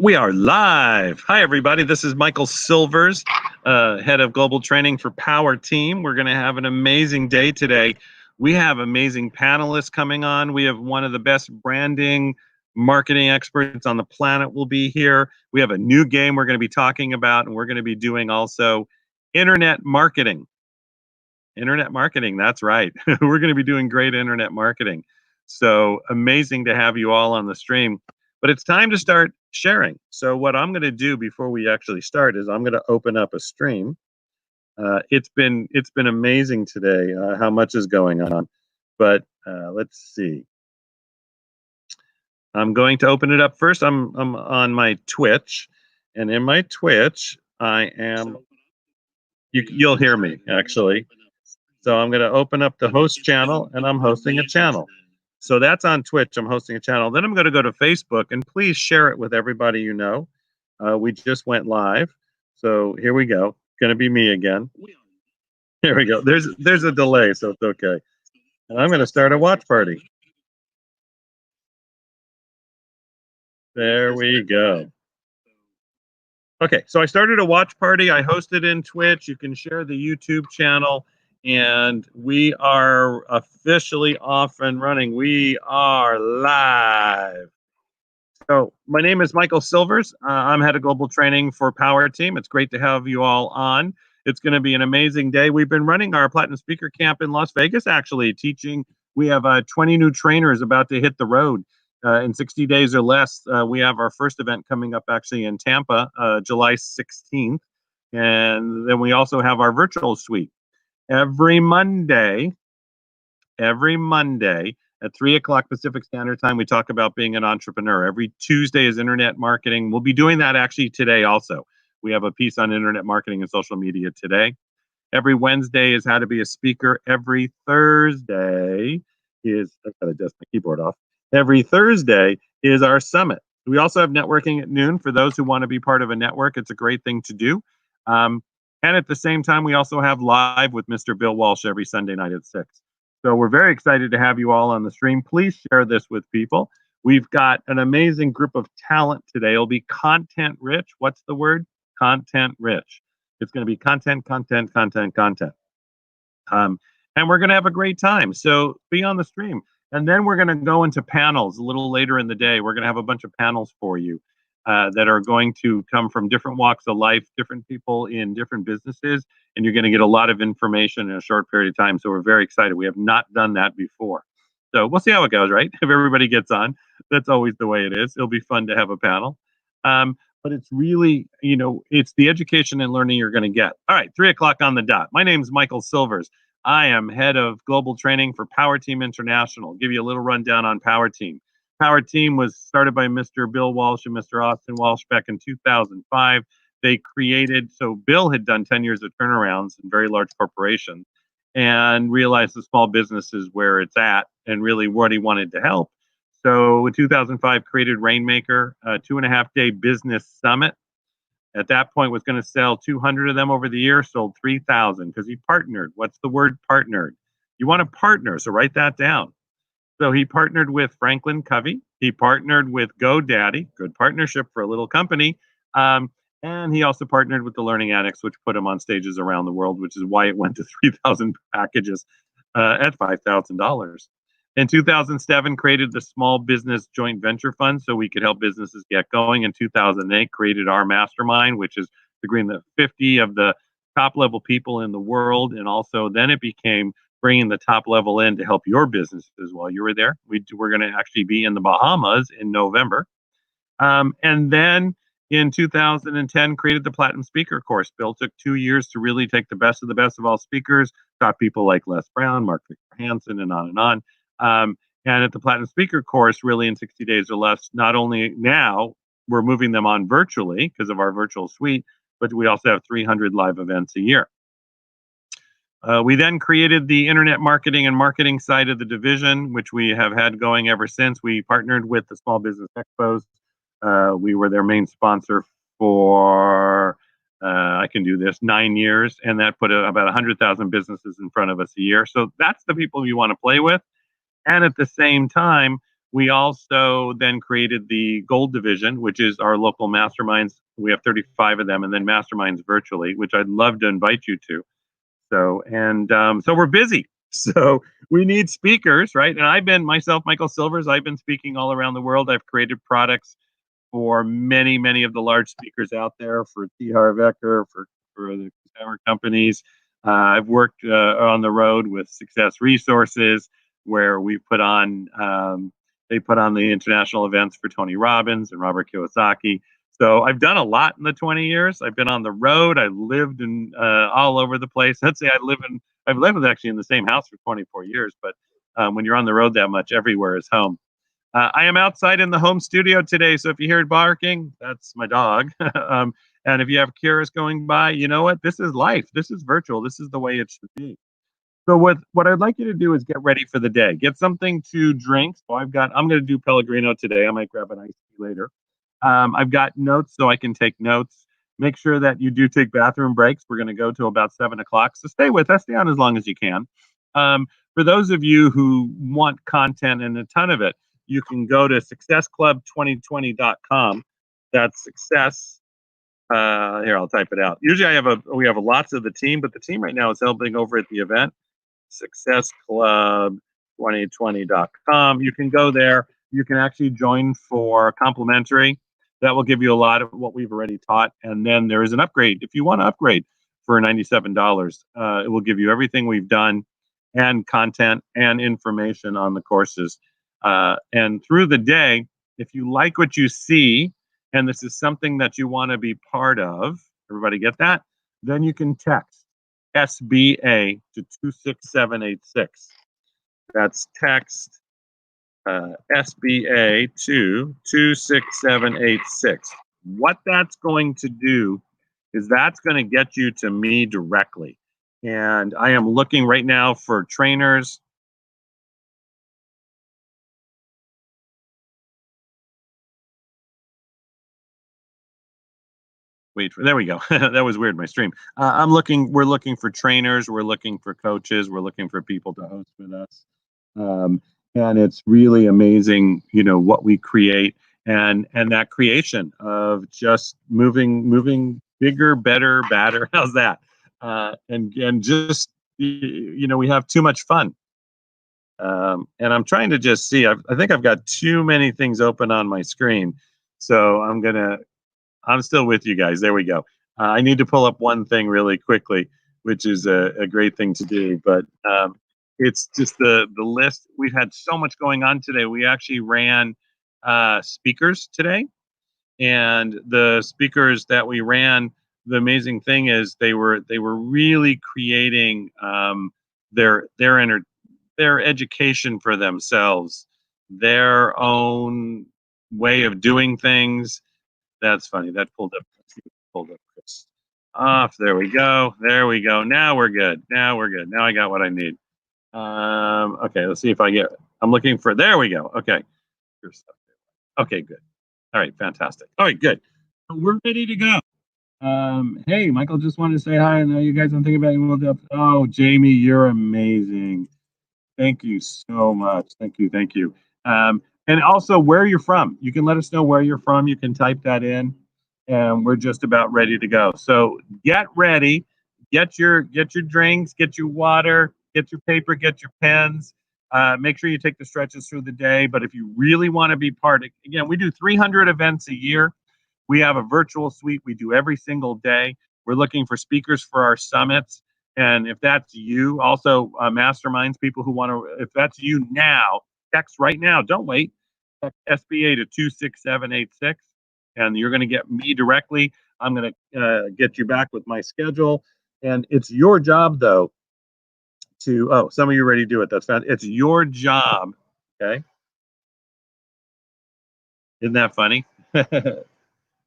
We are live. Hi, everybody. This is Michael Silvers, head of global training for Power Team. We're going to have an amazing day today. We have amazing panelists coming on. We have one of the best branding, marketing experts on the planet will be here. We have a new game we're going to be talking about, and we're going to be doing also internet marketing. Internet marketing, that's right. We're going to be doing great internet marketing. So amazing to have you all on the stream. But it's time to start sharing. So what I'm going to do before we actually start is I'm going to open up a stream. It's been amazing today how much is going on. But let's see. I'm going to open it up first. I'm on my Twitch, and in my Twitch I am. You'll hear me actually. So I'm going to open up the host channel, and I'm hosting a channel. So that's on Twitch. I'm hosting a channel. Then I'm going to go to Facebook, and please share it with everybody you know. We just went live. So here we go. Going to be me again. Here we go. There's a delay, so it's okay. And I'm going to start a watch party. There we go. Okay, so I started a watch party. I hosted in Twitch. You can share the YouTube channel. And we are officially off and running. We are live. So my name is Michael Silvers. I'm head of global training for Power Team. It's great to have you all on. It's going to be an amazing day. We've been running our Platinum Speaker Camp in Las Vegas, actually, teaching. We have 20 new trainers about to hit the road in 60 days or less. We have our first event coming up actually in Tampa, July 16th. And then we also have our virtual suite. Every Monday at 3 o'clock Pacific Standard Time, we talk about being an entrepreneur. Every Tuesday is internet marketing. We'll be doing that actually today also. We have a piece on internet marketing and social media today. Every Wednesday is how to be a speaker. Every Thursday is, I've got to dust my keyboard off. Every Thursday is our summit. We also have networking at noon for those who want to be part of a network. It's a great thing to do. And at the same time, we also have live with Mr. Bill Walsh every Sunday night at 6. So we're very excited to have you all on the stream. Please share this with people. We've got an amazing group of talent today. It'll be content rich. What's the word? Content rich. It's going to be content. And we're going to have a great time. So be on the stream. And then we're going to go into panels a little later in the day. We're going to have a bunch of panels for you. That are going to come from different walks of life, different people in different businesses, and you're going to get a lot of information in a short period of time. So we're very excited. We have not done that before. So we'll see how it goes, right? If everybody gets on, that's always the way it is. It'll be fun to have a panel. But it's really, it's the education and learning you're going to get. All right, 3 o'clock on the dot. My name is Michael Silvers. I am head of global training for Power Team International. I'll give you a little rundown on Power Team. Power Team was started by Mr. Bill Walsh and Mr. Austin Walsh back in 2005. They created, so Bill had done 10 years of turnarounds in very large corporations and realized the small business is where it's at and really what he wanted to help. So in 2005, created Rainmaker, a 2.5-day business summit. At that point, was going to sell 200 of them over the year, sold 3,000 because he partnered. What's the word partnered? You want to partner, so write that down. So he partnered with Franklin Covey. He partnered with GoDaddy, good partnership for a little company. And he also partnered with the Learning Addicts, which put him on stages around the world, which is why it went to 3,000 packages at $5,000. In 2007, created the Small Business Joint Venture Fund so we could help businesses get going. In 2008, created our mastermind, which is agreeing the 50 of the top level people in the world. And also then it became bringing the top level in to help your business as well. You were there. We're going to actually be in the Bahamas in November. And then in 2010, created the Platinum Speaker Course. Bill took 2 years to really take the best of all speakers, taught people like Les Brown, Mark Victor Hansen, and on and on. And at the Platinum Speaker Course, really in 60 days or less, not only now we're moving them on virtually because of our virtual suite, but we also have 300 live events a year. We then created the internet marketing and marketing side of the division, which we have had going ever since. We partnered with the Small Business Expos. We were their main sponsor for, I can do this, 9 years, and that put about 100,000 businesses in front of us a year. So that's the people you want to play with. And at the same time, We also then created the Gold Division, which is our local masterminds. We have 35 of them, and then masterminds virtually, which I'd love to invite you to. So we're busy. So we need speakers, right? And I've been myself, Michael Silvers. I've been speaking all around the world. I've created products for many, many of the large speakers out there, for T. Harv Eker, for the consumer companies. I've worked on the road with Success Resources, where we put on they put on the international events for Tony Robbins and Robert Kiyosaki. So I've done a lot in the 20 years. I've been on the road. I lived in all over the place. I'd say I've lived actually in the same house for 24 years. But when you're on the road that much, everywhere is home. I am outside in the home studio today, so if you hear it barking, that's my dog. And if you have curious going by, you know what? This is life. This is virtual. This is the way it should be. So what I'd like you to do is get ready for the day. Get something to drink. So I'm going to do Pellegrino today. I might grab an iced tea later. I've got notes so I can take notes. Make sure that you do take bathroom breaks. We're going to go to about 7 o'clock. So stay with us. Stay on as long as you can. For those of you who want content and a ton of it, you can go to successclub2020.com. That's success. Here, I'll type it out. Usually we have lots of the team, but the team right now is helping over at the event. Successclub2020.com. You can go there. You can actually join for complimentary. That will give you a lot of what we've already taught. And then there is an upgrade. If you want to upgrade for $97, it will give you everything we've done and content and information on the courses. And through the day, if you like what you see, and this is something that you want to be part of, everybody get that? Then you can text SBA to 26786. That's text SBA to 26786. What that's going to do is that's going to get you to me directly. And I am looking right now for trainers. There we go. That was weird, my stream. We're looking for trainers, we're looking for coaches, we're looking for people to host with us. And it's really amazing, what we create and that creation of just moving bigger, better, badder. How's that? And just, we have too much fun. And I'm trying to just see, I think I've got too many things open on my screen. So I'm still with you guys. There we go. I need to pull up one thing really quickly, which is a great thing to do. But it's just the list. We've had so much going on today. We actually ran speakers today. And the speakers that we ran, the amazing thing is they were really creating their education for themselves, their own way of doing things. That's funny. That pulled up Chris off. There we go. Now we're good. Now I got what I need. Okay, let's see if I'm looking for, there we go. Okay. Okay, good. All right, fantastic. All right, good. We're ready to go. Hey, Michael, just wanted to say hi. I know you guys don't think about it. Oh, Jamie, you're amazing. Thank you so much. Thank you. And also where you're from. You can let us know where you're from. You can type that in, and we're just about ready to go. So get ready. Get your drinks. Get your water. Get your paper. Get your pens. Make sure you take the stretches through the day. But if you really want to be part, again, we do 300 events a year. We have a virtual suite we do every single day. We're looking for speakers for our summits. And if that's you, also masterminds, people who want to, if that's you now, text right now. Don't wait. Text SBA to 26786, and you're going to get me directly. I'm going to get you back with my schedule. And it's your job, though, some of you already do it. That's fine. It's your job. Okay. Isn't that funny?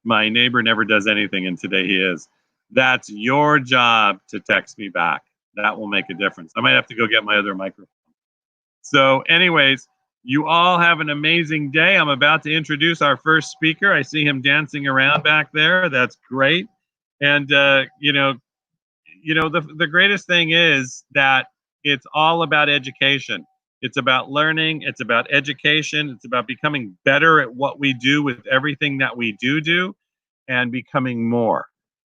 My neighbor never does anything, and today he is. That's your job to text me back. That will make a difference. I might have to go get my other microphone. So anyways, you all have an amazing day. I'm about to introduce our first speaker. I see him dancing around back there. That's great. And, the greatest thing is that it's all about education. It's about learning. It's about education. It's about becoming better at what we do with everything that we do and becoming more.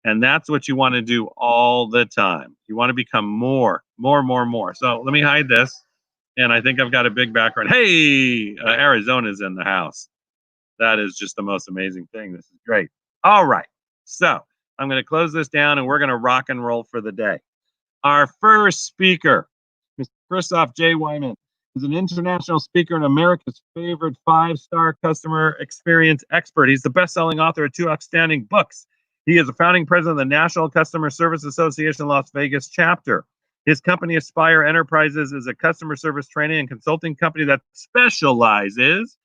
And that's what you want to do all the time. You want to become more. So let me hide this. And I think I've got a big background. Hey, Arizona's in the house. That is just the most amazing thing. This is great. All right. So I'm going to close this down and we're going to rock and roll for the day. Our first speaker, Mr. Christoph J. Wyman, is an international speaker and America's favorite 5-star customer experience expert. He's the best-selling author of 2 outstanding books. He is the founding president of the National Customer Service Association Las Vegas chapter. His company, Aspire Enterprises, is a customer service training and consulting company that specializes,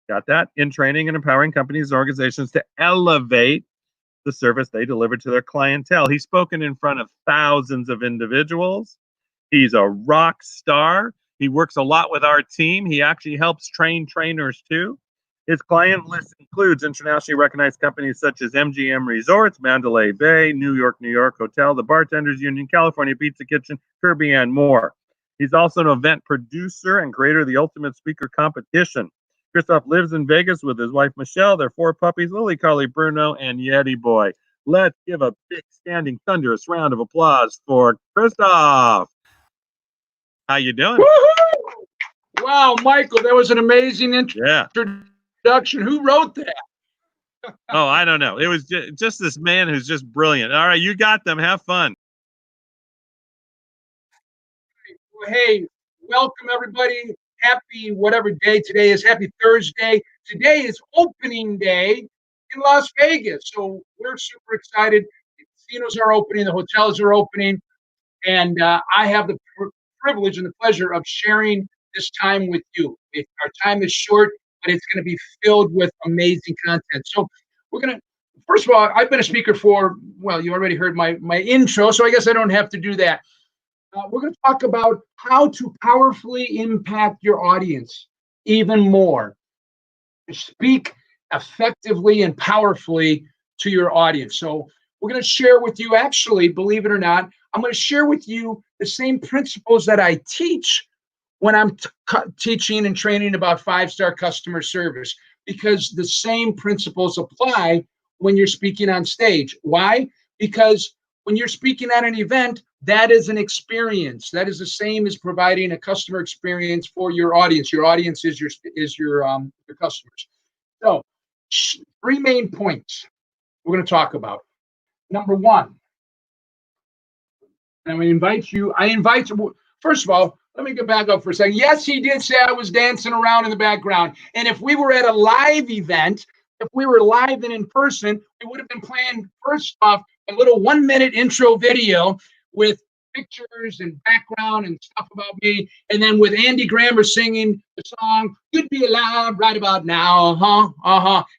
got that, in training and empowering companies and organizations to elevate the service they deliver to their clientele. He's spoken in front of thousands of individuals. He's a rock star. He works a lot with our team. He actually helps train trainers too. His client list includes internationally recognized companies such as MGM Resorts, Mandalay Bay, New York Hotel, the Bartenders Union, California Pizza Kitchen, Kirby, and more. He's also an event producer and creator of the Ultimate Speaker Competition. Christoph lives in Vegas with his wife, Michelle, their 4 puppies, Lily, Carly, Bruno, and Yeti Boy. Let's give a big standing thunderous round of applause for Christoph. How you doing? Woo-hoo! Wow, Michael, that was an amazing introduction. Who wrote that? Oh, I don't know. It was just this man who's just brilliant. All right, you got them. Have fun. Hey, welcome everybody. Happy whatever day today is. Happy Thursday. Today is opening day in Las Vegas. So we're super excited. The casinos are opening, the hotels are opening, and I have the privilege and the pleasure of sharing this time with you. Our time is short, but it's going to be filled with amazing content. So we're going to, first of all, I've been a speaker for, well, you already heard my intro, so I guess I don't have to do that. We're going to talk about how to powerfully impact your audience even more. Speak effectively and powerfully to your audience. So we're going to share with you, actually, believe it or not, I'm going to share with you the same principles that I teach when I'm teaching and training about 5-star customer service, because the same principles apply when you're speaking on stage. Why? Because when you're speaking at an event, that is an experience. That is the same as providing a customer experience for your audience. Your audience is your customers. So 3 main points we're going to talk about. Number 1, and I invite you, first of all, let me get back up for a second. Yes, he did say I was dancing around in the background. And if we were at a live event, if we were live and in person, we would have been playing, first off, a little 1-minute intro video with pictures and background and stuff about me. And then with Andy Grammer singing the song, You'd Be Alive Right About Now.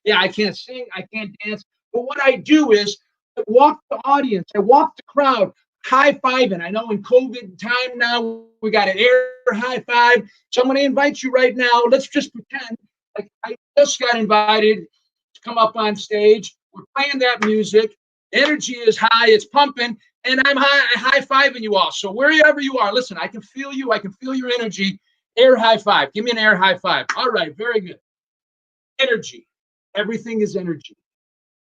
Yeah, I can't sing, I can't dance. But what I do is I walk the audience, I walk the crowd, high-fiving. I know in COVID time now, we got an air high five. So I'm going to invite you right now. Let's just pretend like I just got invited to come up on stage. We're playing that music. Energy is high, it's pumping, and I'm high-fiving you all. So wherever you are, listen, I can feel you. I can feel your energy. Air high five. Give me an air high five. All right, very good. Energy. Everything is energy.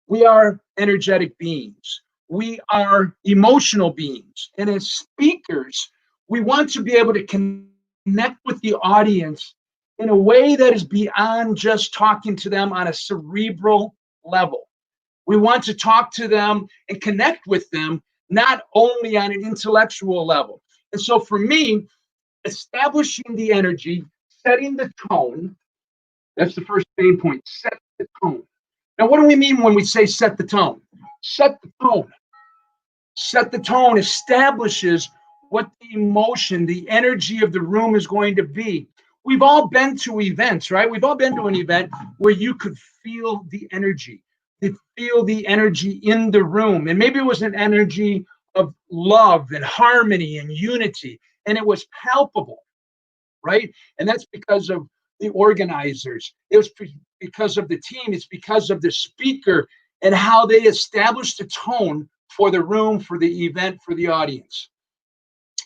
We are energetic beings. We are emotional beings. And as speakers, we want to be able to connect with the audience in a way that is beyond just talking to them on a cerebral level. We want to talk to them and connect with them, not only on an intellectual level. And so for me, establishing the energy, setting the tone, that's the first main point, set the tone. Now, what do we mean when we say set the tone? Set the tone. Set the tone establishes what the emotion, the energy of the room is going to be. We've all been to events, right? We've all been to an event where you could feel the energy. You feel the energy in the room. And maybe it was an energy of love and harmony and unity. And it was palpable, right? And that's because of the organizers. It was because of the team. It's because of the speaker and how they established the tone for the room, for the event, for the audience,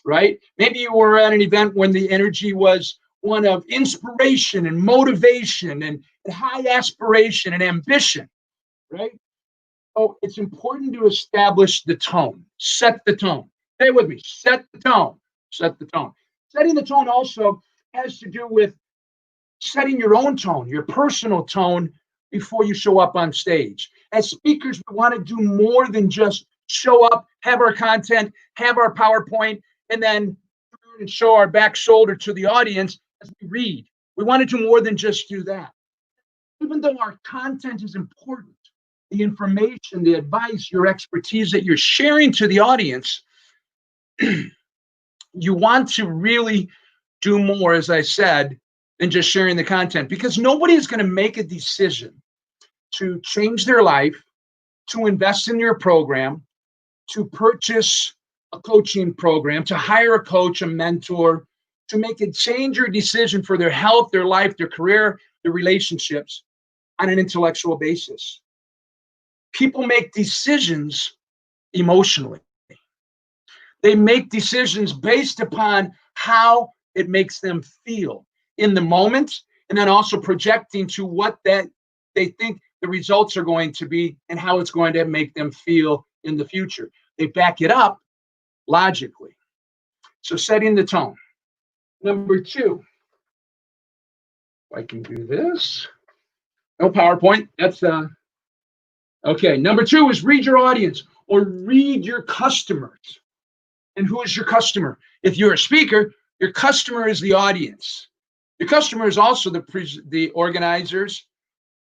right? Maybe you were at an event when the energy was one of inspiration and motivation and high aspiration and ambition, right? So it's important to establish the tone, set the tone. Stay with me, set the tone, set the tone. Setting the tone also has to do with setting your own tone, your personal tone before you show up on stage. As speakers, we want to do more than just show up, have our content, have our PowerPoint, and then show our back shoulder to the audience as we read. We want to do more than just do that. Even though our content is important, the information, the advice, your expertise that you're sharing to the audience, you want to really do more, as I said, than just sharing the content, because nobody is going to make a decision to change their life, to invest in your program, to purchase a coaching program, to hire a coach, a mentor, to make a change or decision for their health, their life, their career, their relationships on an intellectual basis. People make decisions emotionally. They make decisions based upon how it makes them feel in the moment, and then also projecting to what that they think the results are going to be and how it's going to make them feel in the future. They back it up logically. So setting the tone. Number two, if I can do this. No PowerPoint. That's okay. Number two is read your audience or read your customers. And who is your customer? If you're a speaker, your customer is the audience. Your customer is also the organizers,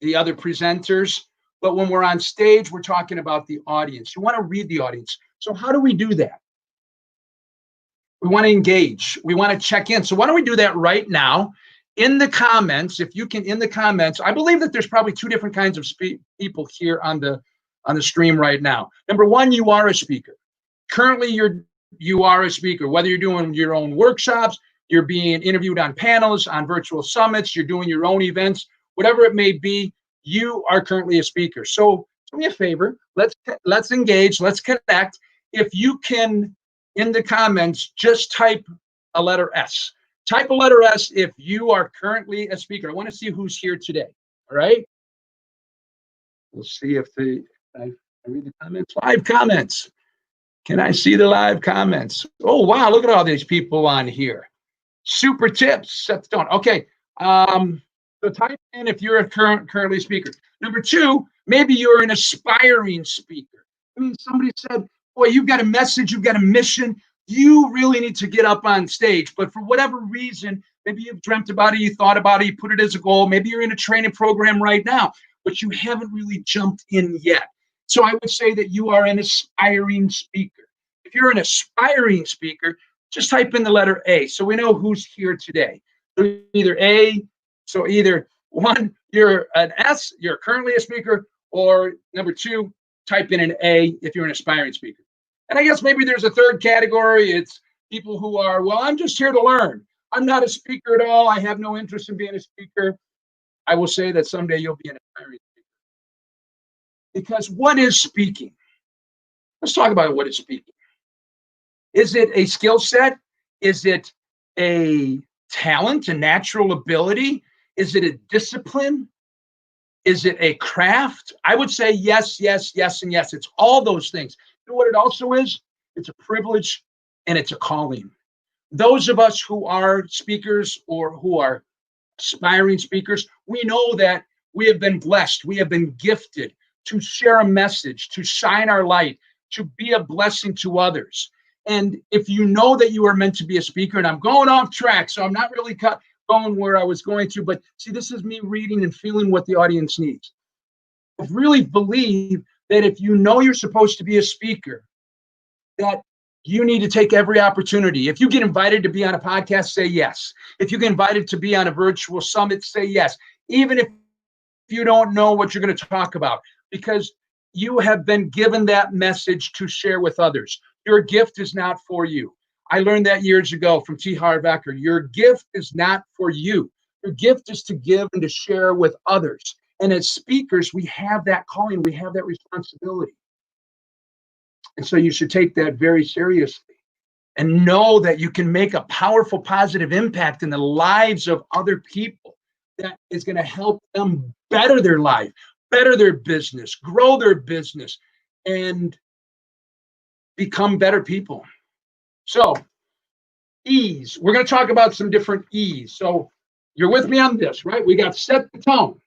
the other presenters. But when we're on stage, we're talking about the audience. You want to read the audience. So how do we do that? We want to engage. We want to check in. So why don't we do that right now? In the comments, if you can, in the comments, I believe that there's probably two different kinds of people here on the stream right now. Number one, you are a speaker. Currently, you are a speaker, whether you're doing your own workshops, you're being interviewed on panels, on virtual summits, you're doing your own events, whatever it may be, you are currently a speaker. So do me a favor, let's engage, let's connect. If you can, in the comments, just type a letter S. Type a letter S if you are currently a speaker. I want to see who's here today, all right? We'll see if I read the comments. Live comments. Can I see the live comments? Oh, wow, look at all these people on here. Super tips, set the tone. Okay, so type in if you're a currently a speaker. Number two, maybe you're an aspiring speaker. I mean, somebody said, boy, you've got a message, you've got a mission, you really need to get up on stage. But for whatever reason, maybe you've dreamt about it, you thought about it, you put it as a goal. Maybe you're in a training program right now, but you haven't really jumped in yet. So I would say that you are an aspiring speaker. If you're an aspiring speaker, just type in the letter A so we know who's here today. So either one, you're an S, you're currently a speaker, or number two, type in an A if you're an aspiring speaker. And I guess maybe there's a third category. It's people who are, well, I'm just here to learn. I'm not a speaker at all. I have no interest in being a speaker. I will say that someday you'll be an aspiring speaker. Because what is speaking? Let's talk about what is speaking. Is it a skill set? Is it a talent, a natural ability? Is it a discipline? Is it a craft? I would say yes, yes, yes, and yes. It's all those things. You know what it also is? It's a privilege and it's a calling. Those of us who are speakers or who are aspiring speakers, we know that we have been blessed. We have been gifted to share a message, to shine our light, to be a blessing to others. And if you know that you are meant to be a speaker, and I'm going off track, so I'm not really going where I was going to, but see, this is me reading and feeling what the audience needs. I really believe that if you know you're supposed to be a speaker, that you need to take every opportunity. If you get invited to be on a podcast, say yes. If you get invited to be on a virtual summit, say yes. Even if you don't know what you're going to talk about, because you have been given that message to share with others. Your gift is not for you. I learned that years ago from T. Harv Eker. Your gift is not for you. Your gift is to give and to share with others. And as speakers, we have that calling, we have that responsibility. And so you should take that very seriously. and know that you can make a powerful, positive impact in the lives of other people that is going to help them better their life, better their business, grow their business, and become better people. So, E's. We're going to talk about some different E's. So, you're with me on this, right? We got set the tone.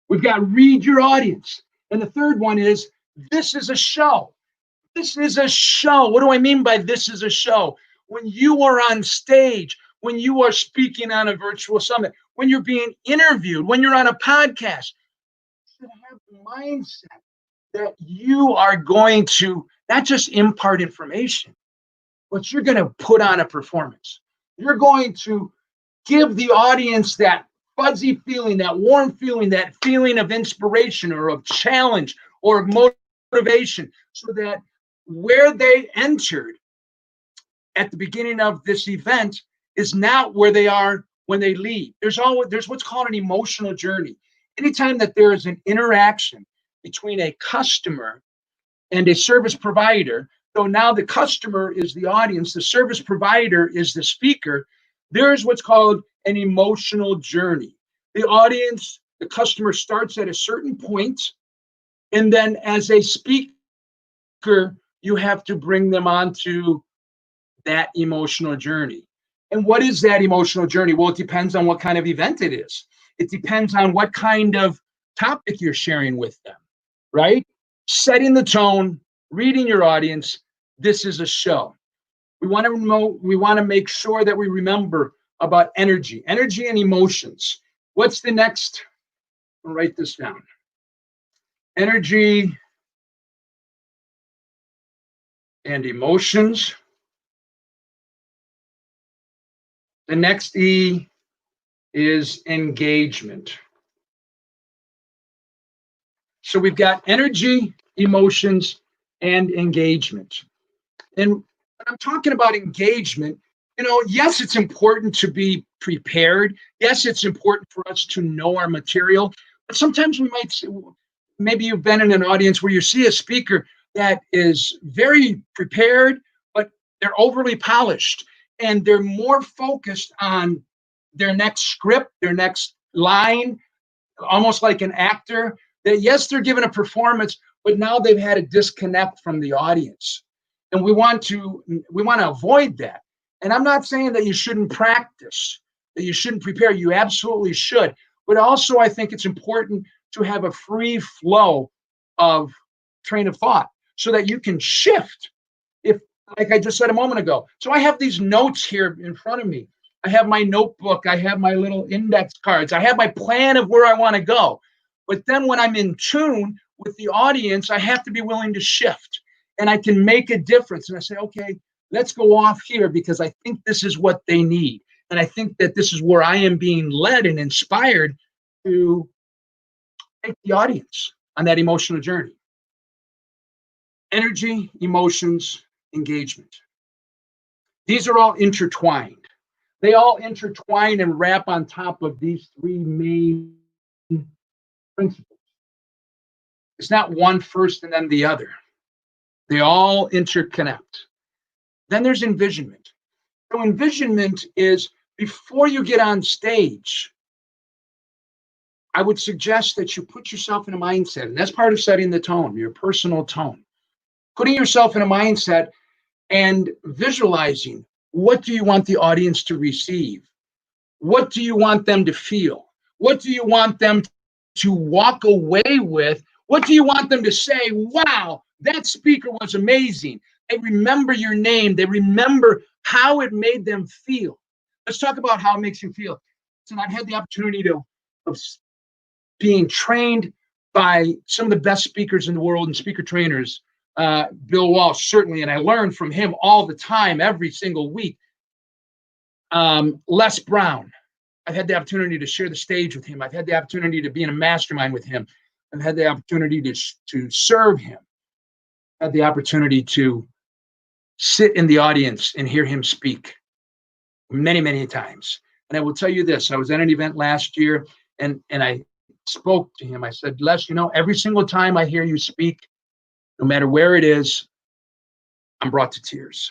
We've got read your audience. And the third one is this is a show. This is a show. What do I mean by this is a show? When you are on stage, when you are speaking on a virtual summit, when you're being interviewed, when you're on a podcast, you should have the mindset that you are going to not just impart information, but you're going to put on a performance. You're going to give the audience that fuzzy feeling, that warm feeling, that feeling of inspiration or of challenge or of motivation, so that where they entered at the beginning of this event is not where they are when they leave. There's what's called an emotional journey. Anytime that there is an interaction between a customer and a service provider, so now the customer is the audience, the service provider is the speaker, there's what's called an emotional journey. The audience, the customer starts at a certain point, and then as a speaker, you have to bring them onto that emotional journey. And what is that emotional journey? Well, it depends on what kind of event it is. It depends on what kind of topic you're sharing with them, right? Setting the tone, reading your audience. This is a show. We want to make sure that we remember about energy and emotions. What's the next? I'll write this down. Energy and emotions. The next E is engagement. So we've got energy, emotions, and engagement. And when I'm talking about engagement, yes, it's important to be prepared. Yes, it's important for us to know our material. But sometimes we might, maybe you've been in an audience where you see a speaker that is very prepared, but they're overly polished and they're more focused on their next script, their next line, almost like an actor. That yes, they're giving a performance, but now they've had a disconnect from the audience. And we want to avoid that. And I'm not saying that you shouldn't practice, that you shouldn't prepare. You absolutely should. But also, I think it's important to have a free flow of train of thought so that you can shift. If, like I just said a moment ago, so I have these notes here in front of me. I have my notebook. I have my little index cards. I have my plan of where I want to go. But then when I'm in tune with the audience, I have to be willing to shift. And I can make a difference. And I say, okay, let's go off here because I think this is what they need. And I think that this is where I am being led and inspired to take the audience on that emotional journey. Energy, emotions, engagement. These are all intertwined. They all intertwine and wrap on top of these three main principles. It's not one first and then the other. They all interconnect. Then there's envisionment. So envisionment is before you get on stage, I would suggest that you put yourself in a mindset, and that's part of setting the tone, your personal tone. Putting yourself in a mindset and visualizing, what do you want the audience to receive? What do you want them to feel? What do you want them to walk away with? What do you want them to say, wow, that speaker was amazing. They remember your name. They remember how it made them feel. Let's talk about how it makes you feel. And I've had the opportunity of being trained by some of the best speakers in the world and speaker trainers, Bill Walsh, certainly, and I learn from him all the time, every single week. Les Brown, I've had the opportunity to share the stage with him. I've had the opportunity to be in a mastermind with him. I've had the opportunity to serve him. I've had the opportunity to sit in the audience and hear him speak many, many times. And I will tell you this, I was at an event last year and I spoke to him. I said, Les, every single time I hear you speak, no matter where it is, I'm brought to tears.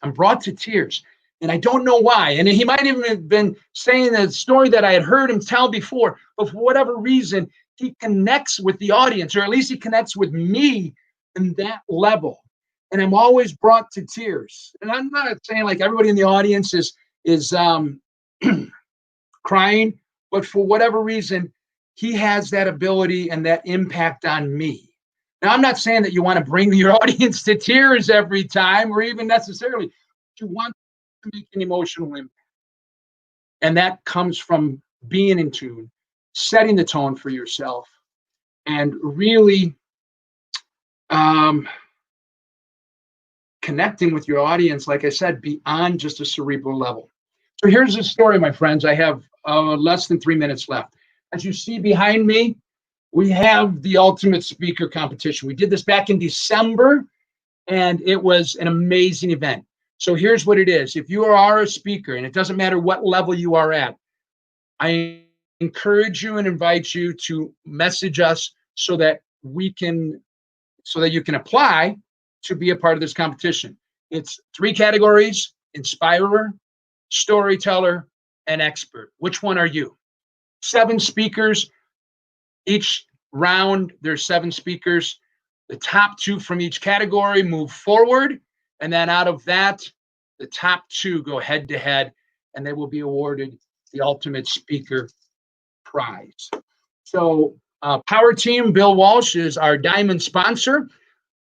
I'm brought to tears. And I don't know why. And he might even have been saying the story that I had heard him tell before, but for whatever reason, he connects with the audience, or at least he connects with me in that level. And I'm always brought to tears. And I'm not saying like everybody in the audience is crying, but for whatever reason, he has that ability and that impact on me. Now, I'm not saying that you want to bring your audience to tears every time, or even necessarily, but you want to make an emotional impact. And that comes from being in tune, setting the tone for yourself, and really connecting with your audience, like I said, beyond just a cerebral level. So here's the story, my friends. I have less than 3 minutes left. As you see behind me, we have the Ultimate Speaker Competition. We did this back in December, and it was an amazing event. So here's what it is. If you are a speaker, and it doesn't matter what level you are at, I encourage you and invite you to message us so that you can apply to be a part of this competition. It's 3 categories: inspirer, storyteller, and expert. Which one are you? 7 speakers. Each round, there's 7 speakers. The top 2 from each category move forward. And then out of that, the top 2 go head to head, and they will be awarded the Ultimate Speaker Prize. So Power Team, Bill Walsh is our diamond sponsor.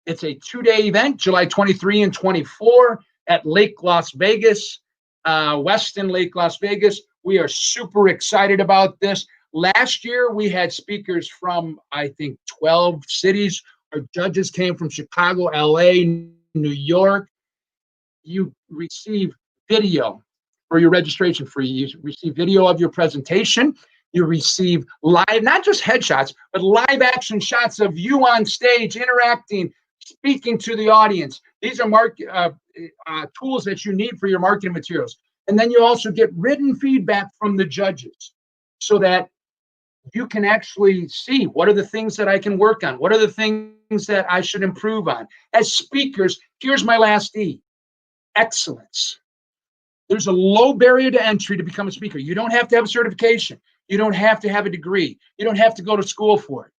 It's a 2-day event, July 23 and 24 at Lake Las Vegas, Westin Lake Las Vegas. We are super excited about this. Last year, we had speakers from, I think, 12 cities. Our judges came from Chicago, LA, New York. You receive video for your registration fee. You receive video of your presentation. You receive live, not just headshots, but live action shots of you on stage interacting, speaking to the audience. These are tools that you need for your marketing materials. And then you also get written feedback from the judges so that you can actually see what are the things that I can work on? What are the things that I should improve on? As speakers, here's my last E: excellence. There's a low barrier to entry to become a speaker. You don't have to have a certification. You don't have to have a degree. You don't have to go to school for it.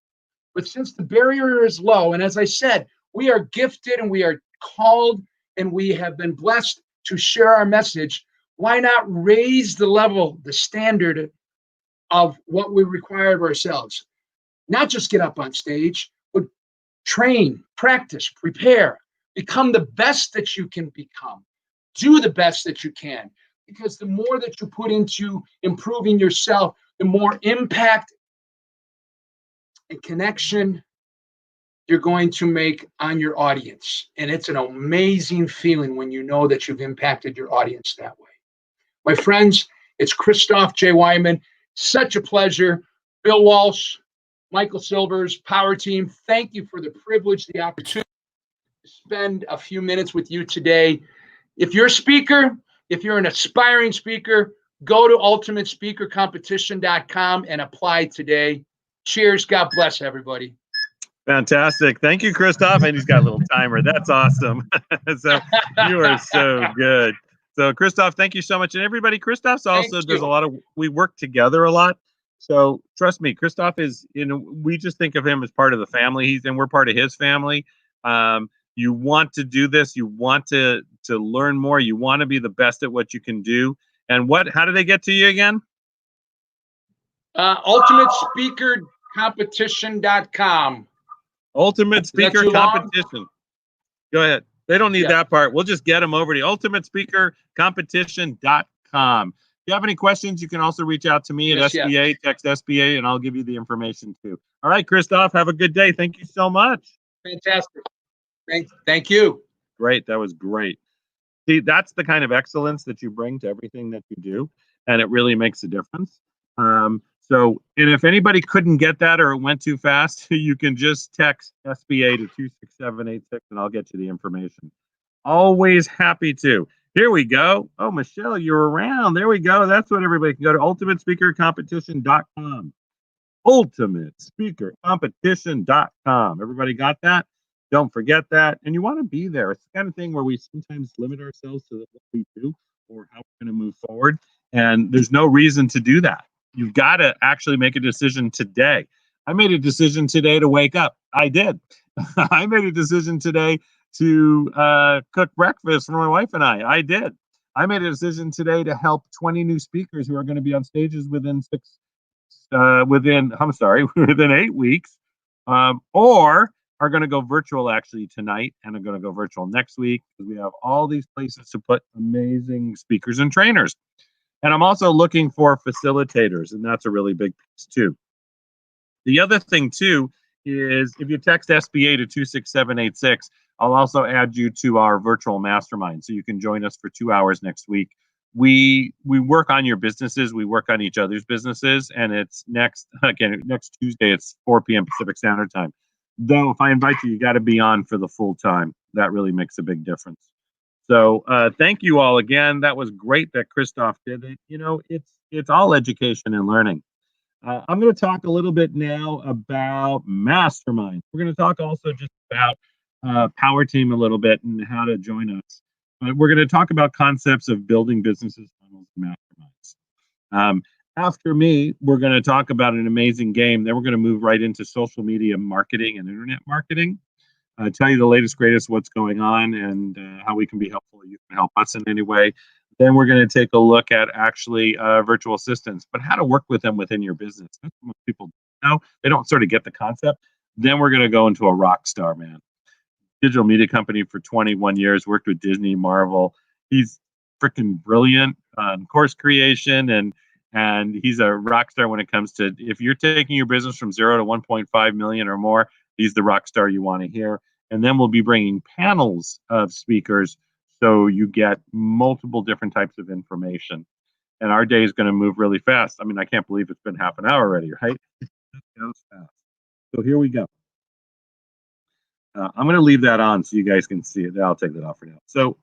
But since the barrier is low, and as I said, we are gifted and we are called and we have been blessed to share our message, why not raise the level, the standard of what we require of ourselves? Not just get up on stage, but train, practice, prepare, become the best that you can become. Do the best that you can, because the more that you put into improving yourself, the more impact and connection you're going to make on your audience. And it's an amazing feeling when you know that you've impacted your audience that way. My friends, it's Christoph J. Wyman. Such a pleasure. Bill Walsh, Michael Silvers, Power Team, thank you for the privilege, the opportunity to spend a few minutes with you today. If you're a speaker, if you're an aspiring speaker, go to ultimatespeakercompetition.com and apply today. Cheers. God bless everybody. Fantastic. Thank you, Christoph. And he's got a little timer. That's awesome. So you are so good. So Christoph, thank you so much. And everybody, Christoph's also does a lot of, we work together a lot. So trust me, Christoph is, we just think of him as part of the family. And we're part of his family. You want to do this. You want to learn more. You want to be the best at what you can do. And how do they get to you again? UltimateSpeakerCompetition.com. Ultimate Speaker Competition. Go ahead. They don't need that part. We'll just get them over to UltimateSpeakerCompetition.com. If you have any questions, you can also reach out to me at SBA, text SBA, and I'll give you the information too. All right, Christoph, have a good day. Thank you so much. Fantastic. Thank you. Great. That was great. See, that's the kind of excellence that you bring to everything that you do, and it really makes a difference. And if anybody couldn't get that or it went too fast, you can just text SBA to 26786 and I'll get you the information. Always happy to. Here we go. Oh, Michelle, you're around. There we go. That's what everybody can go to UltimateSpeakerCompetition.com. UltimateSpeakerCompetition.com. Everybody got that? Don't forget that. And you want to be there. It's the kind of thing where we sometimes limit ourselves to what we do or how we're going to move forward. And there's no reason to do that. You've got to actually make a decision today. I made a decision today to wake up. I did. I made a decision today to cook breakfast for my wife and I. I did. I made a decision today to help 20 new speakers who are going to be on stages within within 8 weeks, or are going to go virtual actually tonight and are going to go virtual next week because we have all these places to put amazing speakers and trainers. And I'm also looking for facilitators, and that's a really big piece too. The other thing too is if you text SBA to 26786, I'll also add you to our virtual mastermind so you can join us for 2 hours next week. We work on your businesses, we work on each other's businesses, and it's next Tuesday, it's 4 p.m. Pacific Standard Time. Though if I invite you, you got to be on for the full time. That really makes a big difference. So thank you all again. That was great that Christoph did it. You know, it's all education and learning. I'm going to talk a little bit now about masterminds. We're going to talk also just about Power Team a little bit and how to join us. But we're going to talk about concepts of building businesses, funnels, and masterminds. After me, we're going to talk about an amazing game. Then we're going to move right into social media marketing and internet marketing. Tell you the latest, greatest, what's going on, and how we can be helpful. You can help us in any way. Then we're going to take a look at actually virtual assistants, but how to work with them within your business. That's what most people know. They don't sort of get the concept. Then we're going to go into a rock star, man. Digital media company for 21 years, worked with Disney, Marvel. He's freaking brilliant on course creation, and he's a rock star when it comes to, if you're taking your business from 0 to 1.5 million or more, he's the rock star you want to hear. And then we'll be bringing panels of speakers so you get multiple different types of information. And our day is going to move really fast. I mean, I can't believe it's been half an hour already, right? It goes fast. So here we go. I'm going to leave that on so you guys can see it. I'll take that off for now. So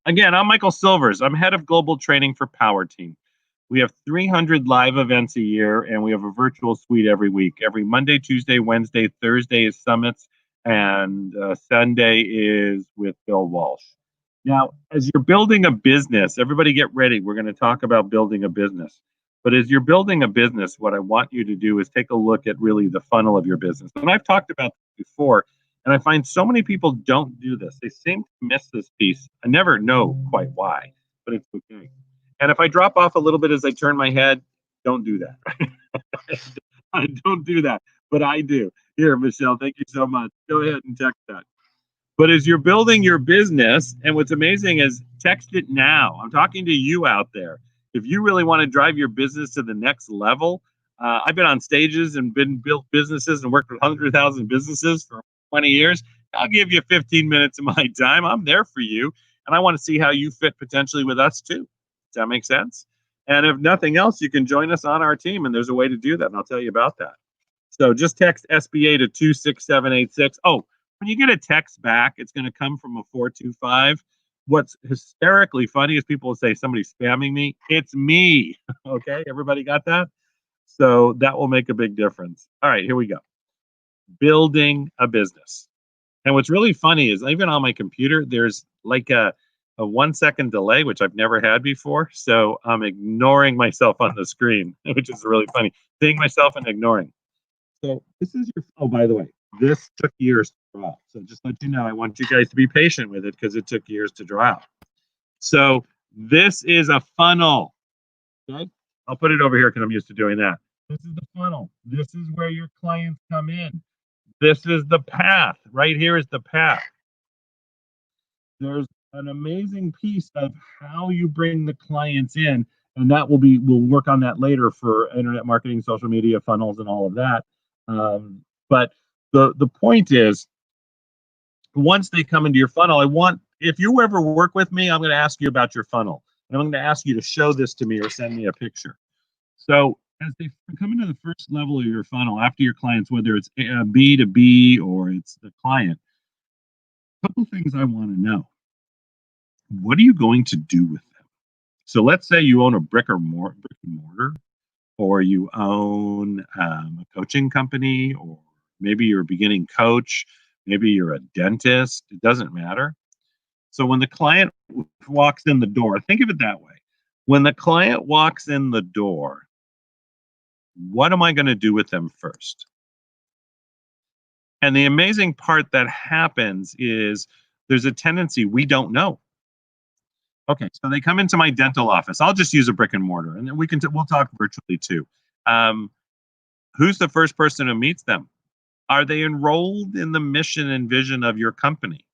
again, I'm Michael Silvers. I'm head of global training for Power Team. We have 300 live events a year, and we have a virtual suite every week. Every Monday, Tuesday, Wednesday, Thursday is summits, and Sunday is with Bill Walsh. Now, as you're building a business, everybody get ready. We're going to talk about building a business. But as you're building a business, what I want you to do is take a look at really the funnel of your business. And I've talked about this before, and I find so many people don't do this. They seem to miss this piece. I never know quite why, but it's okay. And if I drop off a little bit as I turn my head, don't do that. Don't do that, but I do. Here, Michelle, thank you so much. Go ahead and text that. But as you're building your business, and what's amazing is text it now. I'm talking to you out there. If you really want to drive your business to the next level, I've been on stages and built businesses and worked with 100,000 businesses for 20 years. I'll give you 15 minutes of my time. I'm there for you. And I want to see how you fit potentially with us too. Does that make sense? And if nothing else, you can join us on our team, and there's a way to do that, and I'll tell you about that. So just text SBA to 26786. Oh, when you get a text back, it's going to come from a 425. What's hysterically funny is people will say somebody's spamming me. It's me. Okay, everybody got that? So that will make a big difference. All right, here we go. Building a business. And what's really funny is even on my computer, there's like a 1 second delay, which I've never had before. So I'm ignoring myself on the screen, which is really funny. Seeing myself and ignoring. So this is your, oh, by the way, this took years to draw out. So just let you know, I want you guys to be patient with it because it took years to draw out. So this is a funnel. Okay. I'll put it over here because I'm used to doing that. This is the funnel. This is where your clients come in. This is the path. Right here is the path. There's an amazing piece of how you bring the clients in, and that we'll work on that later for internet marketing, social media, funnels, and all of that. But the point is, once they come into your funnel, if you ever work with me, I'm going to ask you about your funnel, and I'm going to ask you to show this to me or send me a picture. So as they come into the first level of your funnel, after your clients, whether it's B2B or it's the client, a couple things I want to know. What are you going to do with them? So let's say you own a brick and mortar, or you own a coaching company, or maybe you're a beginning coach, Maybe you're a dentist. It doesn't matter. So when the client walks in the door, think of it that way. When the client walks in the door, what am I going to do with them first? And the amazing part that happens is there's a tendency we don't know. Okay, so they come into my dental office. I'll just use a brick and mortar, and then we'll talk virtually too. Um, who's the first person who meets them? Are they enrolled in the mission and vision of your company?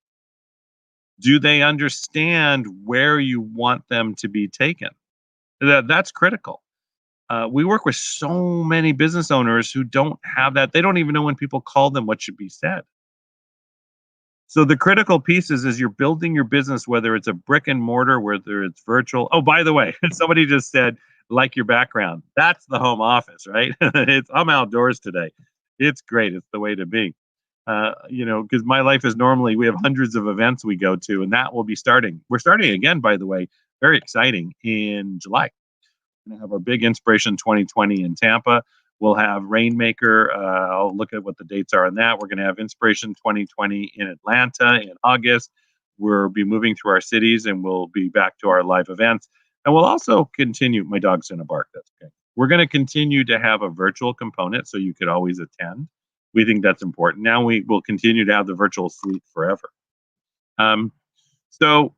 Do they understand where you want them to be taken? That's critical. We work with so many business owners who don't have that. They don't even know when people call them what should be said. So the critical piece is as you're building your business, whether it's a brick and mortar, whether it's virtual. Oh, by the way, somebody just said, like your background. That's the home office, right? I'm outdoors today. It's great. It's the way to be. Because my life is normally we have hundreds of events we go to, and that will be starting. We're starting again, by the way, very exciting in July. We're going to have our big Inspiration 2020 in Tampa. We'll have Rainmaker. I'll look at what the dates are on that. We're going to have Inspiration 2020 in Atlanta in August. We'll be moving through our cities, and we'll be back to our live events. And we'll also continue. My dog's going to bark. That's okay. We're going to continue to have a virtual component so you could always attend. We think that's important. Now we will continue to have the virtual suite forever. So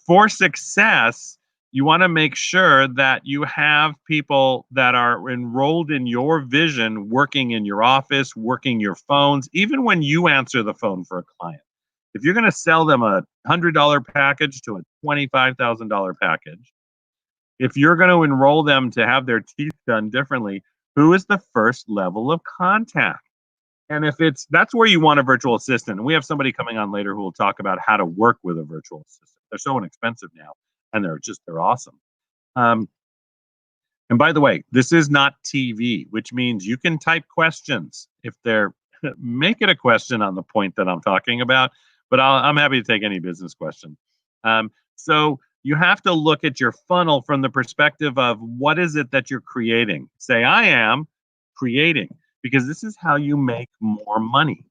for success, you want to make sure that you have people that are enrolled in your vision, working in your office, working your phones, even when you answer the phone for a client. If you're going to sell them a $100 package to a $25,000 package, if you're going to enroll them to have their teeth done differently, who is the first level of contact? And if that's where you want a virtual assistant. And we have somebody coming on later who will talk about how to work with a virtual assistant. They're so inexpensive now, and they're awesome. And by the way, this is not TV, which means you can type questions if they're make it a question on the point that I'm talking about. But I'm happy to take any business question. So you have to look at your funnel from the perspective of what is it that you're creating. Say, I am creating, because this is how you make more money.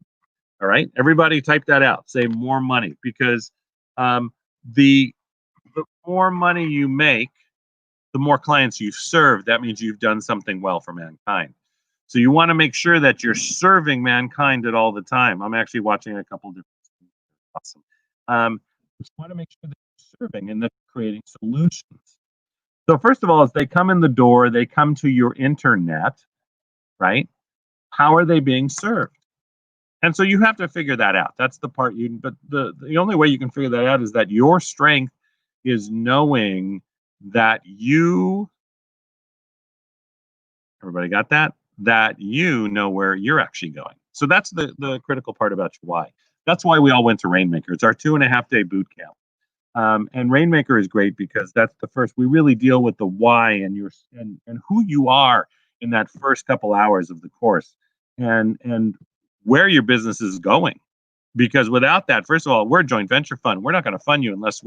All right, everybody type that out. Say more money, because the more money you make, the more clients you serve. That means you've done something well for mankind. So you want to make sure that you're serving mankind at all the time. I'm actually watching a couple different things. Awesome. Just want to make sure that you're serving and that you're creating solutions. So first of all, as they come in the door, they come to your internet, right? How are they being served? And so you have to figure that out. That's the part but the only way you can figure that out is that your strength is knowing that everybody got that? That you know where you're actually going. So that's the critical part about your why. That's why we all went to Rainmaker. It's our 2.5-day boot camp. And Rainmaker is great because that's the first. We really deal with the why and who you are in that first couple hours of the course, and where your business is going. Because without that, first of all, we're a joint venture fund. We're not going to fund you unless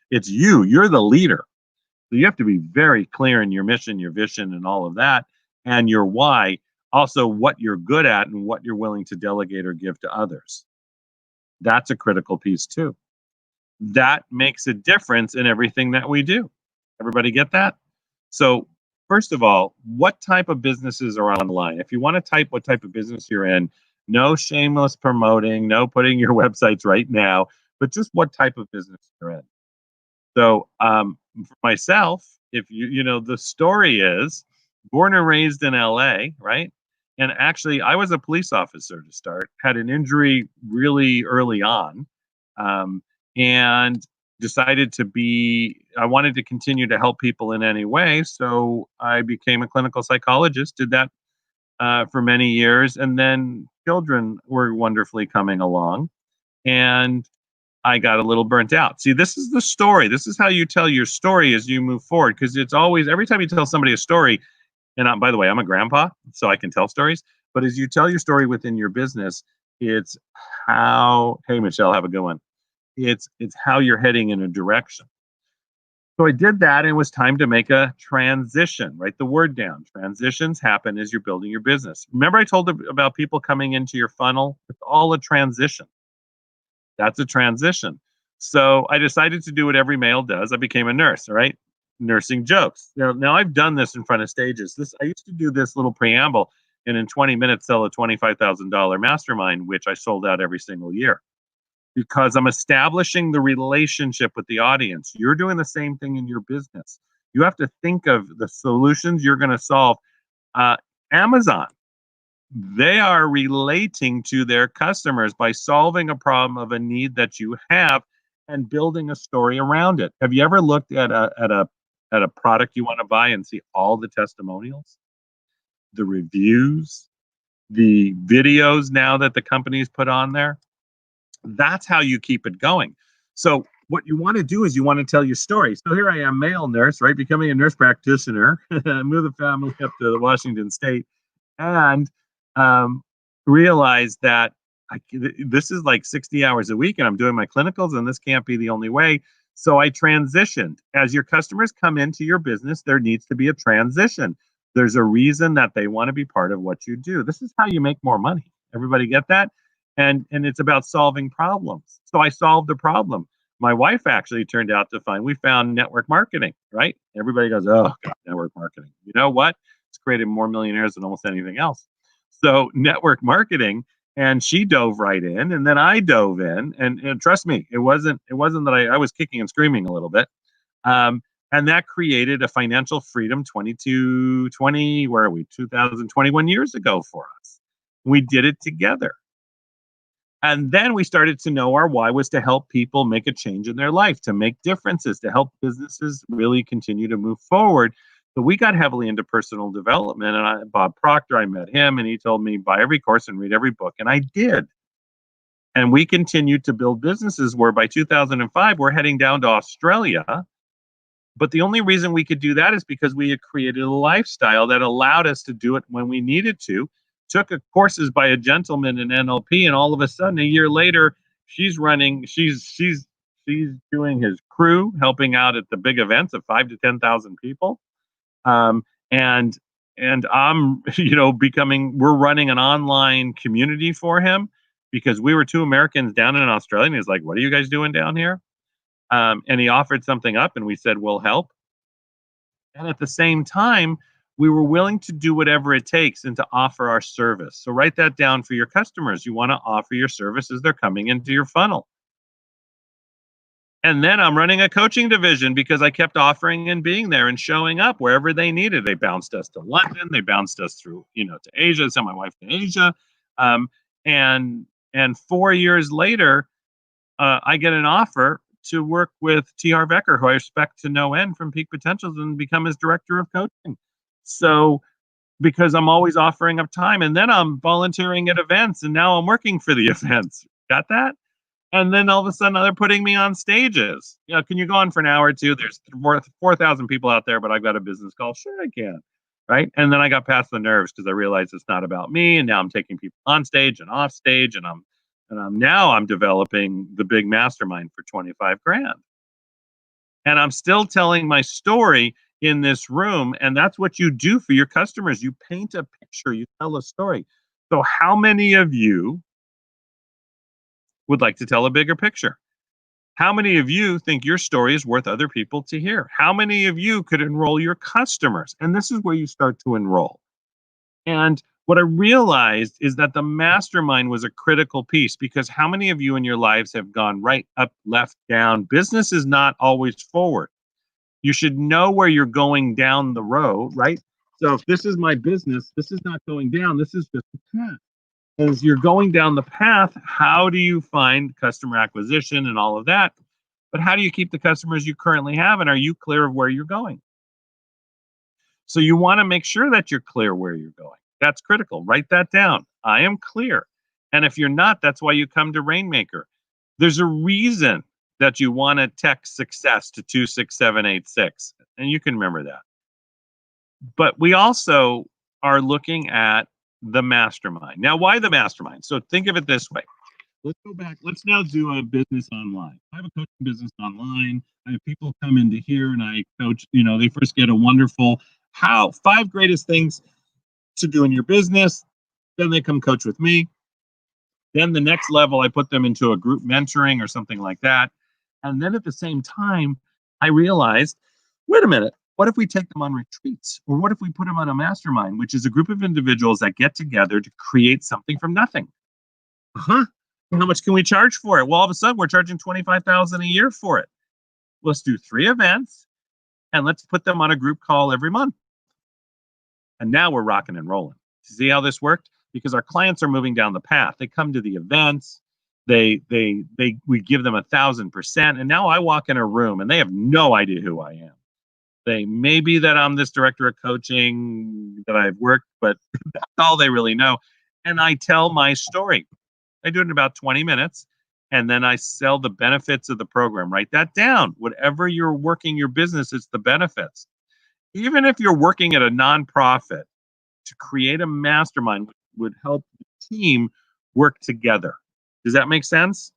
it's you. You're the leader. So you have to be very clear in your mission, your vision, and all of that, and your why. Also, what you're good at and what you're willing to delegate or give to others. That's a critical piece too. That makes a difference in everything that we do. Everybody get that? So first of all, what type of businesses are online? If you want to type what type of business you're in, no shameless promoting, no putting your websites right now, but just what type of business you're in. So for myself, if the story is born and raised in LA, right? And actually, I was a police officer to start, had an injury really early on, and decided I wanted to continue to help people in any way. So I became a clinical psychologist, did that for many years. And then children were wonderfully coming along, and I got a little burnt out. See, this is the story. This is how you tell your story as you move forward. Because it's always, every time you tell somebody a story, and by the way, I'm a grandpa, so I can tell stories. But as you tell your story within your business, it's how, hey, Michelle, have a good one. It's how you're heading in a direction. So I did that, and it was time to make a transition. Write the word down. Transitions happen as you're building your business. Remember I told you about people coming into your funnel? It's all a transition. That's a transition. So I decided to do what every male does. I became a nurse, right? Nursing jokes. Now I've done this in front of stages. I used to do this little preamble and in 20 minutes sell a $25,000 mastermind, which I sold out every single year because I'm establishing the relationship with the audience. You're doing the same thing in your business. You have to think of the solutions you're going to solve. Amazon, they are relating to their customers by solving a problem of a need that you have and building a story around it. Have you ever looked at a product you want to buy and see all the testimonials, the reviews, the videos now that the companies put on there? That's how you keep it going. So what you want to do is you want to tell your story. So here I am, male nurse, right? Becoming a nurse practitioner, move the family up to Washington State, and realize that this is like 60 hours a week and I'm doing my clinicals and this can't be the only way. So I transitioned. As your customers come into your business, there needs to be a transition. There's a reason that they want to be part of what you do. This is how you make more money. Everybody get that? And it's about solving problems. So I solved a problem. My wife actually turned out to we found network marketing, right? Everybody goes, oh, God, network marketing. You know what? It's created more millionaires than almost anything else. So network marketing, and she dove right in, and then I dove in, and trust me, it wasn't that I was kicking and screaming a little bit, and that created a financial freedom 2021 years ago for us. We did it together. And then we started to know our why was to help people make a change in their life, to make differences, to help businesses really continue to move forward. So we got heavily into personal development, and Bob Proctor, I met him, and he told me buy every course and read every book, and I did. And we continued to build businesses where by 2005 we're heading down to Australia. But the only reason we could do that is because we had created a lifestyle that allowed us to do it when we needed to. Took courses by a gentleman in NLP, and all of a sudden, a year later, she's doing his crew, helping out at the big events of 5,000 to 10,000 people, and I'm we're running an online community for him because we were two Americans down in Australia, and he's like, "What are you guys doing down here?" And he offered something up, and we said, "We'll help." And at the same time, we were willing to do whatever it takes and to offer our service. So write that down for your customers. You want to offer your service as they're coming into your funnel. And then I'm running a coaching division because I kept offering and being there and showing up wherever they needed. They bounced us to London. They bounced us through, to Asia. Sent my wife to Asia. And 4 years later, I get an offer to work with T. Harv Eker, who I respect to no end from Peak Potentials, and become his director of coaching. So because I'm always offering up time, and then I'm volunteering at events, and now I'm working for the events. Got that? And then all of a sudden they're putting me on stages. Can you go on for an hour or two? There's 4,000 people out there, but I've got a business call. Sure, I can. Right. And then I got past the nerves because I realized it's not about me. And now I'm taking people on stage and off stage, and I'm developing the big mastermind for 25 grand. And I'm still telling my story in this room. And that's what you do for your customers. You paint a picture, you tell a story. So how many of you would like to tell a bigger picture? How many of you think your story is worth other people to hear? How many of you could enroll your customers? And this is where you start to enroll. And what I realized is that the mastermind was a critical piece, because how many of you in your lives have gone right, up, left, down? Business is not always forward. You should know where you're going down the road, right? So if this is my business, this is not going down, this is just a path. As you're going down the path, how do you find customer acquisition and all of that? But how do you keep the customers you currently have, and are you clear of where you're going? So you want to make sure that you're clear where you're going. That's critical. Write that down. I am clear. And if you're not, that's why you come to Rainmaker. There's a reason that you want to text success to 26786. And you can remember that. But we also are looking at the mastermind. Now, why the mastermind? So think of it this way. Let's go back. Let's now do a business online. I have a coaching business online. I have people come into here and I coach, they first get a wonderful 5 greatest things to do in your business. Then they come coach with me. Then the next level, I put them into a group mentoring or something like that. And then at the same time, I realized, wait a minute, what if we take them on retreats? Or what if we put them on a mastermind, which is a group of individuals that get together to create something from nothing? Uh-huh. How much can we charge for it? Well, all of a sudden, we're charging $25,000 a year for it. Let's do 3 events and let's put them on a group call every month. And now we're rocking and rolling. See how this worked? Because our clients are moving down the path. They come to the events, we give them 1,000%, and now I walk in a room and they have no idea who I am. They maybe that I'm this director of coaching that I've worked, but that's all they really know. And I tell my story. I do it in about 20 minutes, and then I sell the benefits of the program. Write that down. Whatever you're working your business, it's the benefits. Even if you're working at a nonprofit, to create a mastermind would help the team work together. Does that make sense?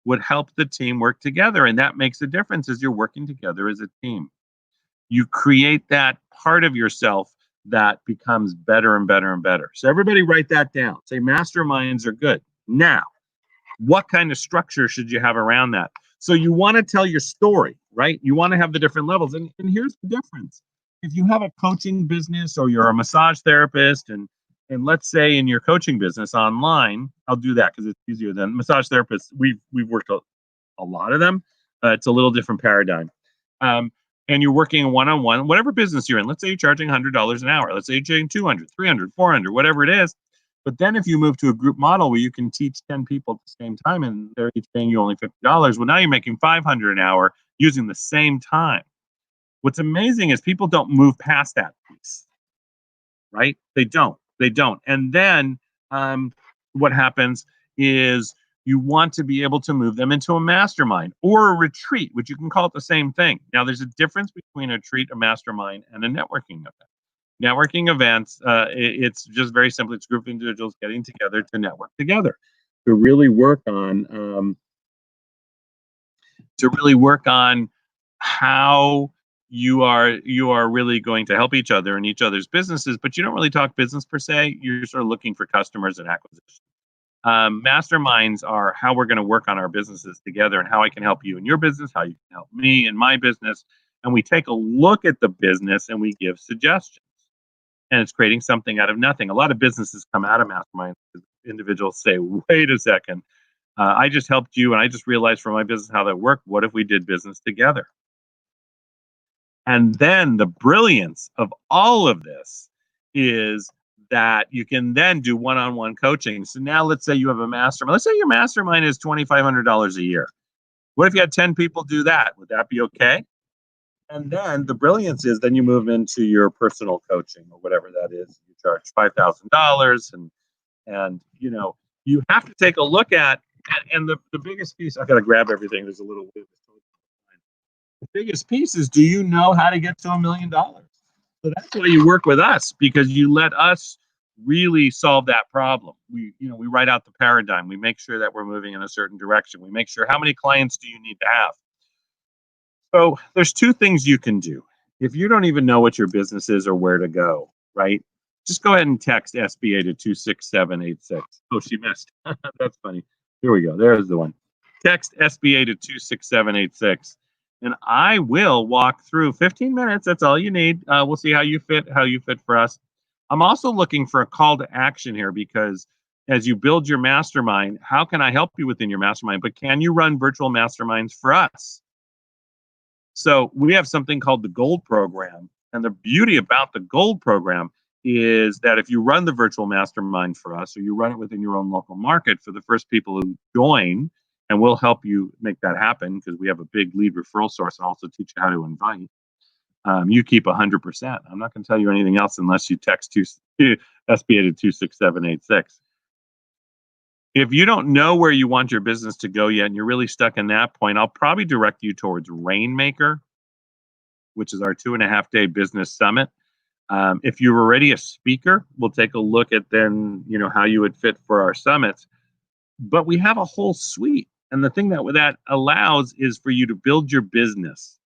Would help the team work together, and that makes a difference as you're working together as a team. You create that part of yourself that becomes better and better and better. So everybody write that down. Say masterminds are good. Now, what kind of structure should you have around that? So you want to tell your story, right? You want to have the different levels. And here's the difference. If you have a coaching business or you're a massage therapist, and let's say in your coaching business online, I'll do that because it's easier than massage therapists. We've worked a lot of them. It's a little different paradigm. And you're working one-on-one, whatever business you're in. Let's say you're charging $100 an hour. Let's say you're charging 200, 300, 400, whatever it is. But then if you move to a group model where you can teach 10 people at the same time and they're each paying you only $50, well, now you're making $500 an hour using the same time. What's amazing is people don't move past that piece, right? They don't. And then what happens is you want to be able to move them into a mastermind or a retreat, which you can call it the same thing. Now, there's a difference between a retreat, a mastermind, and a networking event. Networking events, it's just very simple. It's a group of individuals getting together to network together, to really work on how you are really going to help each other in each other's businesses. But you don't really talk business per se. You're sort of looking for customers and acquisition. Masterminds are how we're going to work on our businesses together and how I can help you in your business, how you can help me in my business. And we take a look at the business and we give suggestions. And it's creating something out of nothing. A lot of businesses come out of masterminds. Individuals say, wait a second, I just helped you and I just realized from my business how that worked. What if we did business together? And then the brilliance of all of this is that you can then do one-on-one coaching. So now let's say you have a mastermind. Let's say your mastermind is $2,500 a year. What if you had 10 people do that? Would that be okay? And then the brilliance is then you move into your personal coaching or whatever that is. You charge $5,000 and you have to take a look at, and the biggest piece, I got to grab everything. There's a little bit. The biggest piece is, do you know how to get to $1 million? So that's why you work with us, because you let us really solve that problem. We write out the paradigm. We make sure that we're moving in a certain direction. We make sure, how many clients do you need to have? So there's 2 things you can do. If you don't even know what your business is or where to go, right? Just go ahead and text SBA to 26786. Oh, she missed. That's funny. Here we go. There's the one. Text SBA to 26786. And I will walk through 15 minutes. That's all you need. We'll see how you fit for us. I'm also looking for a call to action here, because as you build your mastermind, how can I help you within your mastermind? But can you run virtual masterminds for us? So we have something called the Gold Program. And the beauty about the Gold Program is that if you run the virtual mastermind for us, or you run it within your own local market, for the first people who join, and we'll help you make that happen because we have a big lead referral source and also teach you how to invite. You keep 100%. I'm not going to tell you anything else unless you text SBA to 26786. If you don't know where you want your business to go yet and you're really stuck in that point, I'll probably direct you towards Rainmaker, which is our 2.5-day business summit. If you're already a speaker, we'll take a look at then, how you would fit for our summits. But we have a whole suite. And the thing that allows is for you to build your business.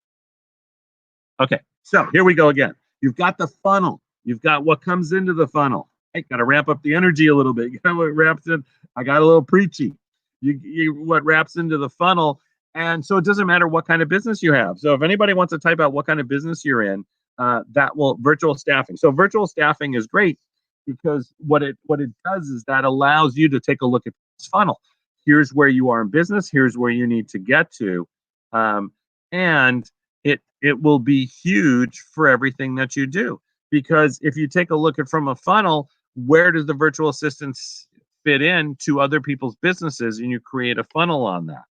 Okay, so here we go again. You've got the funnel. You've got what comes into the funnel. I got to ramp up the energy a little bit. You know what wraps in? I got a little preachy. What wraps into the funnel. And so it doesn't matter what kind of business you have. So if anybody wants to type out what kind of business you're in, that will virtual staffing. So virtual staffing is great because what it does is that allows you to take a look at this funnel. Here's where you are in business. Here's where you need to get to, and it will be huge for everything that you do. Because if you take a look at from a funnel, where does the virtual assistants fit in to other people's businesses, and you create a funnel on that.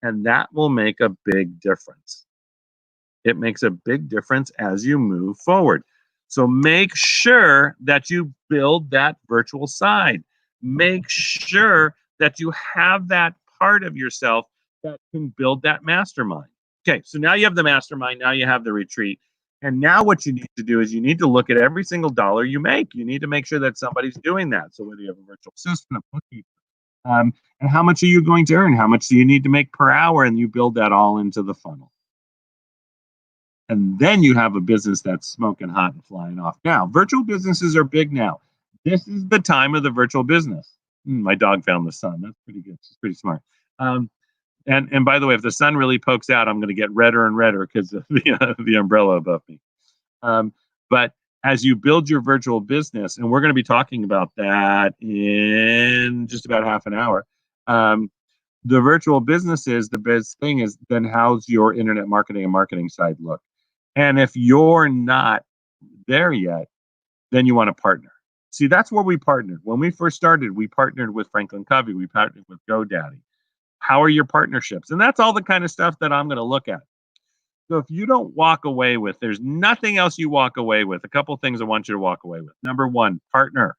And that will make a big difference. It makes a big difference as you move forward. So make sure that you build that virtual side. Make sure that you have that part of yourself that can build that mastermind. Okay, so now you have the mastermind, now you have the retreat. And now what you need to do is you need to look at every single dollar you make. You need to make sure that somebody's doing that. So whether you have a virtual assistant, a bookkeeper, and how much are you going to earn? How much do you need to make per hour? And you build that all into the funnel. And then you have a business that's smoking hot and flying off. Now, virtual businesses are big now. This is the time of the virtual business. My dog found the sun. That's pretty good. She's pretty smart. And by the way, if the sun really pokes out, I'm going to get redder and redder because of the umbrella above me. But as you build your virtual business, and we're going to be talking about that in just about half an hour, the virtual businesses, the best thing is then how's your internet marketing and marketing side look? And if you're not there yet, then you want to partner. See, that's where we partnered. When we first started, we partnered with Franklin Covey. We partnered with GoDaddy. How are your partnerships? And that's all the kind of stuff that I'm going to look at. So if you don't walk away with, there's nothing else you walk away with. A couple of things I want you to walk away with. Number one, partner.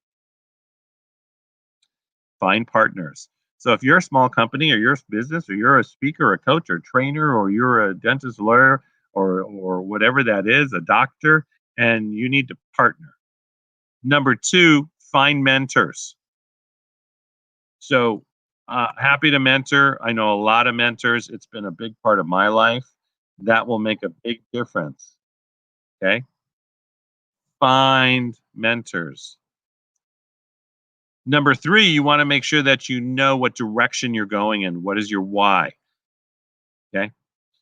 Find partners. So if you're a small company or you're a business or you're a speaker, a coach or a trainer, or you're a dentist, lawyer, or whatever that is, a doctor, and you need to partner. Number two, find mentors. So happy to mentor. I know a lot of mentors. It's been a big part of my life. That will make a big difference. Okay? Find mentors. Number three, you want to make sure that you know what direction you're going in. What is your why? Okay?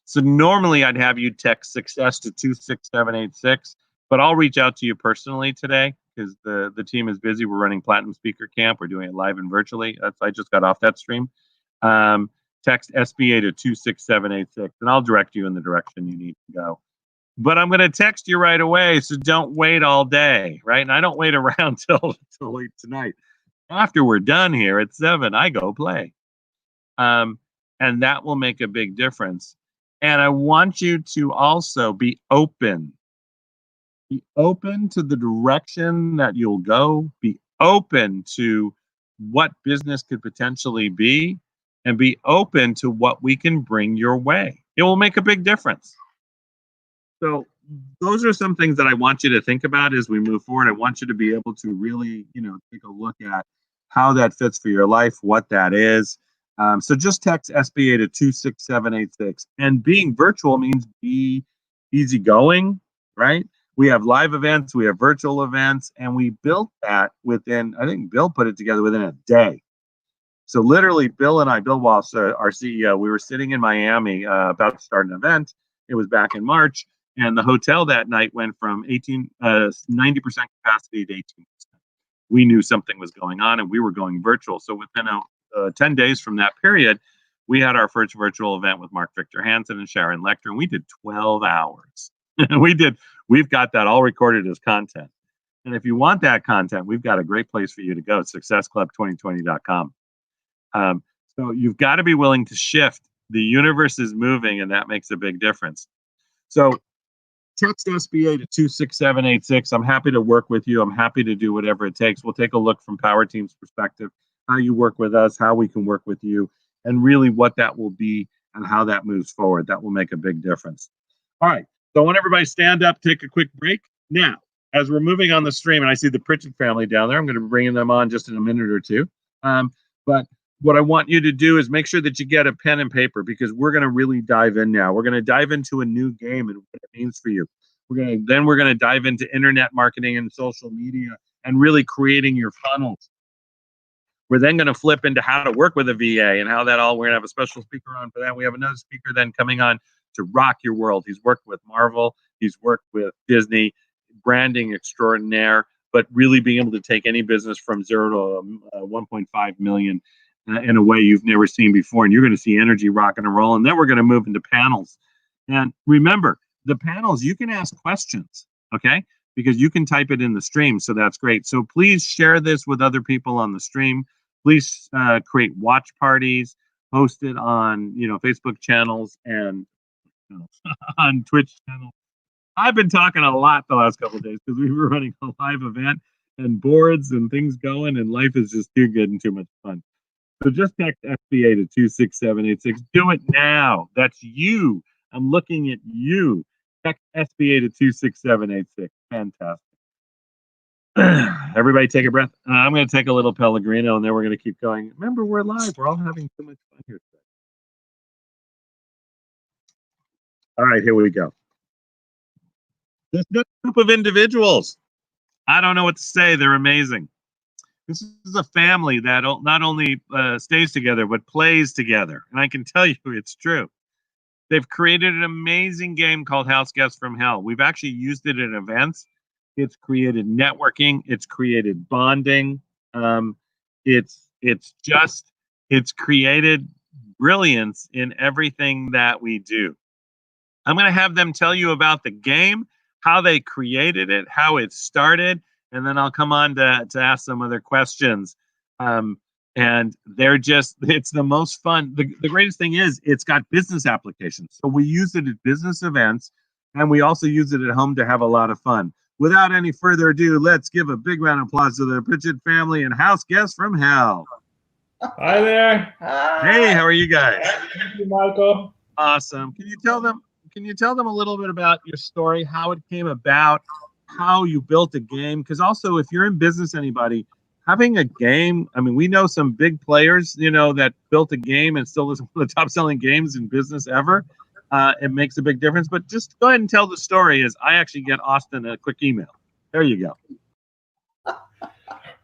So normally I'd have you text success to 26786, but I'll reach out to you personally today because the team is busy. We're running Platinum Speaker Camp. We're doing it live and virtually. I just got off that stream. Text SBA to 26786, and I'll direct you in the direction you need to go. But I'm going to text you right away, so don't wait all day, right? And I don't wait around till late tonight. After we're done here at 7, I go play. And that will make a big difference. And I want you to also be open. Be open to the direction that you'll go. Be open to what business could potentially be. And be open to what we can bring your way. It will make a big difference. So those are some things that I want you to think about as we move forward. I want you to be able to really, take a look at how that fits for your life, what that is. So just text SBA to 26786. And being virtual means be easygoing, right? We have live events, we have virtual events, and we built that within, I think Bill put it together within a day. So literally, Bill and I, Bill Walsh, our CEO, we were sitting in Miami about to start an event. It was back in March, and the hotel that night went from 90% capacity to 18%. We knew something was going on, and we were going virtual. So within 10 days from that period, we had our first virtual event with Mark Victor Hansen and Sharon Lecter, and we did 12 hours. We've got that all recorded as content. And if you want that content, we've got a great place for you to go, successclub2020.com. So you've got to be willing to shift. The universe is moving, and that makes a big difference. So text SBA to 26786. I'm happy to work with you. I'm happy to do whatever it takes. We'll take a look from Power Team's perspective, how you work with us, how we can work with you, and really what that will be and how that moves forward. That will make a big difference. All right. So I want everybody to stand up, take a quick break. Now, as we're moving on the stream, and I see the Pritchett family down there, I'm going to be bringing them on just in a minute or two. But what I want you to do is make sure that you get a pen and paper because we're going to really dive in now. We're going to dive into a new game and what it means for you. We're going to dive into internet marketing and social media and really creating your funnels. We're then going to flip into how to work with a VA and how that all, we're going to have a special speaker on for that. We have another speaker then coming on to rock your world. He's worked with Marvel. He's worked with Disney, branding extraordinaire, but really being able to take any business from 0 to 1.5 million in a way you've never seen before. And you're going to see energy rocking and rolling. Then we're going to move into panels. And remember, the panels, you can ask questions, okay? Because you can type it in the stream. So that's great. So please share this with other people on the stream. Please create watch parties, post it on, Facebook channels and on Twitch channels. I've been talking a lot the last couple of days because we were running a live event and boards and things going, and life is just too good and too much fun. So just text SBA to 26786. Do it now. That's you. I'm looking at you. Text SBA to 26786. Fantastic. Everybody take a breath. I'm going to take a little Pellegrino, and then we're going to keep going. Remember, we're live. We're all having so much fun here today. All right, here we go. This group of individuals, I don't know what to say. They're amazing. This is a family that not only stays together, but plays together. And I can tell you it's true. They've created an amazing game called House Guests from Hell. We've actually used it in events. It's created networking. It's created bonding. It's created brilliance in everything that we do. I'm going to have them tell you about the game, how they created it, how it started, and then I'll come on to ask some other questions. And it's the most fun. The greatest thing is it's got business applications. So we use it at business events, and we also use it at home to have a lot of fun. Without any further ado, let's give a big round of applause to the Pritchett family and House Guests from Hell. Hi there. Hey, how are you guys? Thank you, Michael. Awesome. Can you tell them a little bit about your story, how it came about, how you built a game? Because also, if you're in business, anybody, having a game, I mean, we know some big players, that built a game and still is one of the top-selling games in business ever. It makes a big difference. But just go ahead and tell the story as I actually get Austin a quick email. There you go.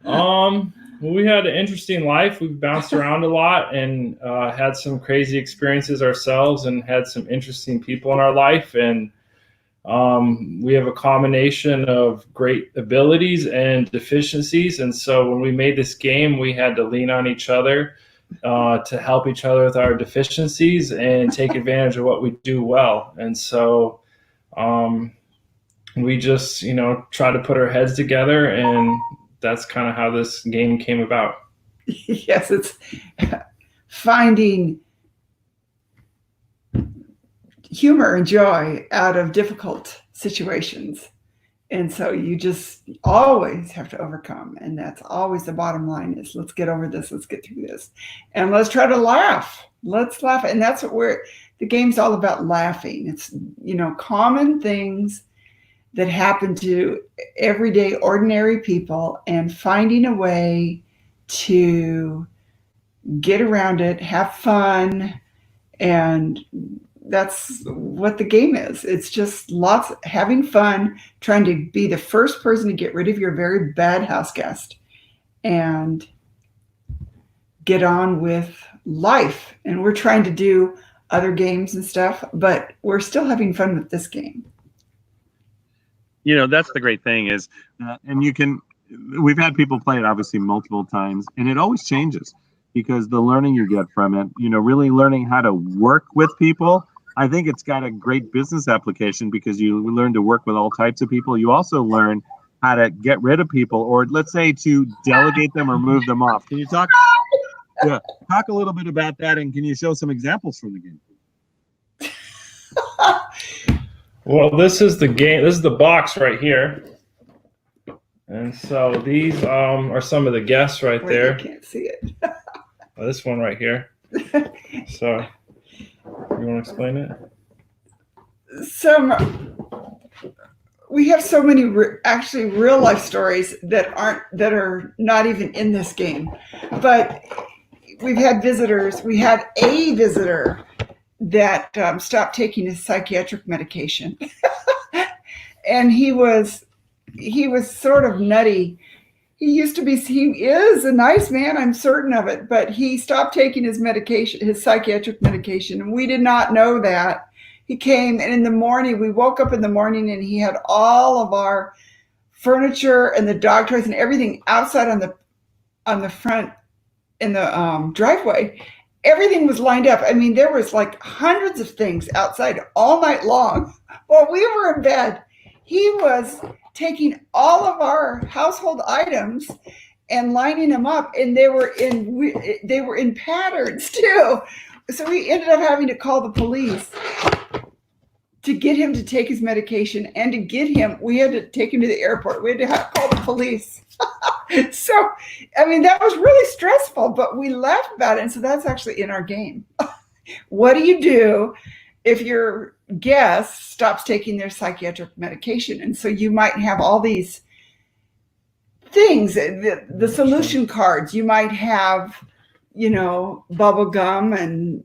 Well, we had an interesting life. We bounced around a lot and had some crazy experiences ourselves and had some interesting people in our life. And we have a combination of great abilities and deficiencies. And so when we made this game, we had to lean on each other to help each other with our deficiencies and take advantage of what we do well. And so we just, try to put our heads together, and that's kind of how this game came about. Yes, it's finding humor and joy out of difficult situations. And so you just always have to overcome. And that's always the bottom line is let's get over this. Let's get through this. And let's try to laugh. Let's laugh. And that's what the game's all about, laughing. It's, common things that happen to everyday, ordinary people and finding a way to get around it, have fun, and that's what the game is. It's just having fun, trying to be the first person to get rid of your very bad house guest and get on with life. And we're trying to do other games and stuff, but we're still having fun with this game. That's the great thing is, and we've had people play it obviously multiple times, and it always changes because the learning you get from it, really learning how to work with people. I think it's got a great business application because you learn to work with all types of people. You also learn how to get rid of people, or let's say to delegate them or move them off. Can you talk a little bit about that, and can you show some examples from the game? Well, this is the game. This is the box right here. And so these are some of the guests right there. I can't see it. This one right here. So you want to explain it? We have so many actually real life stories that are not even in this game, but we've had visitors. We had a visitor that stopped taking his psychiatric medication, and he was sort of nutty, He is a nice man, I'm certain of it, but he stopped taking his medication, his psychiatric medication, and we did not know that. He came, and in the morning, we woke up in the morning, and he had all of our furniture and the dog toys and everything outside on the front in the driveway. Everything was lined up. I mean, there was like hundreds of things outside all night long while we were in bed. He was taking all of our household items and lining them up, and they were in patterns too. So we ended up having to call the police to get him to take his medication, and to get him, we had to take him to the airport. We had to call the police. So, I mean, that was really stressful, but we laughed about it. And so that's actually in our game. What do you do if your guest stops taking their psychiatric medication? And so you might have all these things, the solution cards. You might have, bubble gum and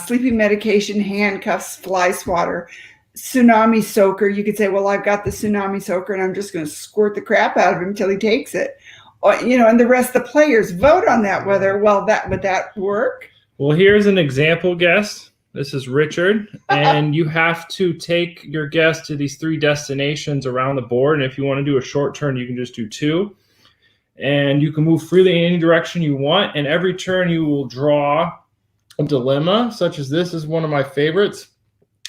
sleeping medication, handcuffs, fly swatter, tsunami soaker. You could say, well, I've got the tsunami soaker and I'm just going to squirt the crap out of him until he takes it. Or, and the rest of the players vote on that, would that work? Well, here's an example guest. This is Richard, and you have to take your guest to these 3 destinations around the board. And if you want to do a short turn, you can just do 2. And you can move freely in any direction you want. And every turn you will draw a dilemma, such as this is one of my favorites.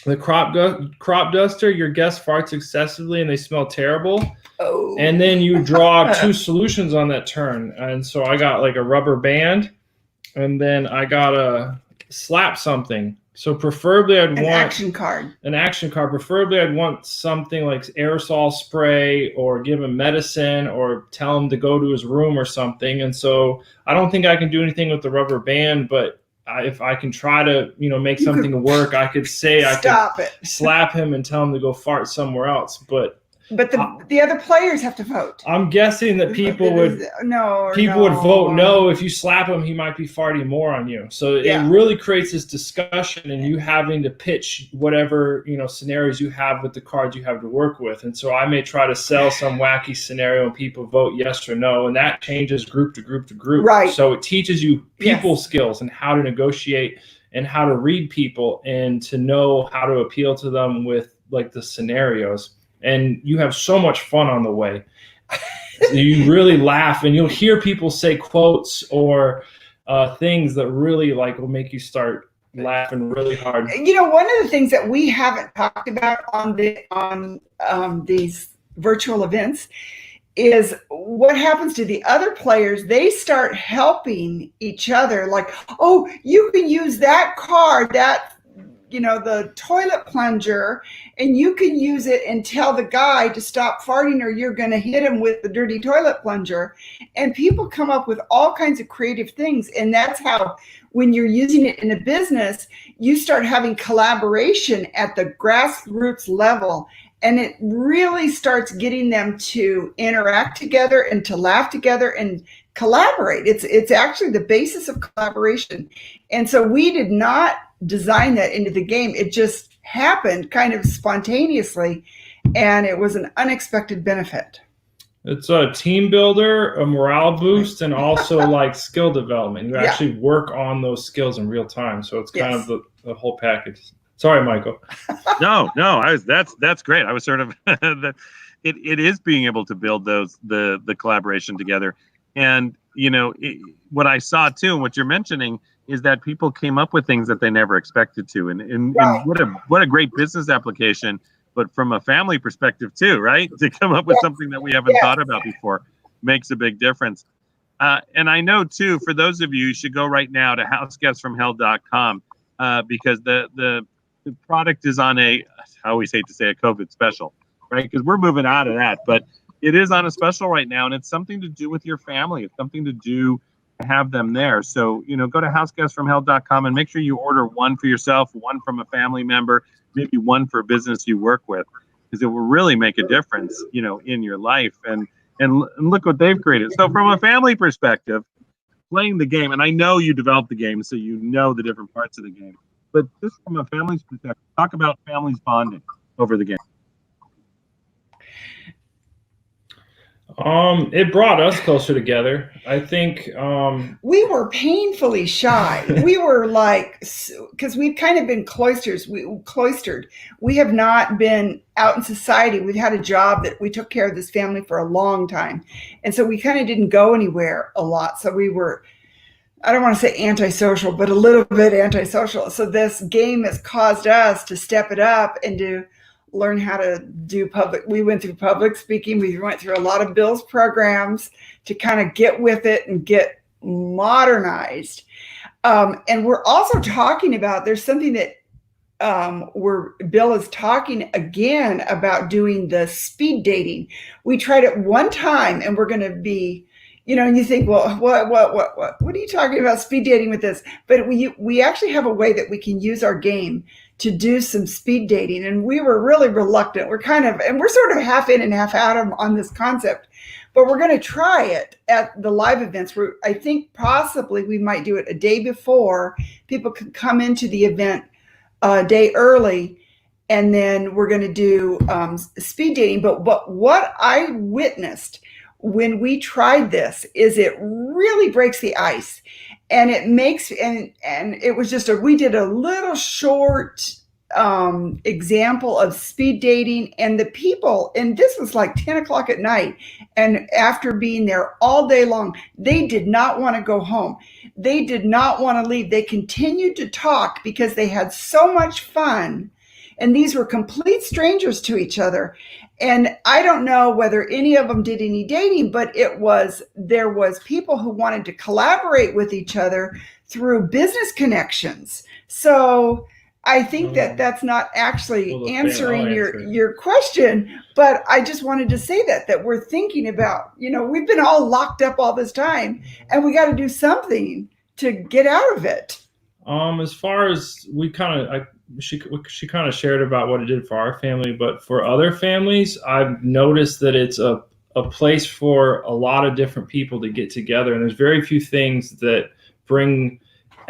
The crop duster, your guest farts excessively and they smell terrible. Oh. And then you draw 2 solutions on that turn. And so I got like a rubber band, and then I got to slap something. So preferably I'd want an action card. Preferably I'd want something like aerosol spray, or give him medicine, or tell him to go to his room or something. And so I don't think I can do anything with the rubber band, but if I can try to, make something work, I could say slap him and tell him to go fart somewhere else. But the other players have to vote. I'm guessing that people would vote no. If you slap him, he might be farting more on you. So it really creates this discussion, and you having to pitch whatever scenarios you have with the cards you have to work with. And so I may try to sell some wacky scenario, and people vote yes or no, and that changes group to group to group. Right. So it teaches you people skills and how to negotiate and how to read people and to know how to appeal to them with like the scenarios. And you have so much fun on the way. You really laugh, and you'll hear people say quotes or things that really will make you start laughing really hard. One of the things that we haven't talked about on these virtual events is what happens to the other players. They start helping each other, like, oh, you can use that card, the toilet plunger, and you can use it and tell the guy to stop farting, or you're going to hit him with the dirty toilet plunger. And people come up with all kinds of creative things. And that's how, when you're using it in a business, you start having collaboration at the grassroots level. And it really starts getting them to interact together and to laugh together and collaborate. It's actually the basis of collaboration. And so we did not design that into the game. It just happened kind of spontaneously, and it was an unexpected benefit. It's a team builder, a morale boost, and also skill development. You actually work on those skills in real time. So it's kind of the whole package. Sorry, Michael. No, that's great. I was sort of it is being able to build the collaboration together. And what I saw too, and what you're mentioning, is that people came up with things that they never expected to, and what a great business application, but from a family perspective too, right? To come up with something that we haven't thought about before makes a big difference. And I know too, for those of you should go right now to houseguestfromhell.com because the product is on I always hate to say a COVID special, right? Because we're moving out of that, but it is on a special right now, and it's something to do with your family. It's something to do have them there. So, go to houseguestfromhell.com and make sure you order one for yourself, one from a family member, maybe one for a business you work with, because it will really make a difference, in your life. And look what they've created. So from a family perspective, playing the game, and I know you developed the game, so you know the different parts of the game, but just from a family's perspective, talk about families bonding over the game. It brought us closer together. I think We were painfully shy. We were like, because we've kind of been cloistered. We have not been out in society. We've had a job that we took care of this family for a long time. And so we kind of didn't go anywhere a lot. So we were, I don't want to say antisocial, but a little bit antisocial. So this game has caused us to step it up and to learn how to do public. We went through public speaking. We went through a lot of Bill's programs to kind of get with it and get modernized. And we're also talking about, there's something that where Bill is talking again about doing the speed dating. We tried it one time and we're going to be, and you think, well, what are you talking about speed dating with this? But we actually have a way that we can use our game to do some speed dating. And we were really reluctant. We're sort of half in and half out on this concept, but we're going to try it at the live events where I think possibly we might do it a day before. People can come into the event a day early, and then we're going to do speed dating. But what I witnessed when we tried this is it really breaks the ice, and it makes, and it was just we did a little short example of speed dating, and the people, and this was like 10 o'clock at night, and after being there all day long, they did not want to go home. They did not want to leave. They continued to talk because they had so much fun. And these were complete strangers to each other. And I don't know whether any of them did any dating, but there was people who wanted to collaborate with each other through business connections. So I think that's not actually answering your question, but I just wanted to say that we're thinking about, we've been all locked up all this time, and we got to do something to get out of it. As far as she kind of shared about what it did for our family, but for other families, I've noticed that it's a place for a lot of different people to get together. And there's very few things that bring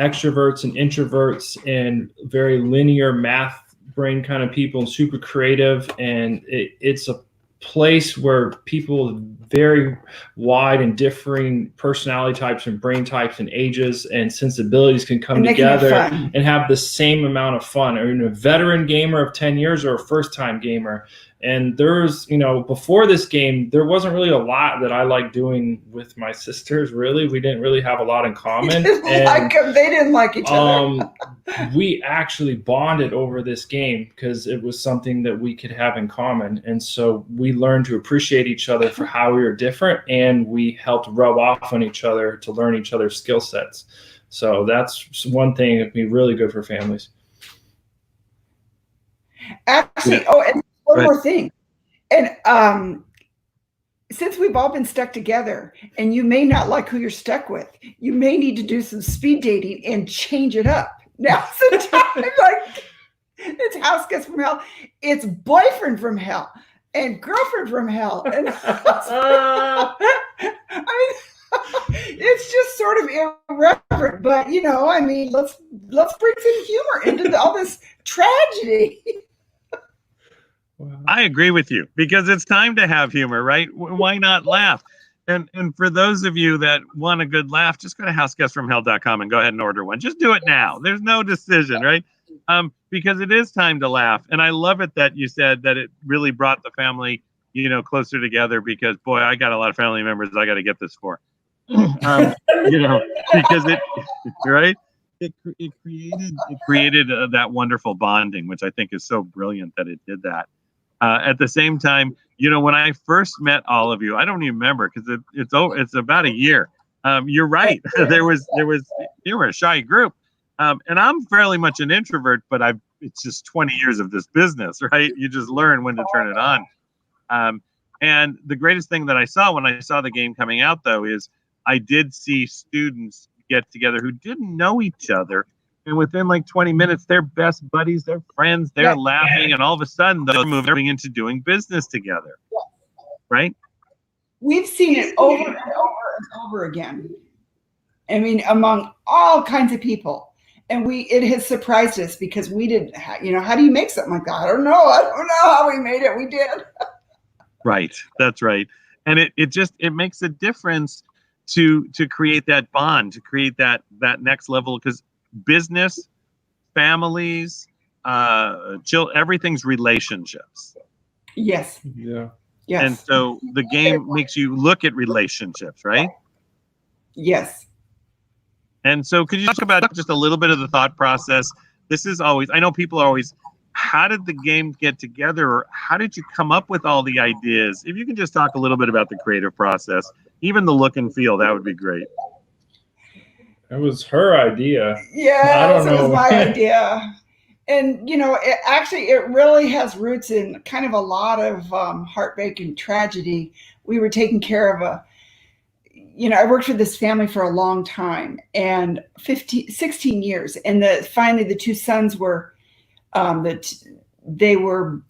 extroverts and introverts and very linear math brain kind of people and super creative. And it's a place where people very wide and differing personality types and brain types and ages and sensibilities can come together and have the same amount of fun. Or a veteran gamer of 10 years or a first-time gamer. And there's, before this game, there wasn't really a lot that I liked doing with my sisters, really. We didn't really have a lot in common. They didn't like each other. We actually bonded over this game because it was something that we could have in common. And so we learned to appreciate each other for how we were different, and we helped rub off on each other to learn each other's skill sets. So that's one thing that would be really good for families. Actually, and one more thing. And since we've all been stuck together, and you may not like who you're stuck with, you may need to do some speed dating and change it up. Now's the time. Like, it's house guest from hell, it's boyfriend from hell, and girlfriend from hell. And I mean, it's just sort of irreverent, but let's bring some humor into all this tragedy. I agree with you, because it's time to have humor, right? Why not laugh? And for those of you that want a good laugh, just go to houseguestfromhell.com and go ahead and order one. Just do it now. There's no decision, right? Because it is time to laugh. And I love it that you said that it really brought the family, closer together, because boy, I got a lot of family members I got to get this for, because it, right? It created that wonderful bonding, which I think is so brilliant that it did that. At the same time, when I first met all of you, I don't even remember, because it's about a year. You're right. They were a shy group, and I'm fairly much an introvert, but it's just 20 years of this business, right? You just learn when to turn it on. And the greatest thing that I saw when I saw the game coming out, though, is I did see students get together who didn't know each other. And within like 20 minutes, they're best buddies, they're friends, they're laughing, and all of a sudden they're moving into doing business together, right? We've seen it over and over and over again. I mean, among all kinds of people. And it has surprised us, because we didn't, how do you make something like that? I don't know how we made it. We did. Right. That's right. and it makes a difference to create that bond, to create that next level, because business, families, everything's relationships. Yes. Yeah. Yes. And so the game makes you look at relationships, right? Yes. And so could you talk about just a little bit of the thought process? This is always, I know people are always, how did the game get together? Or how did you come up with all the ideas? If you can just talk a little bit about the creative process, even the look and feel, that would be great. It was her idea. Yeah, I don't it was know. my idea. And, it really has roots in kind of a lot of heartbreak and tragedy. We were taking care of I worked for this family for a long time, and 16 years. And finally the two sons were, they were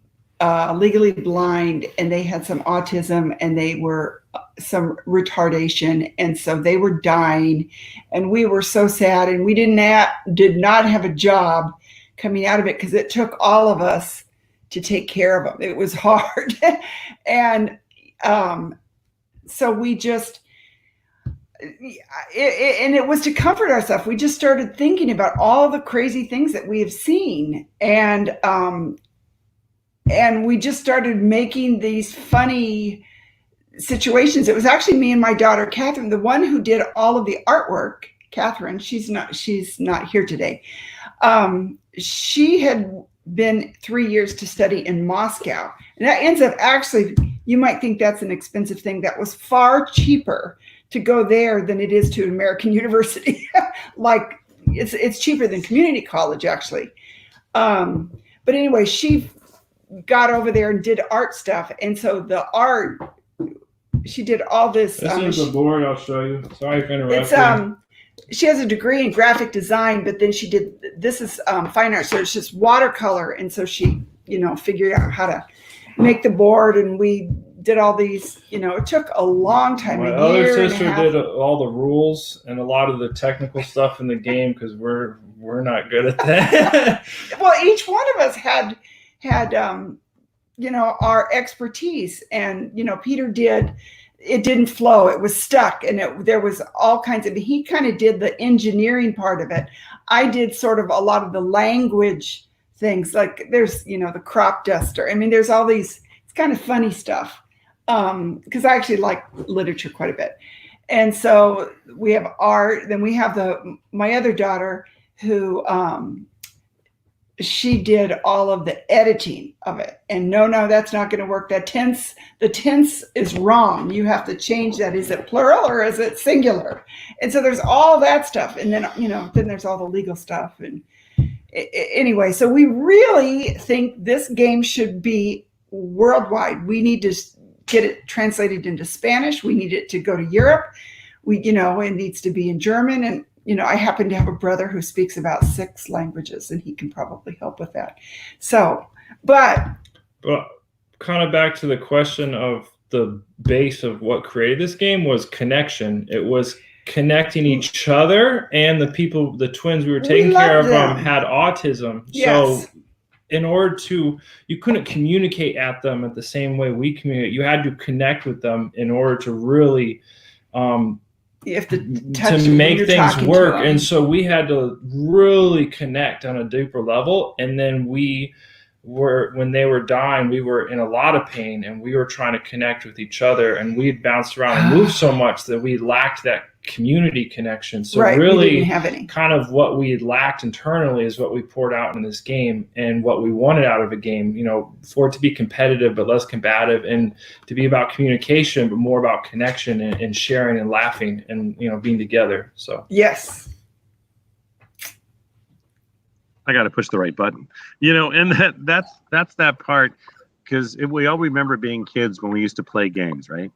legally blind, and they had some autism, and they were some retardation. And so they were dying, and we were so sad, and we did not have a job coming out of it, because it took all of us to take care of them. It was hard. And so we just, and it was to comfort ourselves. We just started thinking about all the crazy things that we have seen. And we just started making these funny situations. It was actually me and my daughter, Catherine, the one who did all of the artwork. Catherine, she's not here today. She had been 3 years to study in Moscow. And that ends up, actually, you might think that's an expensive thing. That was far cheaper to go there than it is to American University. Like, it's cheaper than community college, actually. But anyway, she got over there and did art stuff. And so the art, she did all this. This is the board I'll show you. Sorry for interrupting. She has a degree in graphic design, but then this is fine art. So it's just watercolor. And so she, figured out how to make the board, and we did all these, it took a long time. My other sister did all the rules and a lot of the technical stuff in the game, because we're not good at that. Well, each one of us had our expertise, and, Peter it didn't flow. It was stuck, and there was all kinds of, he kind of did the engineering part of it. I did sort of a lot of the language things, like there's, the crop duster. I mean, there's all these, it's kind of funny stuff. Because I actually like literature quite a bit. And so we have art. Then we have my other daughter, who, she did all of the editing of it. And no, that's not going to work. The tense is wrong. You have to change that. Is it plural or is it singular? And so there's all that stuff. And then, then there's all the legal stuff. And anyway, so we really think this game should be worldwide. We need to get it translated into Spanish. We need it to go to Europe. It needs to be in German. And, I happen to have a brother who speaks about 6 languages, and he can probably help with that. So, but kind of back to the question of the base of what created this game was connection. It was connecting each other, and the twins we were taking care of them had autism. Yes. So in order you couldn't communicate at them at the same way we communicate. You had to connect with them in order to really, you have to make things work. And so we had to really connect on a deeper level. And then when they were dying, we were in a lot of pain, and we were trying to connect with each other, and we had bounced around and moved so much that we lacked that community connection. So really, we didn't have any. Kind of what we had lacked internally is what we poured out in this game, and what we wanted out of a game, for it to be competitive but less combative, and to be about communication but more about connection and sharing and laughing and being together. So yes. I got to push the right button, and that's that part, because we all remember being kids when we used to play games, right?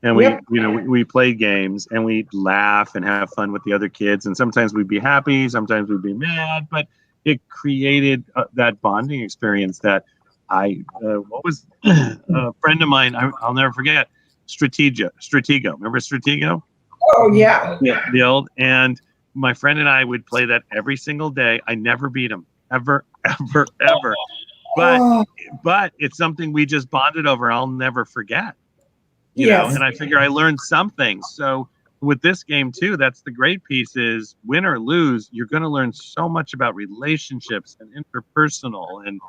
And we played games, and we'd laugh and have fun with the other kids, and sometimes we'd be happy, sometimes we'd be mad, but it created that bonding experience that what was a friend of mine, I'll never forget, Stratego. Remember Stratego? Oh yeah. Yeah, the old, and my friend and I would play that every single day. I never beat him, ever. But it's something we just bonded over. I'll never forget. you know, Yes. and I figure I learned something. So with this game too, that's the great piece is win or lose, you're going to learn so much about relationships and interpersonal and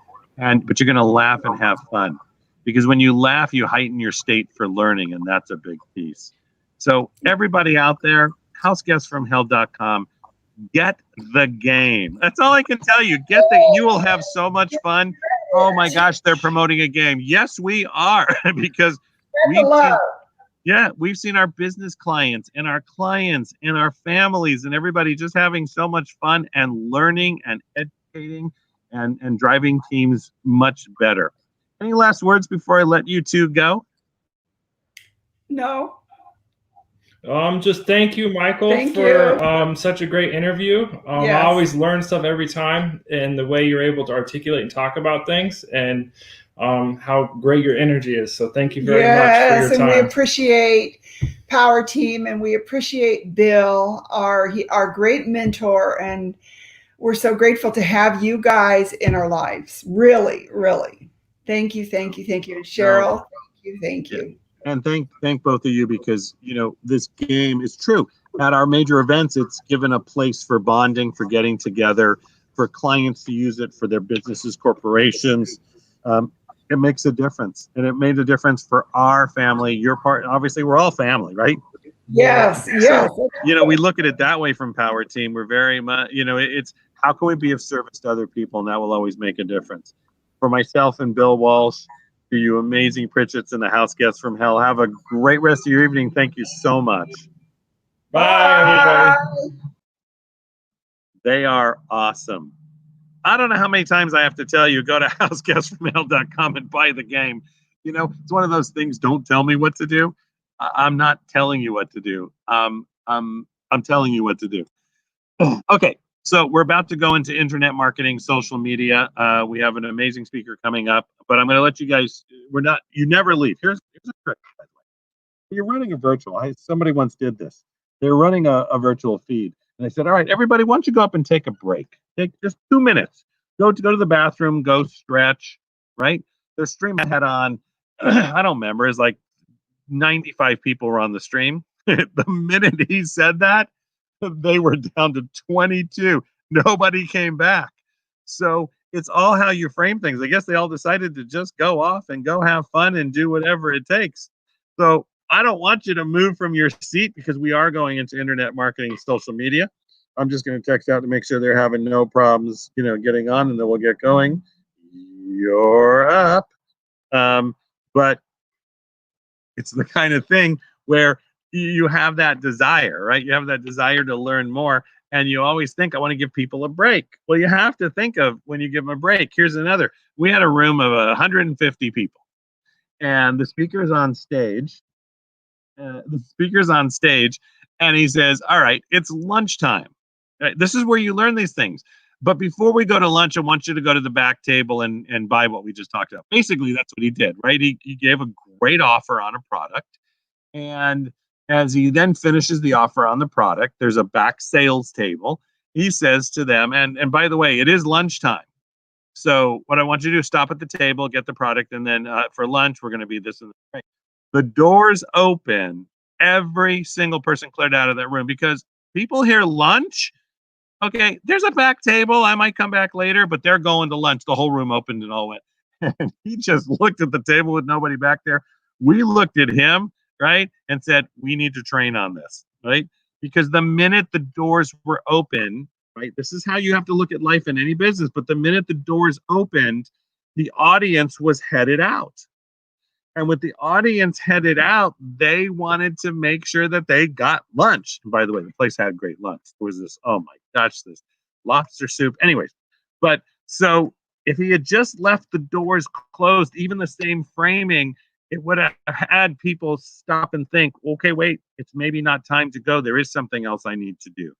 but you're going to laugh and have fun because when you laugh, you heighten your state for learning, and that's a big piece. So everybody out there, houseguestsfromhell.com, get the game. That's all I can tell you. Get the, you will have so much fun. Oh my gosh, they're promoting a game. Yes, we are because we've seen, yeah, we've seen our business clients and our families and everybody just having so much fun and learning and educating and driving teams much better. Any last words before I let you two go? No. Just thank you, Michael, Thank for you. such a great interview. I Yes. always learn stuff every time in the way you're able to articulate and talk about things, and how great your energy is. So thank you very much for your Yes, and we time. appreciate Power Team, and we appreciate Bill, our great mentor, and we're so grateful to have you guys in our lives. Really, really. Thank you, thank you, thank you. And Cheryl, thank you. And thank both of you because, you know, this game is true. At our major events, it's given a place for bonding, for getting together, for clients to use it for their businesses, corporations. It makes a difference. And it made a difference for our family, your part. Obviously, we're all family, right? Yes, yes. So, you know, we look at it that way from Power Team. We're very much, you know, it's how can we be of service to other people? And that will always make a difference. For myself and Bill Walsh, to you amazing Pritchett's and the house guests from hell, have a great rest of your evening. Thank you so much. Bye, everybody. They are awesome. I don't know how many times I have to tell you, go to houseguestsfromhell.com and buy the game. You know, it's one of those things, don't tell me what to do. I'm not telling you what to do. I'm telling you what to do. Okay, so we're about to go into internet marketing, social media. We have an amazing speaker coming up, but I'm going to let you guys, you never leave. Here's a trick, by the way. You're running a virtual. Somebody once did this. They were running a virtual feed. And I said, all right, everybody, why don't you go up and take a break? Take just 2 minutes. Go to the bathroom, go stretch, right? Their stream had on, I don't remember, it's like 95 people were on the stream. The minute he said that, they were down to 22. Nobody came back. So it's all how you frame things. I guess they all decided to just go off and go have fun and do whatever it takes. So I don't want you to move from your seat because we are going into internet marketing and social media. I'm just going to text out to make sure they're having no problems, you know, getting on, and then we'll get going. You're up. But it's the kind of thing where you have that desire, right? You have that desire to learn more, and you always think, I want to give people a break. Well, you have to think of when you give them a break. Here's another. We had a room of 150 people, and the speaker's on stage. And he says, all right, it's lunchtime. Right? This is where you learn these things. But before we go to lunch, I want you to go to the back table and buy what we just talked about. Basically, that's what he did, right? He gave a great offer on a product. And as he then finishes the offer on the product, there's a back sales table. He says to them, and by the way, it is lunchtime. So what I want you to do is stop at the table, get the product, and then for lunch, we're going to be this and that. Right? The doors open. Every single person cleared out of that room because people hear lunch. Okay, there's a back table. I might come back later, but they're going to lunch. The whole room opened and all went. And he just looked at the table with nobody back there. We looked at him, right, and said, we need to train on this, right? Because the minute the doors were open, right, this is how you have to look at life in any business, but the minute the doors opened, the audience was headed out. And with the audience headed out, they wanted to make sure that they got lunch. And by the way, the place had great lunch. There was this, oh my gosh, this lobster soup. Anyways, but so if he had just left the doors closed, even the same framing, it would have had people stop and think, okay, wait, it's maybe not time to go. There is something else I need to do.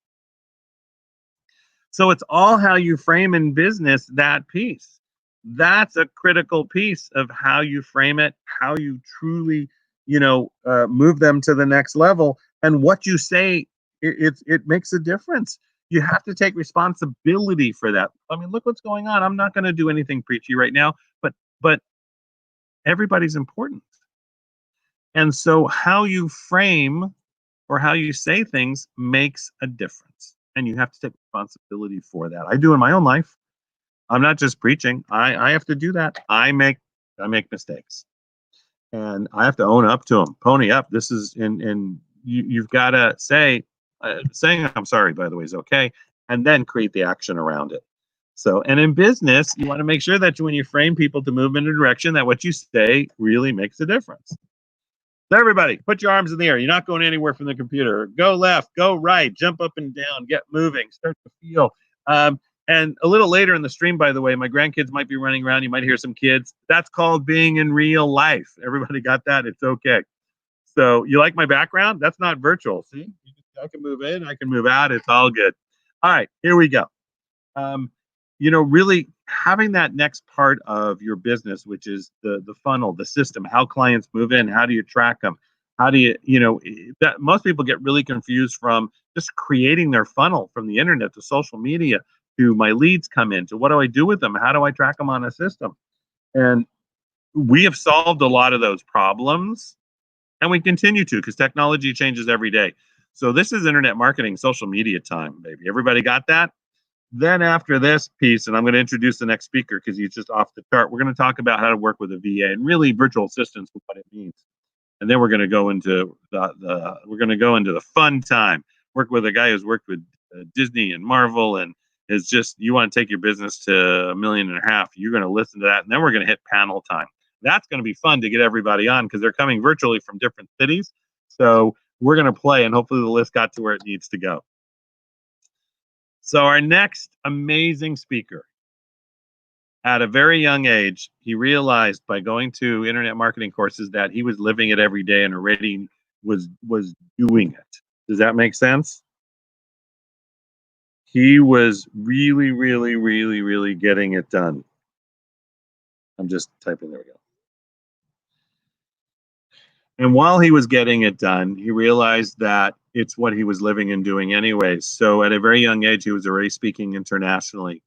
So it's all how you frame in business that piece. That's a critical piece of how you frame it, how you truly, move them to the next level. And what you say, it makes a difference. You have to take responsibility for that. I mean, look what's going on. I'm not going to do anything preachy right now, but everybody's important. And so how you frame or how you say things makes a difference. And you have to take responsibility for that. I do in my own life. I'm not just preaching. I have to do that. I make mistakes. And I have to own up to them. Pony up. This is you've got to say saying I'm sorry, by the way, is okay, and then create the action around it. So, and in business, you want to make sure that when you frame people to move in a direction, that what you say really makes a difference. So everybody, put your arms in the air. You're not going anywhere from the computer. Go left, go right, jump up and down, get moving, start to feel. And a little later in the stream, by the way, my grandkids might be running around. You might hear some kids. That's called being in real life. Everybody got that? It's okay. So you like my background? That's not virtual. See, I can move in, I can move out. It's all good. All right, here we go. Really having that next part of your business, which is the funnel, the system, how clients move in, how do you track them? How do you, that most people get really confused from just creating their funnel from the internet to social media to my leads come in to what do I do with them? How do I track them on a system? And we have solved a lot of those problems, and we continue to, because technology changes every day. So this is internet marketing, social media time, baby. Everybody got that? Then after this piece, and I'm going to introduce the next speaker because he's just off the chart, we're going to talk about how to work with a VA and really virtual assistants and what it means. And then we're going to go into the fun time. Work with a guy who's worked with Disney and Marvel, and is just, you want to take your business to $1.5 million. You're going to listen to that, and then we're going to hit panel time. That's going to be fun to get everybody on because they're coming virtually from different cities. So we're going to play, and hopefully the list got to where it needs to go. So our next amazing speaker, at a very young age, he realized by going to internet marketing courses that he was living it every day and already was doing it. Does that make sense? He was really, really, really, really getting it done. I'm just typing, there we go. And while he was getting it done, he realized that it's what he was living and doing anyways. So at a very young age, he was already speaking internationally.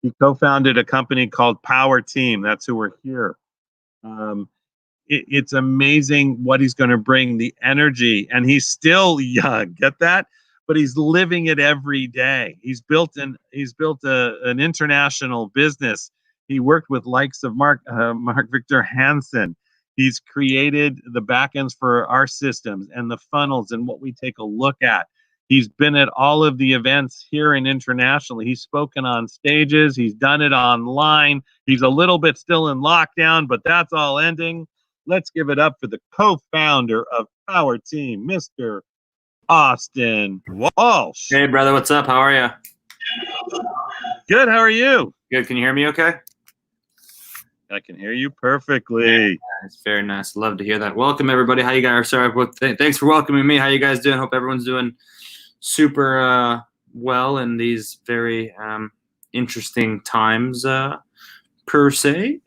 He co-founded a company called Power Team. That's who we're here. It's amazing what he's going to bring, the energy, and he's still young. Get that? But he's living it every day. He's built an international business. He worked with likes of Mark Victor Hansen. He's created the backends for our systems and the funnels and what we take a look at. He's been at all of the events here and internationally. He's spoken on stages. He's done it online. He's a little bit still in lockdown, but that's all ending. Let's give it up for the co-founder of Power Team, Mr. Austin Walsh. Hey, brother. What's up? How are you? Good. How are you? Good. Can you hear me okay? I can hear you perfectly. Yeah, it's very nice. Love to hear that. Welcome, everybody. How you guys? Sorry, thanks for welcoming me. How you guys doing? Hope everyone's doing super well in these very interesting times, per se.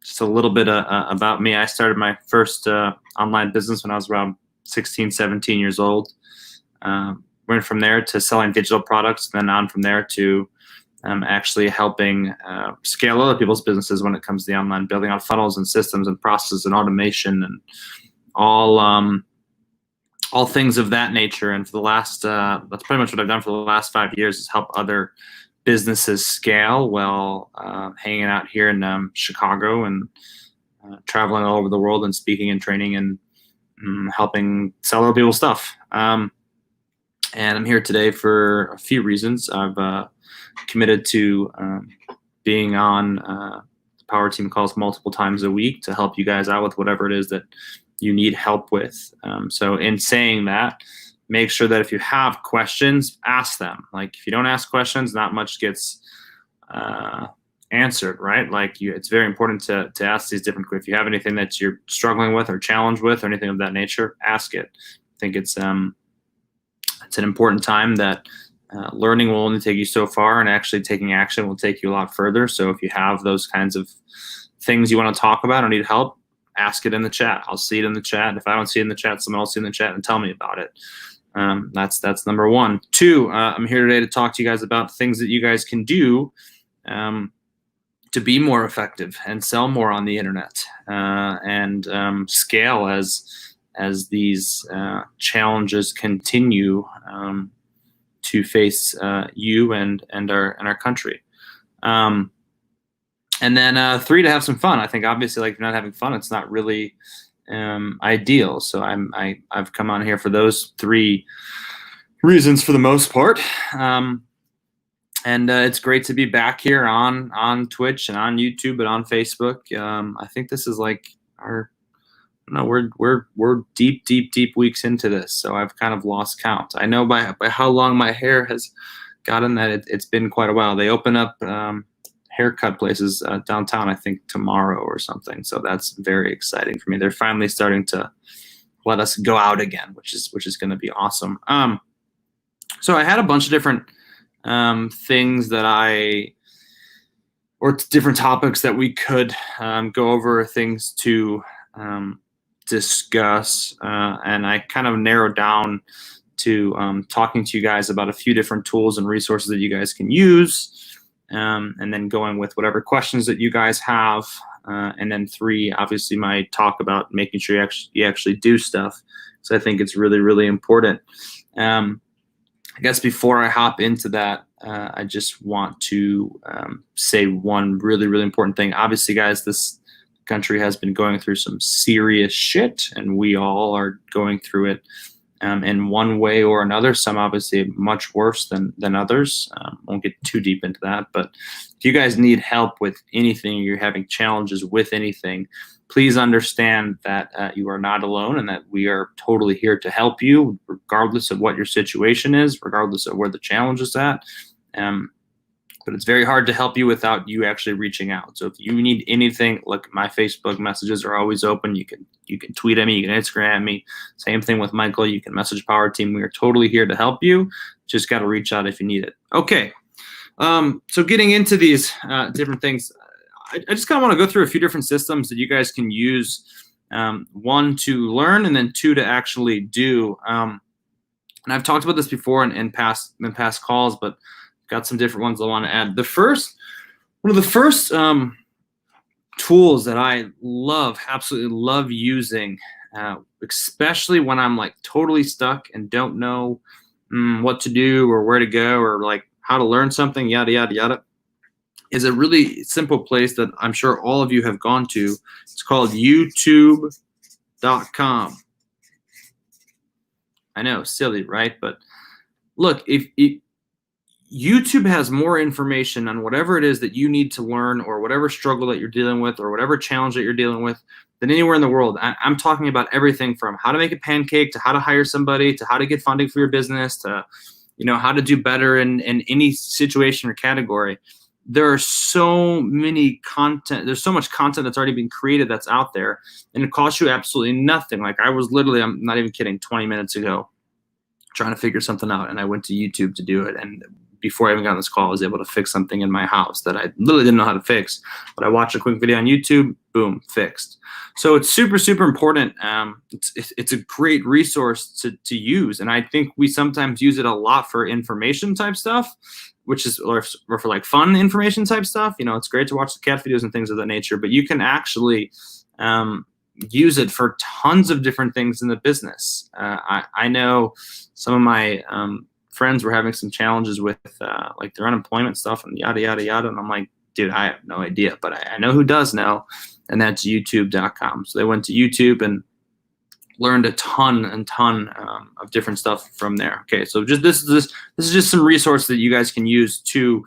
Just a little bit about me. I started my first online business when I was around 16, 17 years old. Went from there to selling digital products, then on from there to actually helping scale other people's businesses when it comes to the online, building out funnels and systems and processes and automation and all things of that nature. And for the last, that's pretty much what I've done for the last 5 years, is help other businesses scale while hanging out here in Chicago and traveling all over the world and speaking and training and helping sell other people's stuff. And I'm here today for a few reasons. I've committed to being on the Power Team calls multiple times a week to help you guys out with whatever it is that you need help with. So in saying that, make sure that if you have questions, ask them. Like, if you don't ask questions, not much gets answered, right? Like, it's very important to ask these different. If you have anything that you're struggling with or challenged with or anything of that nature, ask it. I think it's an important time that learning will only take you so far, and actually taking action will take you a lot further. So if you have those kinds of things you want to talk about or need help, ask it in the chat. I'll see it in the chat. If I don't see it in the chat, someone else see it in the chat and tell me about it. That's number one. Two, I'm here today to talk to you guys about things that you guys can do to be more effective and sell more on the internet, and scale as these challenges continue to face you and our country. And then 3, to have some fun. I think obviously, like, if you're not having fun, it's not really ideal. So I've come on here for those 3 reasons for the most part. And it's great to be back here on Twitch and on YouTube and on Facebook. I think this is like we're deep weeks into this, so I've kind of lost count. I know by how long my hair has gotten that it's been quite a while. They open up haircut places downtown, I think tomorrow or something. So that's very exciting for me. They're finally starting to let us go out again, which is going to be awesome. So I had a bunch of different things or different topics that we could go over, things to discuss, and I kind of narrowed down to talking to you guys about a few different tools and resources that you guys can use, and then going with whatever questions that you guys have, and then 3, obviously my talk about making sure you actually do stuff. So I think it's really, really important. I guess before I hop into that, I just want to say one really, really important thing. Obviously, guys, this country has been going through some serious shit, and we all are going through it in one way or another. Some obviously much worse than others. Won't get too deep into that, but if you guys need help with anything, you're having challenges with anything, please understand that you are not alone, and that we are totally here to help you, regardless of what your situation is, regardless of where the challenge is at. But it's very hard to help you without you actually reaching out. So if you need anything, look, my Facebook messages are always open. You can tweet at me, you can Instagram me. Same thing with Michael. You can message Power Team. We are totally here to help you. Just got to reach out if you need it. Okay. So getting into these different things, I just kind of want to go through a few different systems that you guys can use. 1, to learn, and then 2, to actually do. And I've talked about this before in past calls, but got some different ones I want to add. One of the first tools that I absolutely love using, especially when I'm like totally stuck and don't know what to do or where to go or like how to learn something, yada, yada, yada, is a really simple place that I'm sure all of you have gone to. It's called YouTube.com. I know, silly, right? But look, if YouTube has more information on whatever it is that you need to learn, or whatever struggle that you're dealing with, or whatever challenge that you're dealing with, than anywhere in the world. I'm talking about everything from how to make a pancake, to how to hire somebody, to how to get funding for your business, to how to do better in any situation or category. There are so many content. There's so much content that's already been created that's out there, and it costs you absolutely nothing. Like I was literally, I'm not even kidding, 20 minutes ago trying to figure something out, and I went to YouTube to do it. And before I even got on this call, I was able to fix something in my house that I literally didn't know how to fix. But I watched a quick video on YouTube, boom, fixed. So it's super, super important. It's a great resource to use. And I think we sometimes use it a lot for information type stuff, which is, or for like fun information type stuff. It's great to watch the cat videos and things of that nature, but you can actually use it for tons of different things in the business. I know some of my friends were having some challenges with like their unemployment stuff and yada, yada, yada. And I'm like, dude, I have no idea, but I know who does know, and that's YouTube.com. So they went to YouTube and learned a ton of different stuff from there. Okay, so this is just some resources that you guys can use to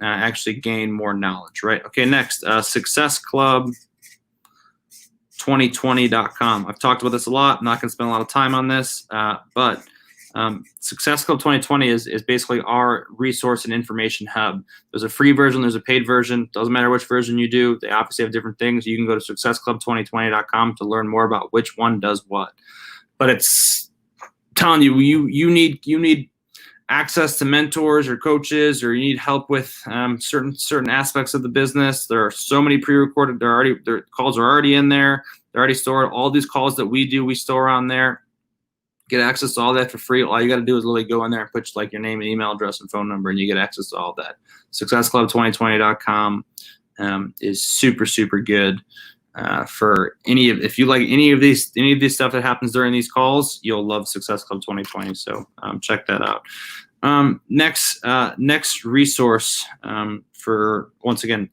actually gain more knowledge, right? Okay, next, SuccessClub2020.com. I've talked about this a lot. I'm not going to spend a lot of time on this, but Success Club 2020 is basically our resource and information hub. There's a free version, there's a paid version. Doesn't matter which version you do. They obviously have different things. You can go to successclub2020.com to learn more about which one does what. But it's telling you, you need access to mentors or coaches, or you need help with certain aspects of the business. There are so many pre-recorded. Their calls are already in there. They're already stored. All these calls that we do, we store on there. Get access to all that for free. All you got to do is literally go in there and put like your name and email address and phone number, and you get access to all that. SuccessClub2020.com. is super, super good. For if you like any of these stuff that happens during these calls, you'll love Success Club 2020. So check that out. Next resource for, once again,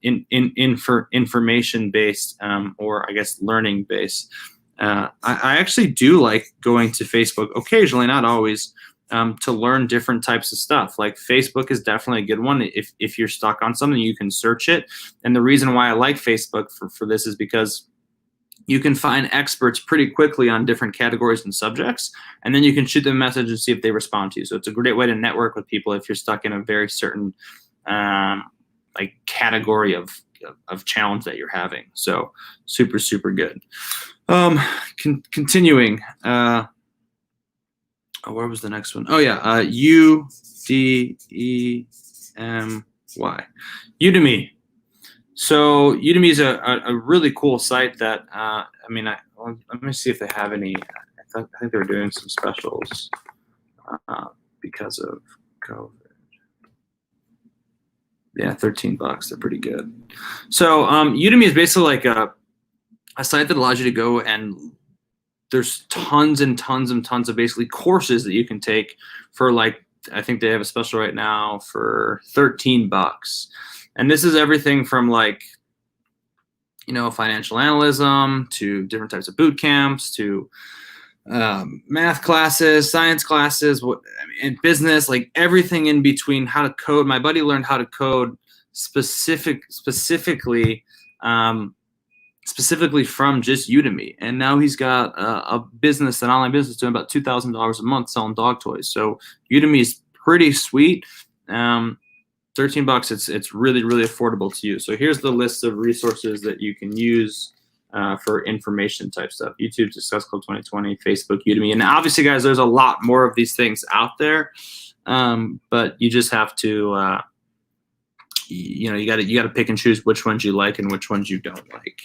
for information based or I guess learning based. I actually do like going to Facebook occasionally, not always, to learn different types of stuff. Like Facebook is definitely a good one. If you're stuck on something, you can search it. And the reason why I like Facebook for this is because you can find experts pretty quickly on different categories and subjects, and then you can shoot them a message and see if they respond to you. So it's a great way to network with people if you're stuck in a very certain like category of challenge that you're having. So super, super good. Continuing. Where was the next one? Oh yeah, Udemy. Udemy. So Udemy is a really cool site that let me see if they have any. I think they're doing some specials because of COVID. Yeah, $13. They're pretty good. So Udemy is basically like a site that allows you to go and there's tons and tons and tons of basically courses that you can take for, like, I think they have a special right now for $13. And this is everything from, like, financial analysis to different types of boot camps to math classes, science classes, and business, like everything in between. How to code. My buddy learned how to code specifically from just Udemy, and now he's got a business, an online business, doing about $2,000 a month selling dog toys. So Udemy is pretty sweet. $13, it's really, really affordable to use. So here's the list of resources that you can use for information type stuff: YouTube, Success Club 2020, Facebook, Udemy, and obviously, guys, there's a lot more of these things out there, but you just have to. You got to pick and choose which ones you like and which ones you don't like.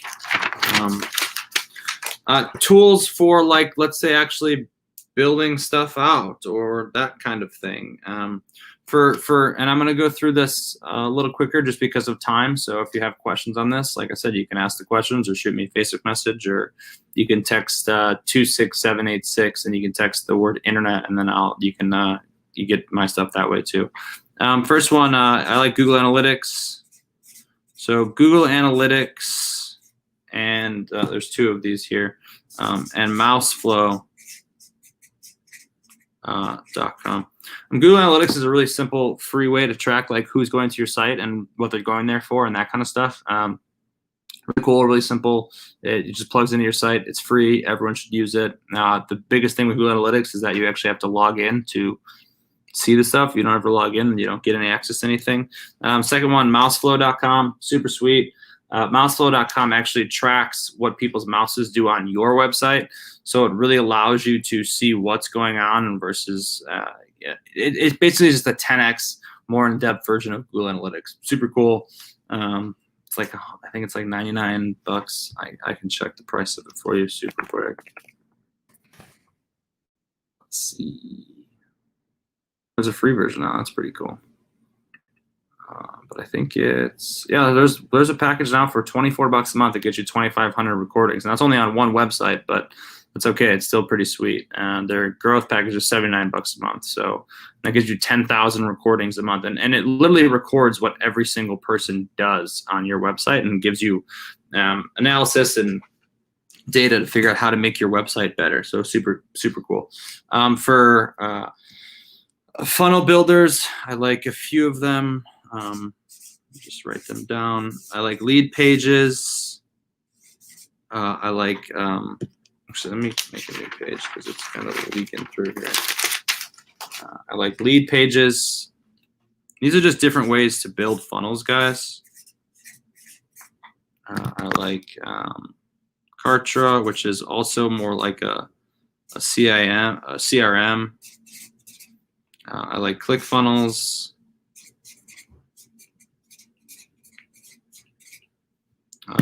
Tools for, like, let's say, actually building stuff out or that kind of thing. And I'm going to go through this a little quicker just because of time. So if you have questions on this, like I said, you can ask the questions or shoot me a Facebook message, or you can text 26786 and you can text the word internet, and then you get my stuff that way too. First one, I like Google Analytics. So Google Analytics, and there's two of these here, and Mouseflow.com. Google Analytics is a really simple, free way to track, like, who's going to your site and what they're going there for and that kind of stuff. Really cool, really simple. It just plugs into your site. It's free. Everyone should use it. The biggest thing with Google Analytics is that you actually have to log in to see the stuff. You don't ever log in and you don't get any access to anything. Second one, Mouseflow.com, super sweet. Mouseflow.com actually tracks what people's mouses do on your website. So it really allows you to see what's going on versus, it's basically just a 10x more in-depth version of Google Analytics. Super cool. It's like, I think it's like $99. I can check the price of it for you super quick. Let's see. There's a free version now. That's pretty cool. But I think it's, there's a package now for $24 a month that gets you 2,500 recordings. And that's only on one website, but it's okay. It's still pretty sweet. And their growth package is $79 a month. So that gives you 10,000 recordings a month. And it literally records what every single person does on your website and gives you analysis and data to figure out how to make your website better. So super, super cool. For funnel builders, I like a few of them. Just write them down. I like Lead Pages. I like, actually, let me make a new page because it's kind of leaking through here. I like Lead Pages. These are just different ways to build funnels, guys. I like Kartra, which is also more like a CRM. I like ClickFunnels.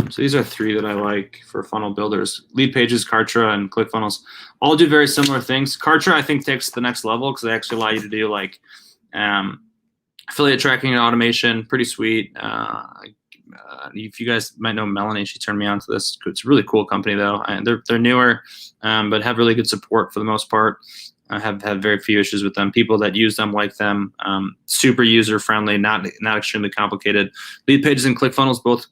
So these are three that I like for funnel builders: Lead Pages, Kartra, and ClickFunnels. All do very similar things. Kartra, I think, takes the next level because they actually allow you to do, like, affiliate tracking and automation. Pretty sweet. if you guys might know Melanie, she turned me on to this. It's a really cool company though, and they're newer, but have really good support for the most part. I have had very few issues with them. People that use them like them. Super user friendly, not extremely complicated. Leadpages and ClickFunnels both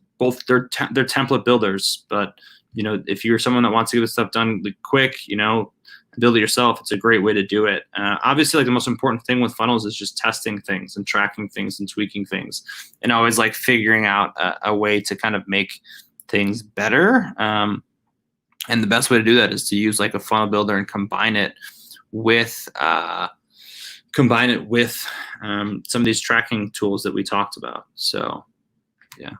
they're template builders, but if you're someone that wants to get this stuff done quick, build it yourself, it's a great way to do it. Obviously, the most important thing with funnels is just testing things and tracking things and tweaking things, and always figuring out a way to kind of make things better. And the best way to do that is to use a funnel builder and combine it with some of these tracking tools that we talked about. So, yeah.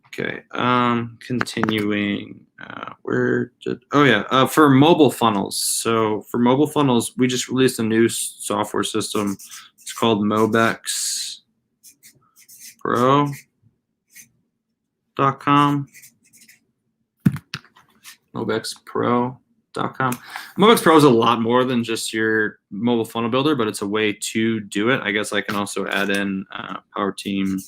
Okay. Continuing. For mobile funnels. So for mobile funnels, we just released a new software system. It's called MobexPro.com. MobexPro.com. Mobex Pro is a lot more than just your mobile funnel builder, but it's a way to do it. I guess I can also add in Power Team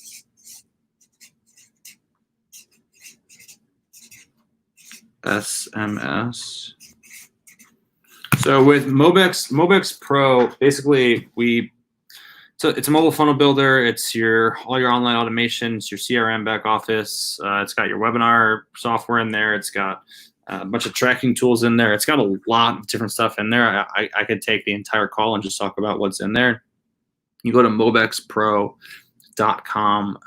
SMS. So with Mobex Pro, basically it's a mobile funnel builder. It's all your online automation. It's your CRM back office. It's got your webinar software in there. It's got a bunch of tracking tools in there. It's got a lot of different stuff in there. I could take the entire call and just talk about what's in there. You go to mobexpro.com.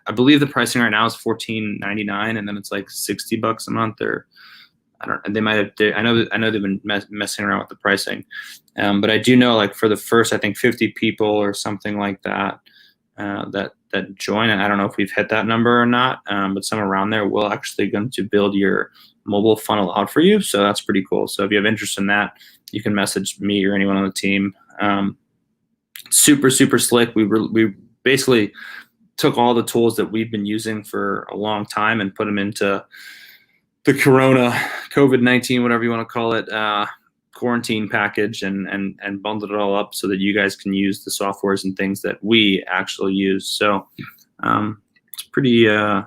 I believe the pricing right now is $14.99, and then it's $60 a month, or I don't. They might have. I know they've been messing around with the pricing, but I do know for the first, I think 50 people or something like that that join, and I don't know if we've hit that number or not, but somewhere around there, we're actually going to build your mobile funnel out for you. So that's pretty cool. So if you have interest in that, you can message me or anyone on the team. Super slick. We basically took all the tools that we've been using for a long time and put them into the COVID-19, whatever you want to call it, quarantine package, and bundled it all up so that you guys can use the softwares and things that we actually use. So it's pretty, still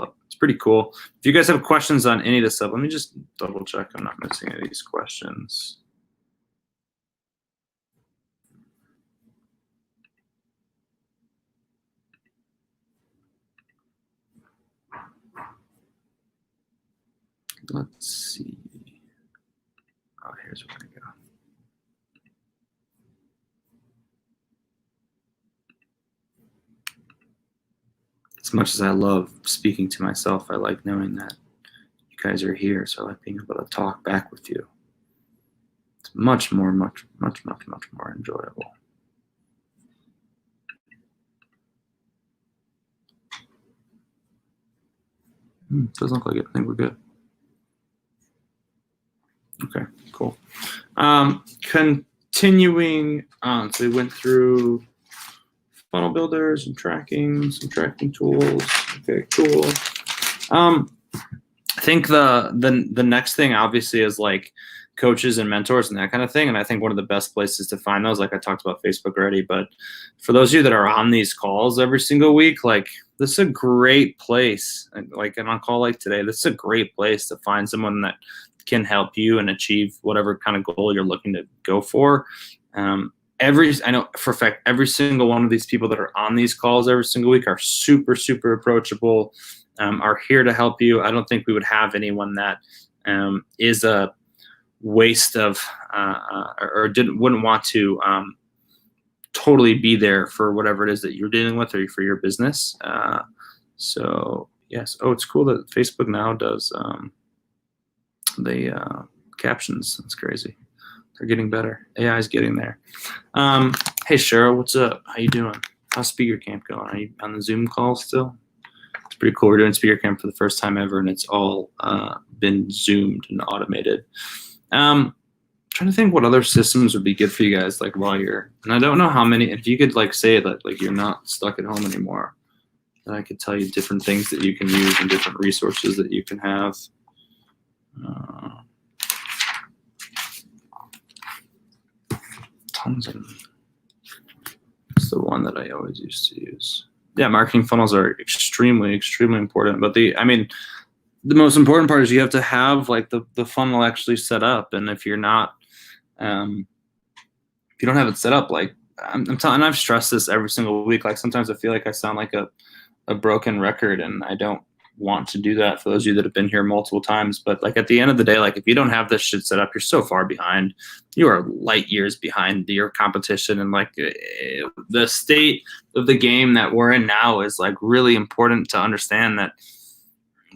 up. It's pretty cool. If you guys have questions on any of this stuff, let me just double check I'm not missing any of these questions. Let's see. Oh, here's where I go. As much as I love speaking to myself, I like knowing that you guys are here. So I like being able to talk back with you. It's much more enjoyable. Doesn't look like it. I think we're good. Okay, cool. Continuing on, so we went through funnel builders and tracking, some tracking tools. Okay, cool. I think the next thing obviously is coaches and mentors and that kind of thing. And I think one of the best places to find those, I talked about Facebook already, but for those of you that are on these calls every single week, this is a great place. And on call today, this is a great place to find someone that can help you and achieve whatever kind of goal you're looking to go for. I know for a fact, every single one of these people that are on these calls every single week are super approachable, are here to help you. I don't think we would have anyone that is a waste of or wouldn't want to totally be there for whatever it is that you're dealing with or for your business. So yes. Oh, it's cool that Facebook now does the captions. That's crazy. They're getting better. AI is getting there. Hey Cheryl, what's up? How you doing? How's Speaker Camp going? Are you on the Zoom call still? It's pretty cool. We're doing Speaker Camp for the first time ever, and it's all been zoomed and automated. Trying to think what other systems would be good for you guys, while you're, and I don't know how many, if you could say that you're not stuck at home anymore, then I could tell you different things that you can use and different resources that you can have. Tons of them. It's the one that I always used to use. yeah, marketing funnels are extremely, extremely important. But the most important part is you have to have like the funnel actually set up. And if you're not, if you don't have it set up, like I'm telling, and I've stressed this every single week. Like sometimes I feel like I sound like a broken record, and I don't want to do that for those of you that have been here multiple times. But like at the end of the day, like if you don't have this shit set up, you're so far behind. You are light years behind your competition. And like the state of the game that we're in now is like really important to understand that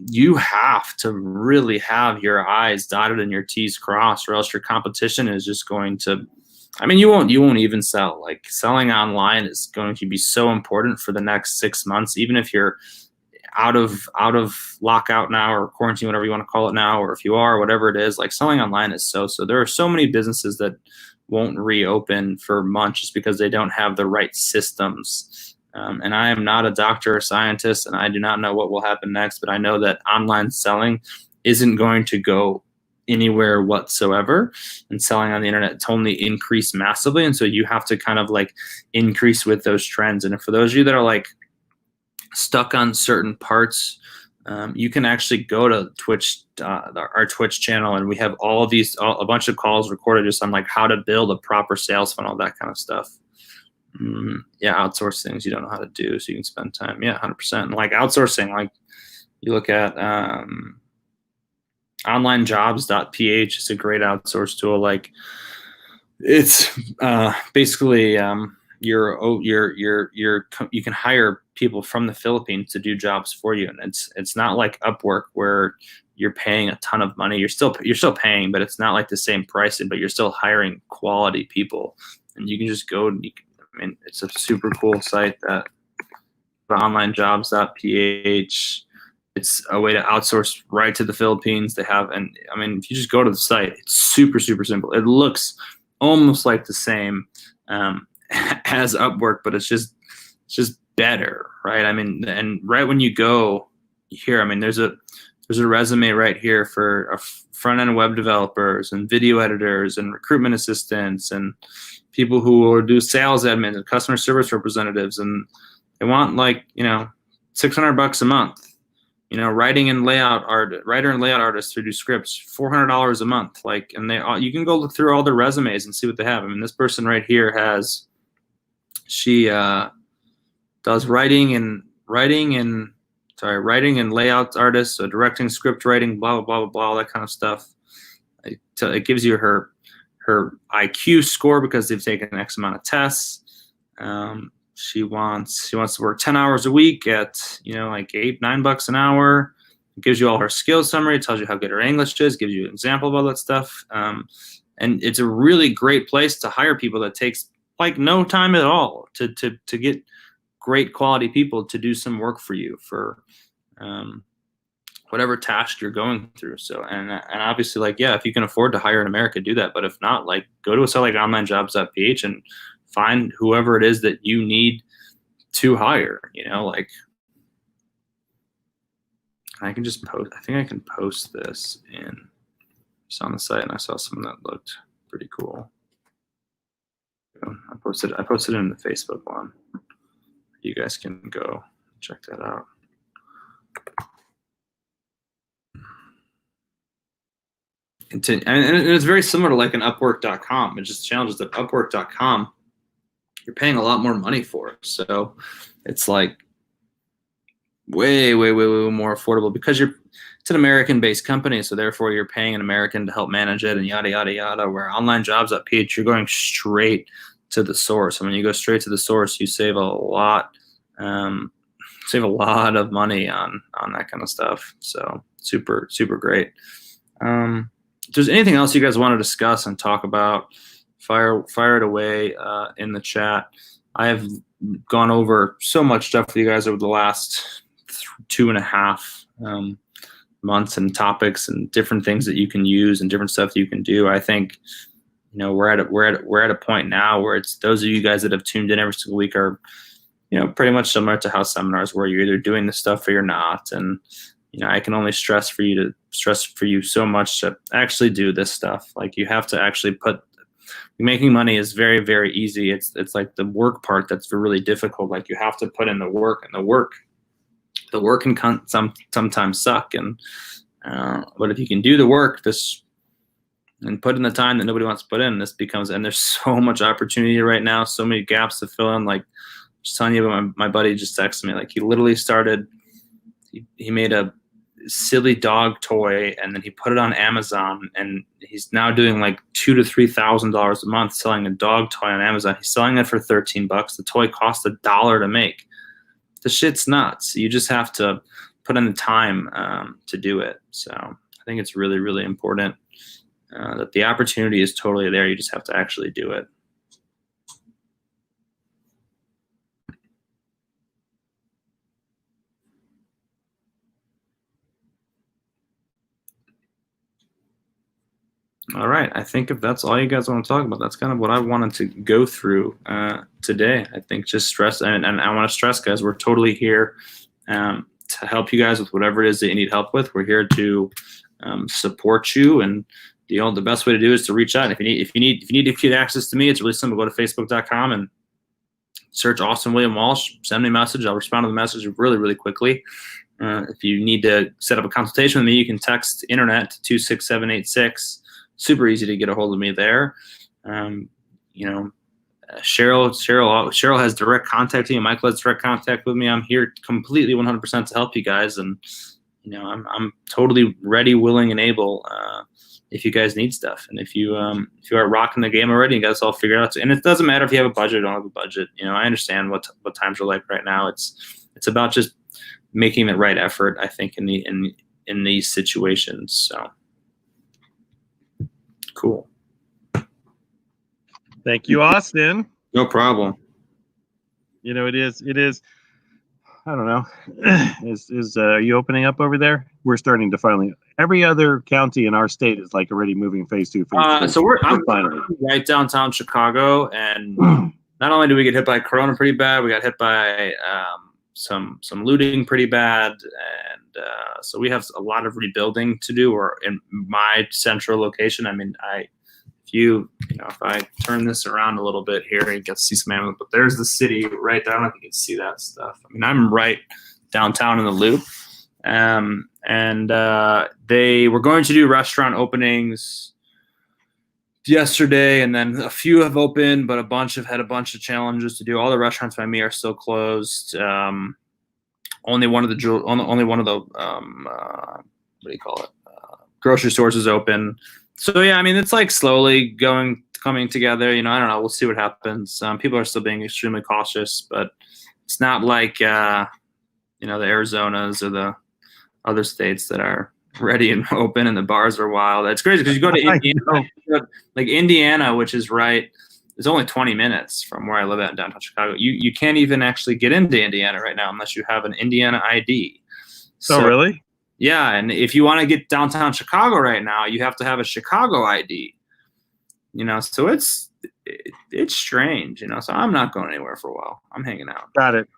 you have to really have your I's dotted and your T's crossed, or else your competition is just going to, I mean, you won't even sell. Like selling online is going to be so important for the next 6 months, even if you're out of lockout now or quarantine, whatever you want to call it now, or if you are, whatever it is, like selling online is so there are so many businesses that won't reopen for months just because they don't have the right systems. And I am not a doctor or scientist, and I do not know what will happen next, but I know that online selling isn't going to go anywhere whatsoever, and selling on the internet, it's only increased massively. And so you have to kind of like increase with those trends. And for those of you that are like stuck on certain parts, you can actually go to Twitch, our Twitch channel, and we have a bunch of calls recorded just on like how to build a proper sales funnel, that kind of stuff. Yeah, outsource things you don't know how to do so you can spend time. Yeah, 100%. And like outsourcing, like you look at onlinejobs.ph is a great outsource tool. Like it's basically you can hire people from the Philippines to do jobs for you, and it's not like Upwork where you're paying a ton of money. You're still paying, but it's not like the same pricing, but you're still hiring quality people. And you can just go and it's a super cool site, that onlinejobs.ph. It's a way to outsource right to the Philippines. They have, and I mean, if you just go to the site, it's super, super simple. It looks almost like the same as Upwork, but it's just better, right? I mean, and right when you go here, I mean, there's a resume right here for front-end web developers and video editors and recruitment assistants and people who do sales admins and customer service representatives, and they want like, $600 a month. Writer and layout artists who do scripts, $400 a month. Like, and you can go look through all their resumes and see what they have. I mean, this person right here she does writing and layout artists, so directing, script writing, blah, blah, blah, blah, blah, all that kind of stuff. It gives you her IQ score because they've taken X amount of tests. She wants to work 10 hours a week at, like $8-9 an hour. It gives you all her skills summary. It tells you how good her English is, gives you an example of all that stuff. And it's a really great place to hire people that takes like no time at all to get great quality people to do some work for you for whatever task you're going through. So, and obviously, like, yeah, if you can afford to hire in America, do that. But if not, like, go to a site like onlinejobs.ph and find whoever it is that you need to hire. Like, I can just post. I think I can post this just on the site, and I saw something that looked pretty cool. I posted it in the Facebook one. You guys can go check that out. And it's very similar to like an Upwork.com. It just challenges that Upwork.com you're paying a lot more money for. So it's like way, way, way, way more affordable because it's an American-based company. So therefore you're paying an American to help manage it and yada, yada, yada. Where onlinejobs.ph, you're going straight to the source. And when you go straight to the source, you save a lot of money on that kind of stuff. So super, super great. If there's anything else you guys want to discuss and talk about, fire it away in the chat. I have gone over so much stuff with you guys over the last 2.5 months and topics and different things that you can use and different stuff that you can do. I think we're at a point now where it's those of you guys that have tuned in every single week are pretty much similar to how seminars where you're either doing this stuff or you're not. And I can only stress for you so much to actually do this stuff. Like, you have to actually put making money is very, very easy. It's like the work part that's really difficult. Like you have to put in the work, and the work can sometimes suck. And but if you can do the work, and put in the time that nobody wants to put in, this becomes, and there's so much opportunity right now, so many gaps to fill in. Like just telling you about my buddy just texted me, like he literally started, he made a silly dog toy and then he put it on Amazon, and he's now doing like $2,000 to $3,000 a month selling a dog toy on Amazon. He's selling it for $13. The toy cost $1 to make. The shit's nuts. You just have to put in the time to do it. So I think it's really, really important that the opportunity is totally there. You just have to actually do it. All right. I think if that's all you guys want to talk about, that's kind of what I wanted to go through today. I think just stress, and I want to stress, guys, we're totally here to help you guys with whatever it is that you need help with. We're here to support you, and the best way to do is to reach out. If you need to get access to me, it's really simple. Go to facebook.com and search Austin William Walsh. Send me a message. I'll respond to the message really, really quickly. If you need to set up a consultation with me, you can text internet to 26786. Super easy to get a hold of me there. Cheryl has direct contact with me. Michael has direct contact with me. I'm here completely 100% to help you guys, and I'm totally ready, willing, and able if you guys need stuff. And if you are rocking the game already, you guys all figure out. And it doesn't matter if you have a budget or don't have a budget. I understand what times are like right now. It's about just making the right effort, I think, in these situations. So cool. Thank you, Austin. No problem. It is. I don't know. Is you opening up over there? We're starting to finally. Every other county in our state is like already moving phase 2. So I'm finally right downtown Chicago, and not only do we get hit by Corona pretty bad, we got hit by some looting pretty bad, and so we have a lot of rebuilding to do. Or in my central location, I mean, if I turn this around a little bit here, you get to see some animals, but there's the city right there. I don't know if you can see that stuff. I mean, I'm right downtown in the loop. And they were going to do restaurant openings yesterday, and then a few have opened, but a bunch have had a bunch of challenges to do. All the restaurants by me are still closed. Only one of the what do you call it? Grocery stores is open. So yeah, I mean, it's like slowly coming together. I don't know. We'll see what happens. People are still being extremely cautious, but it's not like the Arizonas or the other states that are ready and open and the bars are wild. It's crazy because you go to Indiana, which is right. It's only 20 minutes from where I live at in downtown Chicago. You can't even actually get into Indiana right now unless you have an Indiana ID. So really? Yeah, and if you want to get downtown Chicago right now, you have to have a Chicago ID. So it's strange. So I'm not going anywhere for a while. I'm hanging out. Got it.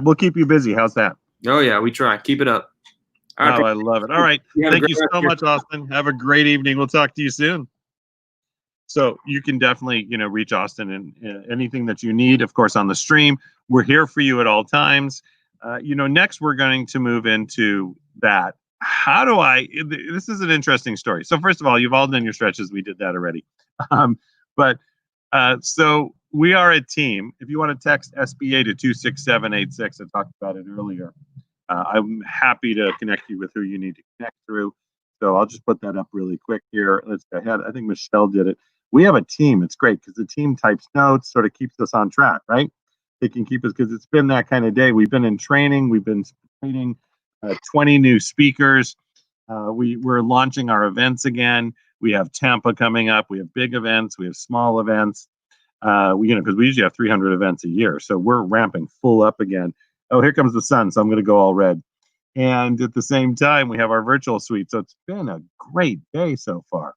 We'll keep you busy. How's that? Oh yeah, we try. Keep it up. All right, I love it. All right. Thank you so much, Austin. Have a great evening. We'll talk to you soon. So you can definitely, reach Austin and anything that you need, of course, on the stream. We're here for you at all times. Next we're going to move into that. This is an interesting story. So first of all, you've all done your stretches. We did that already. So we are a team. If you want to text SBA to 26786, I talked about it earlier. I'm happy to connect you with who you need to connect through. So I'll just put that up really quick here. Let's go ahead. I think Michelle did it. We have a team. It's great because the team types notes, sort of keeps us on track, right? It can keep us, because it's been that kind of day. We've been in training. We've been training 20 new speakers. We're launching our events again. We have Tampa coming up. We have big events. We have small events. Because we usually have 300 events a year. So we're ramping full up again. Oh, here comes the sun. So I'm going to go all red. And at the same time, we have our virtual suite. So it's been a great day so far.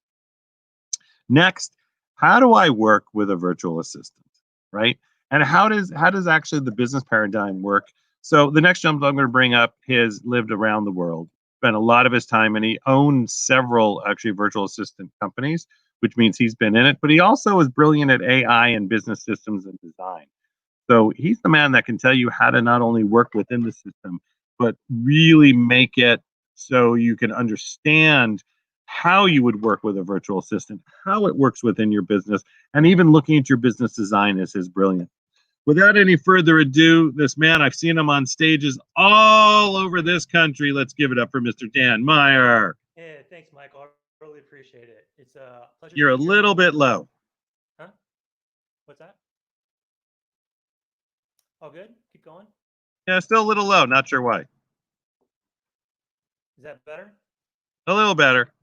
Next, how do I work with a virtual assistant, right? And how does actually the business paradigm work? So the next gentleman I'm going to bring up has lived around the world, spent a lot of his time, and he owns several actually virtual assistant companies. which means he's been in it, but he also is brilliant at AI and business systems and design. So he's the man that can tell you how to not only work within the system, but really make it so you can understand how you would work with a virtual assistant, how it works within your business, and even looking at your business design is his brilliant. Without any further ado, this man, I've seen him on stages all over this country. Let's give it up for Mr. Dan Meyer. Hey, thanks, Michael. I really appreciate it. It's a pleasure. You're a to be here. little bit low. Huh? What's that? All good? Keep going. Yeah, still a little low. Not sure why. Is that better? A little better.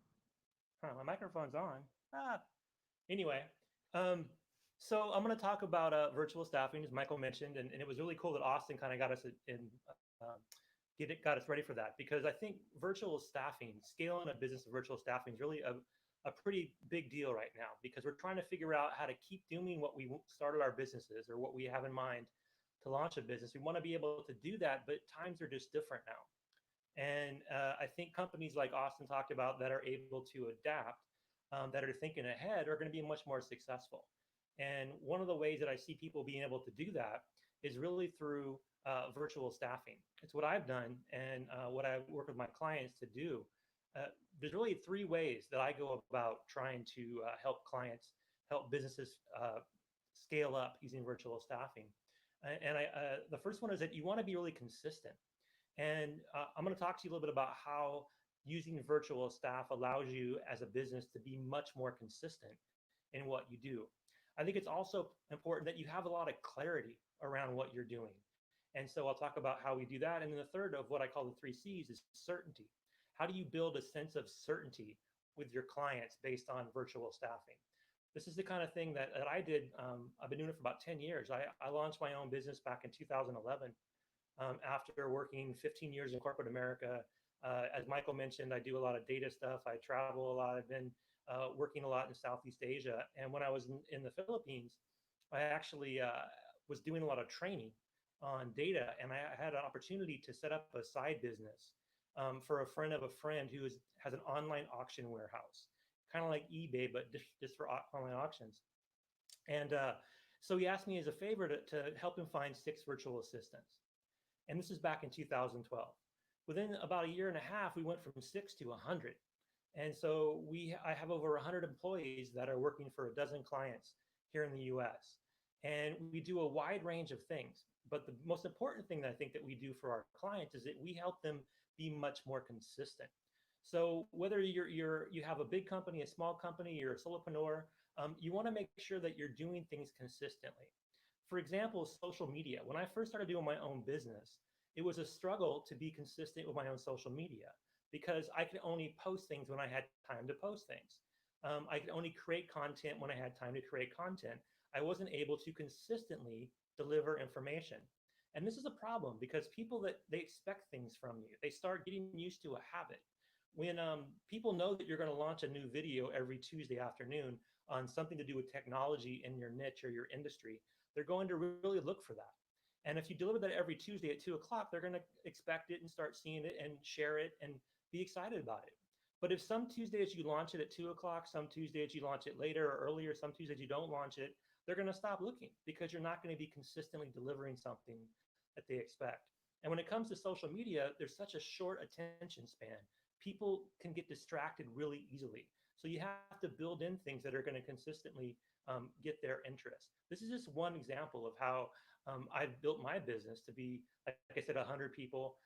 Huh, my microphone's on. Anyway, so I'm going to talk about virtual staffing, as Michael mentioned, and it was really cool that Austin kind of got us got us ready for that, because I think virtual staffing, scaling a business of virtual staffing, is really a pretty big deal right now, because we're trying to figure out how to keep doing what we started our businesses or what we have in mind to launch a business. We want to be able to do that, but times are just different now. And I think companies like Austin talked about that are able to adapt, that are thinking ahead, are going to be much more successful. And one of the ways that I see people being able to do that is really through virtual staffing. It's what I've done and what I work with my clients to do. There's really three ways that I go about trying to help businesses scale up using virtual staffing. And the first one is that you want to be really consistent. And I'm going to talk to you a little bit about how using virtual staff allows you as a business to be much more consistent in what you do. I think it's also important that you have a lot of clarity around what you're doing. And so I'll talk about how we do that. And then the third of what I call the 3 C's is certainty. How do you build a sense of certainty with your clients based on virtual staffing? This is the kind of thing that I did. I've been doing it for about 10 years. I launched my own business back in 2011 after working 15 years in corporate America. As Michael mentioned, I do a lot of data stuff. I travel a lot. I've been working a lot in Southeast Asia. And when I was in the Philippines, I actually was doing a lot of training on data. And I had an opportunity to set up a side business for a friend of a friend who has an online auction warehouse, kind of like eBay, but just for online auctions. And so he asked me as a favor to help him find 6 virtual assistants. And this is back in 2012. Within about a year and a half, we went from 6 to 100. And so I have over 100 employees that are working for a dozen clients here in the US. And we do a wide range of things. But the most important thing that I think that we do for our clients is that we help them be much more consistent. So whether you have a big company, a small company, you're a solopreneur, you want to make sure that you're doing things consistently. For example, social media. When I first started doing my own business, it was a struggle to be consistent with my own social media because I could only post things when I had time to post things. I could only create content when I had time to create content. I wasn't able to consistently deliver information. And this is a problem because people they expect things from you. They start getting used to a habit. When people know that you're going to launch a new video every Tuesday afternoon on something to do with technology in your niche or your industry, they're going to really look for that. And if you deliver that every Tuesday at 2 o'clock, they're going to expect it and start seeing it and share it and be excited about it. But if some Tuesdays you launch it at 2 o'clock, some Tuesdays you launch it later or earlier, some Tuesdays you don't launch it, they're going to stop looking because you're not going to be consistently delivering something that they expect. And when it comes to social media, there's such a short attention span. People can get distracted really easily. So you have to build in things that are going to consistently get their interest. This is just one example of how I've built my business to be, like I said, 100 people.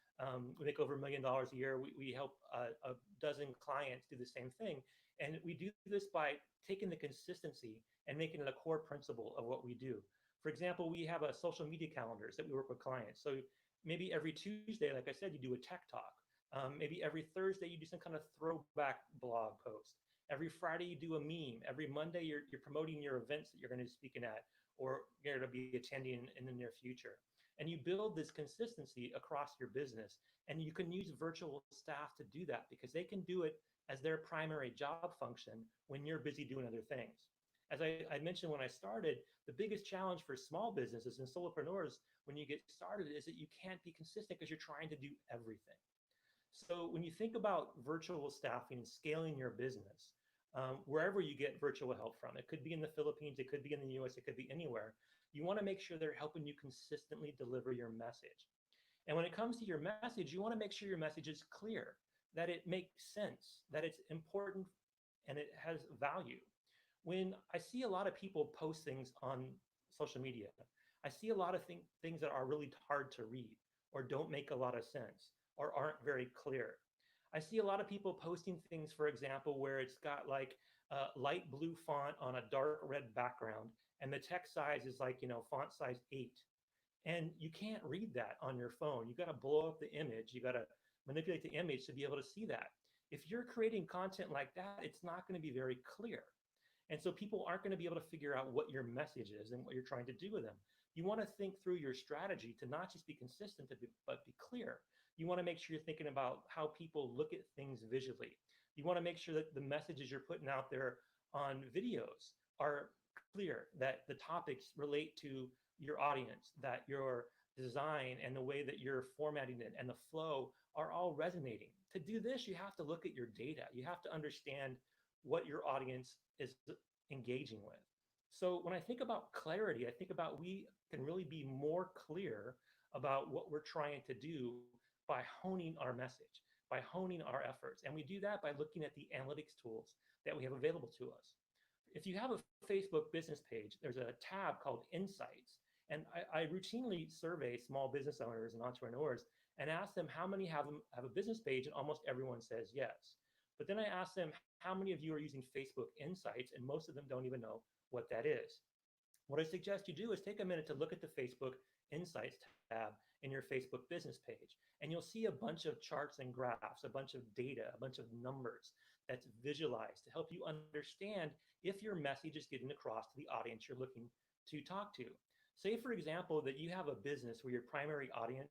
We make over $1 million a year. We help a dozen clients do the same thing. And we do this by taking the consistency and making it a core principle of what we do. For example, we have a social media calendars that we work with clients. So maybe every Tuesday, like I said, you do a tech talk. Maybe every Thursday, you do some kind of throwback blog post. Every Friday, you do a meme. Every Monday, you're promoting your events that you're going to be speaking at or you're going to be attending in the near future. And you build this consistency across your business. And you can use virtual staff to do that because they can do it as their primary job function when you're busy doing other things. As I mentioned when I started, the biggest challenge for small businesses and solopreneurs when you get started is that you can't be consistent because you're trying to do everything. So when you think about virtual staffing and scaling your business, wherever you get virtual help from. It could be in the Philippines, it could be in the US, it could be anywhere. You want to make sure they're helping you consistently deliver your message. And when it comes to your message, you want to make sure your message is clear, that it makes sense, that it's important, and it has value. When I see a lot of people post things on social media, I see a lot of things that are really hard to read or don't make a lot of sense or aren't very clear. I see a lot of people posting things, for example, where it's got like a light blue font on a dark red background and the text size is like, font size 8. And you can't read that on your phone. You got to blow up the image. You got to manipulate the image to be able to see that. If you're creating content like that, it's not going to be very clear. And so people aren't going to be able to figure out what your message is and what you're trying to do with them. You want to think through your strategy to not just be consistent, but be clear. You want to make sure you're thinking about how people look at things visually. You want to make sure that the messages you're putting out there on videos are clear, that the topics relate to your audience, that your design and the way that you're formatting it and the flow are all resonating. To do this, you have to look at your data. You have to understand what your audience is engaging with. So when I think about clarity, I think about we can really be more clear about what we're trying to do by honing our message, by honing our efforts. And we do that by looking at the analytics tools that we have available to us. If you have a Facebook business page, there's a tab called Insights. And I routinely survey small business owners and entrepreneurs and ask them how many have a business page, and almost everyone says yes. But then I ask them, how many of you are using Facebook Insights? And most of them don't even know what that is. What I suggest you do is take a minute to look at the Facebook Insights tab in your Facebook business page, and you'll see a bunch of charts and graphs, a bunch of data, a bunch of numbers that's visualized to help you understand if your message is getting across to the audience you're looking to talk to. Say, for example, that you have a business where your primary audience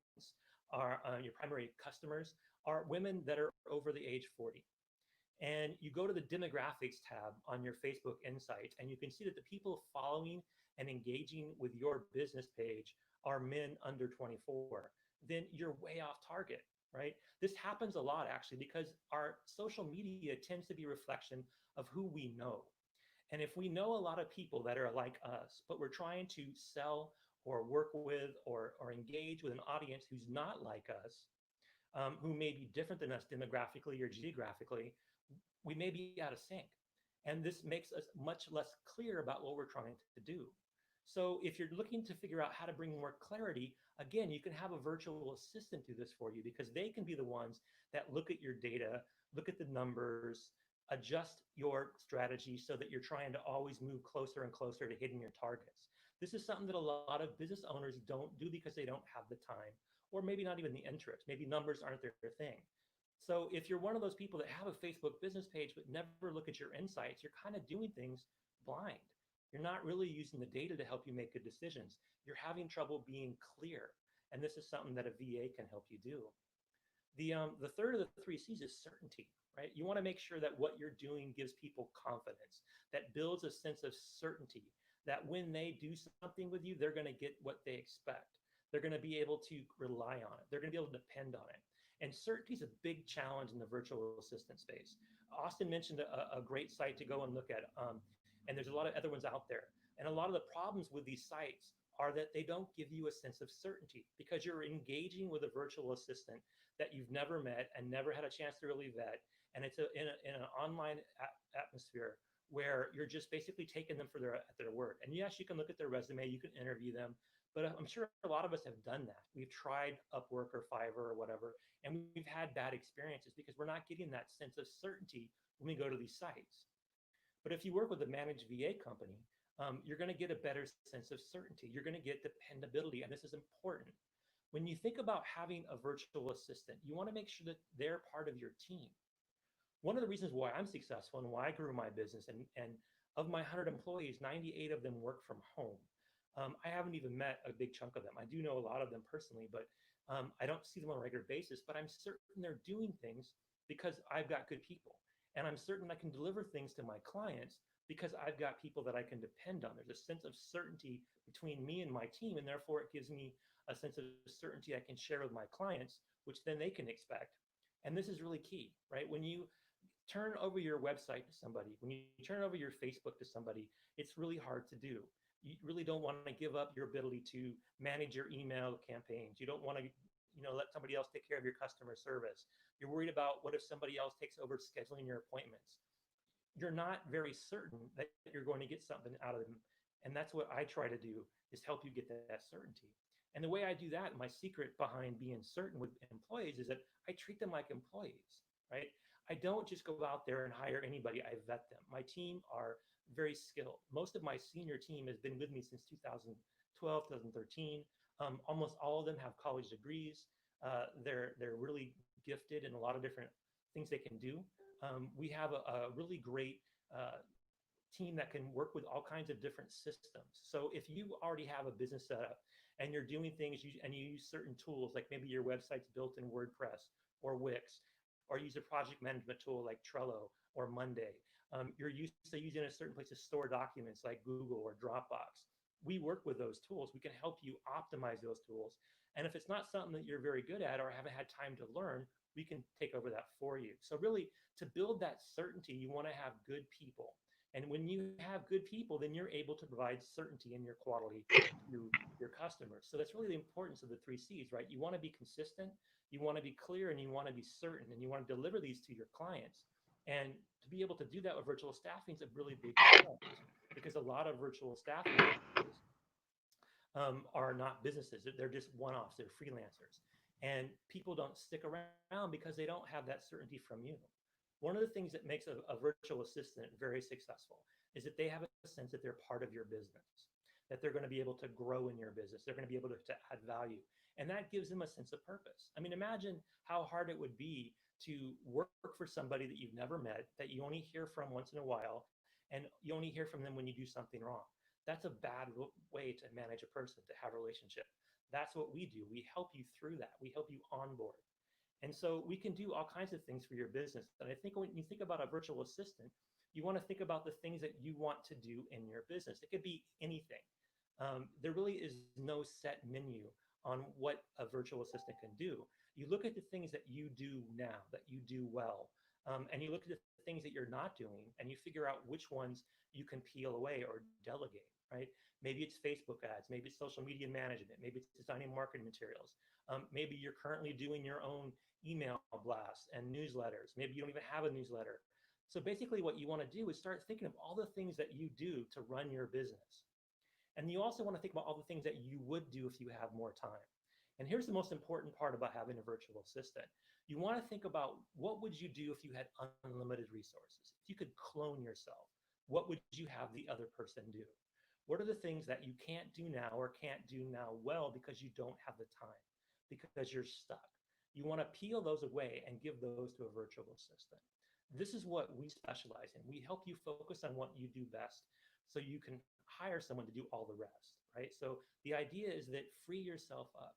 are your primary customers are women that are over the age 40. And you go to the demographics tab on your Facebook Insights, and you can see that the people following and engaging with your business page are men under 24. Then you're way off target, right? This happens a lot, actually, because our social media tends to be a reflection of who we know. And if we know a lot of people that are like us, but we're trying to sell or work with or engage with an audience who's not like us, who may be different than us demographically or geographically, we may be out of sync. And this makes us much less clear about what we're trying to do. So if you're looking to figure out how to bring more clarity, again, you can have a virtual assistant do this for you, because they can be the ones that look at your data, look at the numbers, adjust your strategy so that you're trying to always move closer and closer to hitting your targets. This is something that a lot of business owners don't do because they don't have the time, or maybe not even the interest. Maybe numbers aren't their thing. So if you're one of those people that have a Facebook business page but never look at your insights, you're kind of doing things blind. You're not really using the data to help you make good decisions. You're having trouble being clear. And this is something that a VA can help you do. The third of the 3 C's is certainty, right? You want to make sure that what you're doing gives people confidence, that builds a sense of certainty, that when they do something with you, they're going to get what they expect. They're going to be able to rely on it. They're going to be able to depend on it. And certainty is a big challenge in the virtual assistant space. Austin mentioned a great site to go and look at, and there's a lot of other ones out there. And a lot of the problems with these sites are that they don't give you a sense of certainty, because you're engaging with a virtual assistant that you've never met and never had a chance to really vet. And it's in an online atmosphere where you're just basically taking them at their word. And yes, you can look at their resume, you can interview them, but I'm sure a lot of us have done that. We've tried Upwork or Fiverr or whatever, and we've had bad experiences because we're not getting that sense of certainty when we go to these sites. But if you work with a managed VA company, you're going to get a better sense of certainty. You're going to get dependability, and this is important. When you think about having a virtual assistant, you want to make sure that they're part of your team. One of the reasons why I'm successful and why I grew my business, and of my 100 employees, 98 of them work from home. I haven't even met a big chunk of them. I do know a lot of them personally, but I don't see them on a regular basis, but I'm certain they're doing things because I've got good people. And I'm certain I can deliver things to my clients because I've got people that I can depend on. There's a sense of certainty between me and my team, and therefore it gives me a sense of certainty I can share with my clients, which then they can expect. And this is really key, right? When you turn over your website to somebody, when you turn over your Facebook to somebody, it's really hard to do. You really don't want to give up your ability to manage your email campaigns. You don't want to, let somebody else take care of your customer service. You're worried about what if somebody else takes over scheduling your appointments. You're not very certain that you're going to get something out of them. And that's what I try to do, is help you get that certainty. And the way I do that, my secret behind being certain with employees, is that I treat them like employees, right? I don't just go out there and hire anybody. I vet them. My team are very skilled. Most of my senior team has been with me since 2012, 2013. Almost all of them have college degrees. They're really gifted in a lot of different things they can do. We have a really great team that can work with all kinds of different systems. So if you already have a business set up and you're doing things and you use certain tools, like maybe your website's built in WordPress or Wix, or use a project management tool like Trello or Monday, you're used to using a certain place to store documents like Google or Dropbox. We work with those tools. We can help you optimize those tools. And if it's not something that you're very good at or haven't had time to learn, we can take over that for you. So really, to build that certainty, you want to have good people. And when you have good people, then you're able to provide certainty in your quality to your customers. So that's really the importance of the 3 C's, right? You want to be consistent, you want to be clear, and you want to be certain, and you want to deliver these to your clients. And to be able to do that with virtual staffing is a really big challenge, because a lot of virtual staffing are not businesses. They're just one-offs. They're freelancers. And people don't stick around because they don't have that certainty from you. One of the things that makes a virtual assistant very successful is that they have a sense that they're part of your business, that they're going to be able to grow in your business. They're going to be able to add value. And that gives them a sense of purpose. I mean, imagine how hard it would be to work for somebody that you've never met, that you only hear from once in a while, and you only hear from them when you do something wrong. That's a bad way to manage a person, to have a relationship. That's what we do. We help you through that. We help you onboard. And so we can do all kinds of things for your business. And I think when you think about a virtual assistant, you want to think about the things that you want to do in your business. It could be anything. There really is no set menu on what a virtual assistant can do. You look at the things that you do now, that you do well, and you look at the things that you're not doing, and you figure out which ones you can peel away or delegate, right? Maybe it's Facebook ads, maybe it's social media management, maybe it's designing marketing materials. Maybe you're currently doing your own email blasts and newsletters. Maybe you don't even have a newsletter. So basically what you want to do is start thinking of all the things that you do to run your business. And you also want to think about all the things that you would do if you have more time. And here's the most important part about having a virtual assistant. You want to think about, what would you do if you had unlimited resources? If you could clone yourself, what would you have the other person do? What are the things that you can't do now or can't do now well because you don't have the time, because you're stuck? You want to peel those away and give those to a virtual assistant. This is what we specialize in. We help you focus on what you do best so you can hire someone to do all the rest, right? So the idea is that free yourself up.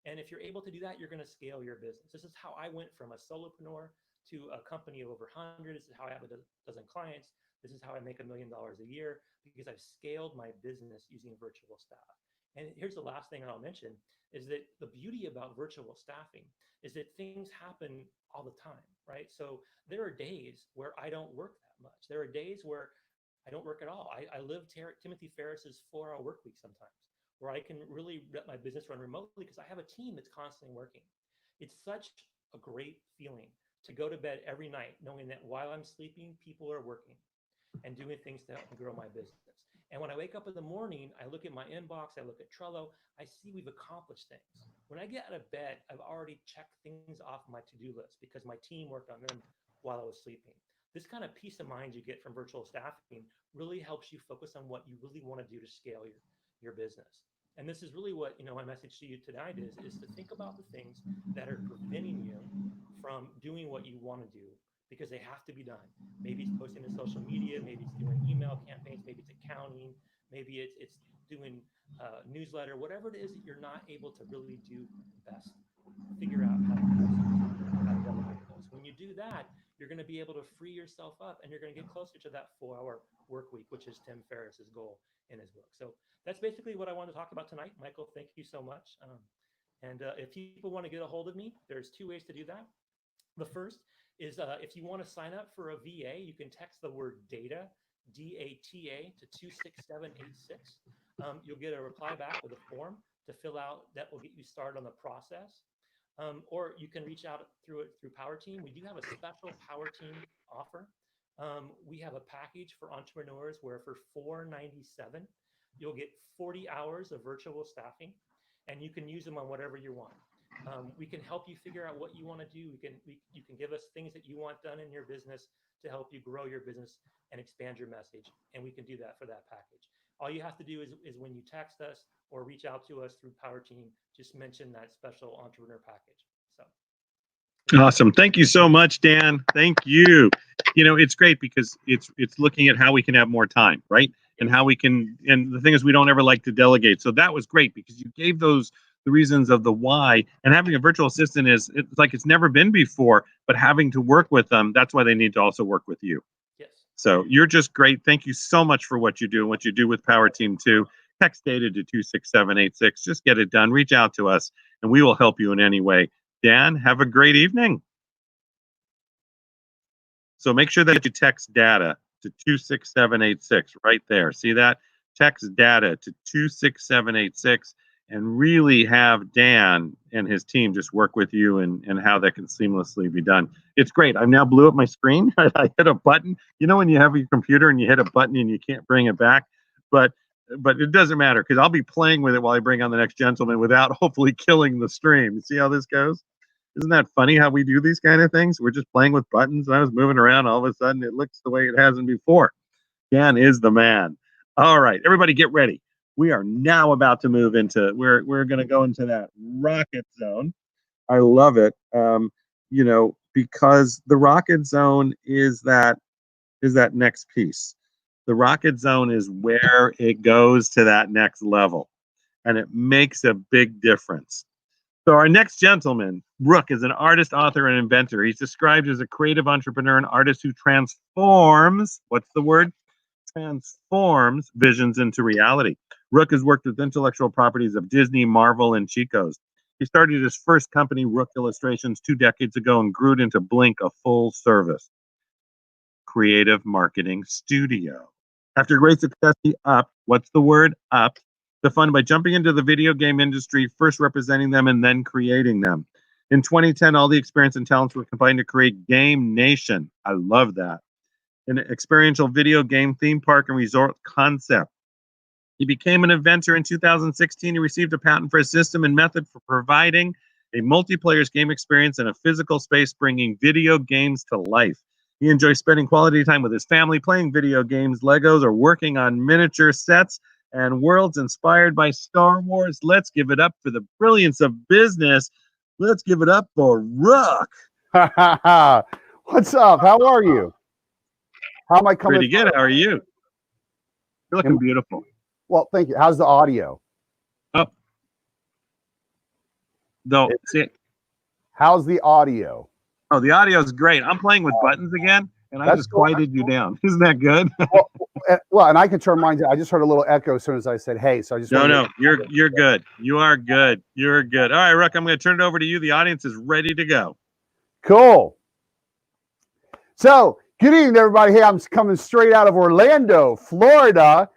And if you're able to do that, you're going to scale your business. This is how I went from a solopreneur to a company of over 100. This is how I have a dozen clients. This is how I make $1 million a year, because I've scaled my business using virtual staff. And here's the last thing I'll mention, is that the beauty about virtual staffing is that things happen all the time, right? So there are days where I don't work that much. There are days where I don't work at all. I live Timothy Ferriss's 4-hour work week sometimes, where I can really let my business run remotely because I have a team that's constantly working. It's such a great feeling to go to bed every night knowing that while I'm sleeping, people are working and doing things to help me grow my business. And when I wake up in the morning, I look at my inbox, I look at Trello, I see we've accomplished things. When I get out of bed, I've already checked things off my to-do list because my team worked on them while I was sleeping. This kind of peace of mind you get from virtual staffing really helps you focus on what you really want to do to scale your business. And this is really what, my message to you tonight is to think about the things that are preventing you from doing what you want to do, because they have to be done. Maybe it's posting to social media, maybe it's doing email campaigns, maybe it's accounting, maybe it's doing newsletter, whatever it is that you're not able to really do best. Figure out how to delegate those. When you do that, you're going to be able to free yourself up, and you're going to get closer to that 4-hour work week, which is Tim Ferriss's goal in his book. So that's basically what I want to talk about tonight. Michael, thank you so much. And if people want to get a hold of me, there's 2 ways to do that. The first is if you want to sign up for a VA, you can text the word data, DATA, to 26786. You'll get a reply back with a form to fill out that will get you started on the process. Or you can reach out through Power Team. We do have a special Power Team offer. We have a package for entrepreneurs where for $497, you'll get 40 hours of virtual staffing, and you can use them on whatever you want. We can help you figure out what you want to do. You can give us things that you want done in your business to help you grow your business and expand your message, and we can do that for that package. All you have to do is when you text us or reach out to us through Power Team, just mention that special entrepreneur package. So Awesome. Thank you so much, Dan. Thank you. You know, it's great because it's looking at how we can have more time, right? And how we can, and the thing is, we don't ever like to delegate. So that was great because you gave those the reasons of the why, and having a virtual assistant it's like it's never been before, but having to work with them, that's why they need to also work with you. yes. So you're just great. Thank you so much for what you do and what you do with Power Team 2. Text data to 26786. Just get it done. Reach out to us, and we will help you in any way. Dan, have a great evening. So make sure that you text data to 26786 right there. See that? Text data to 26786 and really have Dan and his team just work with you and how that can seamlessly be done. It's great. I now blew up my screen. I hit a button. You know when you have your computer and you hit a button and you can't bring it back? But it doesn't matter because I'll be playing with it while I bring on the next gentleman without hopefully killing the stream. You see how this goes? Isn't that funny how we do these kind of things? We're just playing with buttons and I was moving around. All of a sudden it looks the way it hasn't before. Dan is the man. All right, everybody get ready. We are now about to move into, we're going to go into that rocket zone. I love it. You know, because the rocket zone is that next piece. The rocket zone is where it goes to that next level, and it makes a big difference. So our next gentleman, Rook, is an artist, author, and inventor. He's described as a creative entrepreneur and artist who transforms, what's the word? Transforms visions into reality. Rook has worked with intellectual properties of Disney, Marvel, and Chico's. He started his first company, Rook Illustrations, 2 decades ago and grew it into Blink, a full-service creative marketing studio. After great success, he upped, what's the word? Upped the fund by jumping into the video game industry, first representing them and then creating them. In 2010, all the experience and talents were combined to create Game Nation. I love that. An experiential video game theme park and resort concept. He became an inventor in 2016. He received a patent for a system and method for providing a multiplayer's game experience in a physical space, bringing video games to life. He enjoys spending quality time with his family, playing video games, Legos, or working on miniature sets and worlds inspired by Star Wars. Let's give it up for the brilliance of business. Let's give it up for Rook. What's up? How are you? How am I coming? Pretty good. How are you? You're looking beautiful. Well, thank you. How's the audio? Oh. No, see it. How's the audio? Oh, the audio is great. I'm playing with buttons again, and I just quieted you down. Isn't that good? well, and I can turn mine down. I just heard a little echo as soon as I said, hey, so I just... No, you're good. You are good. You're good. All right, Rook, I'm going to turn it over to you. The audience is ready to go. Cool. So, good evening, everybody. Hey, I'm coming straight out of Orlando, Florida.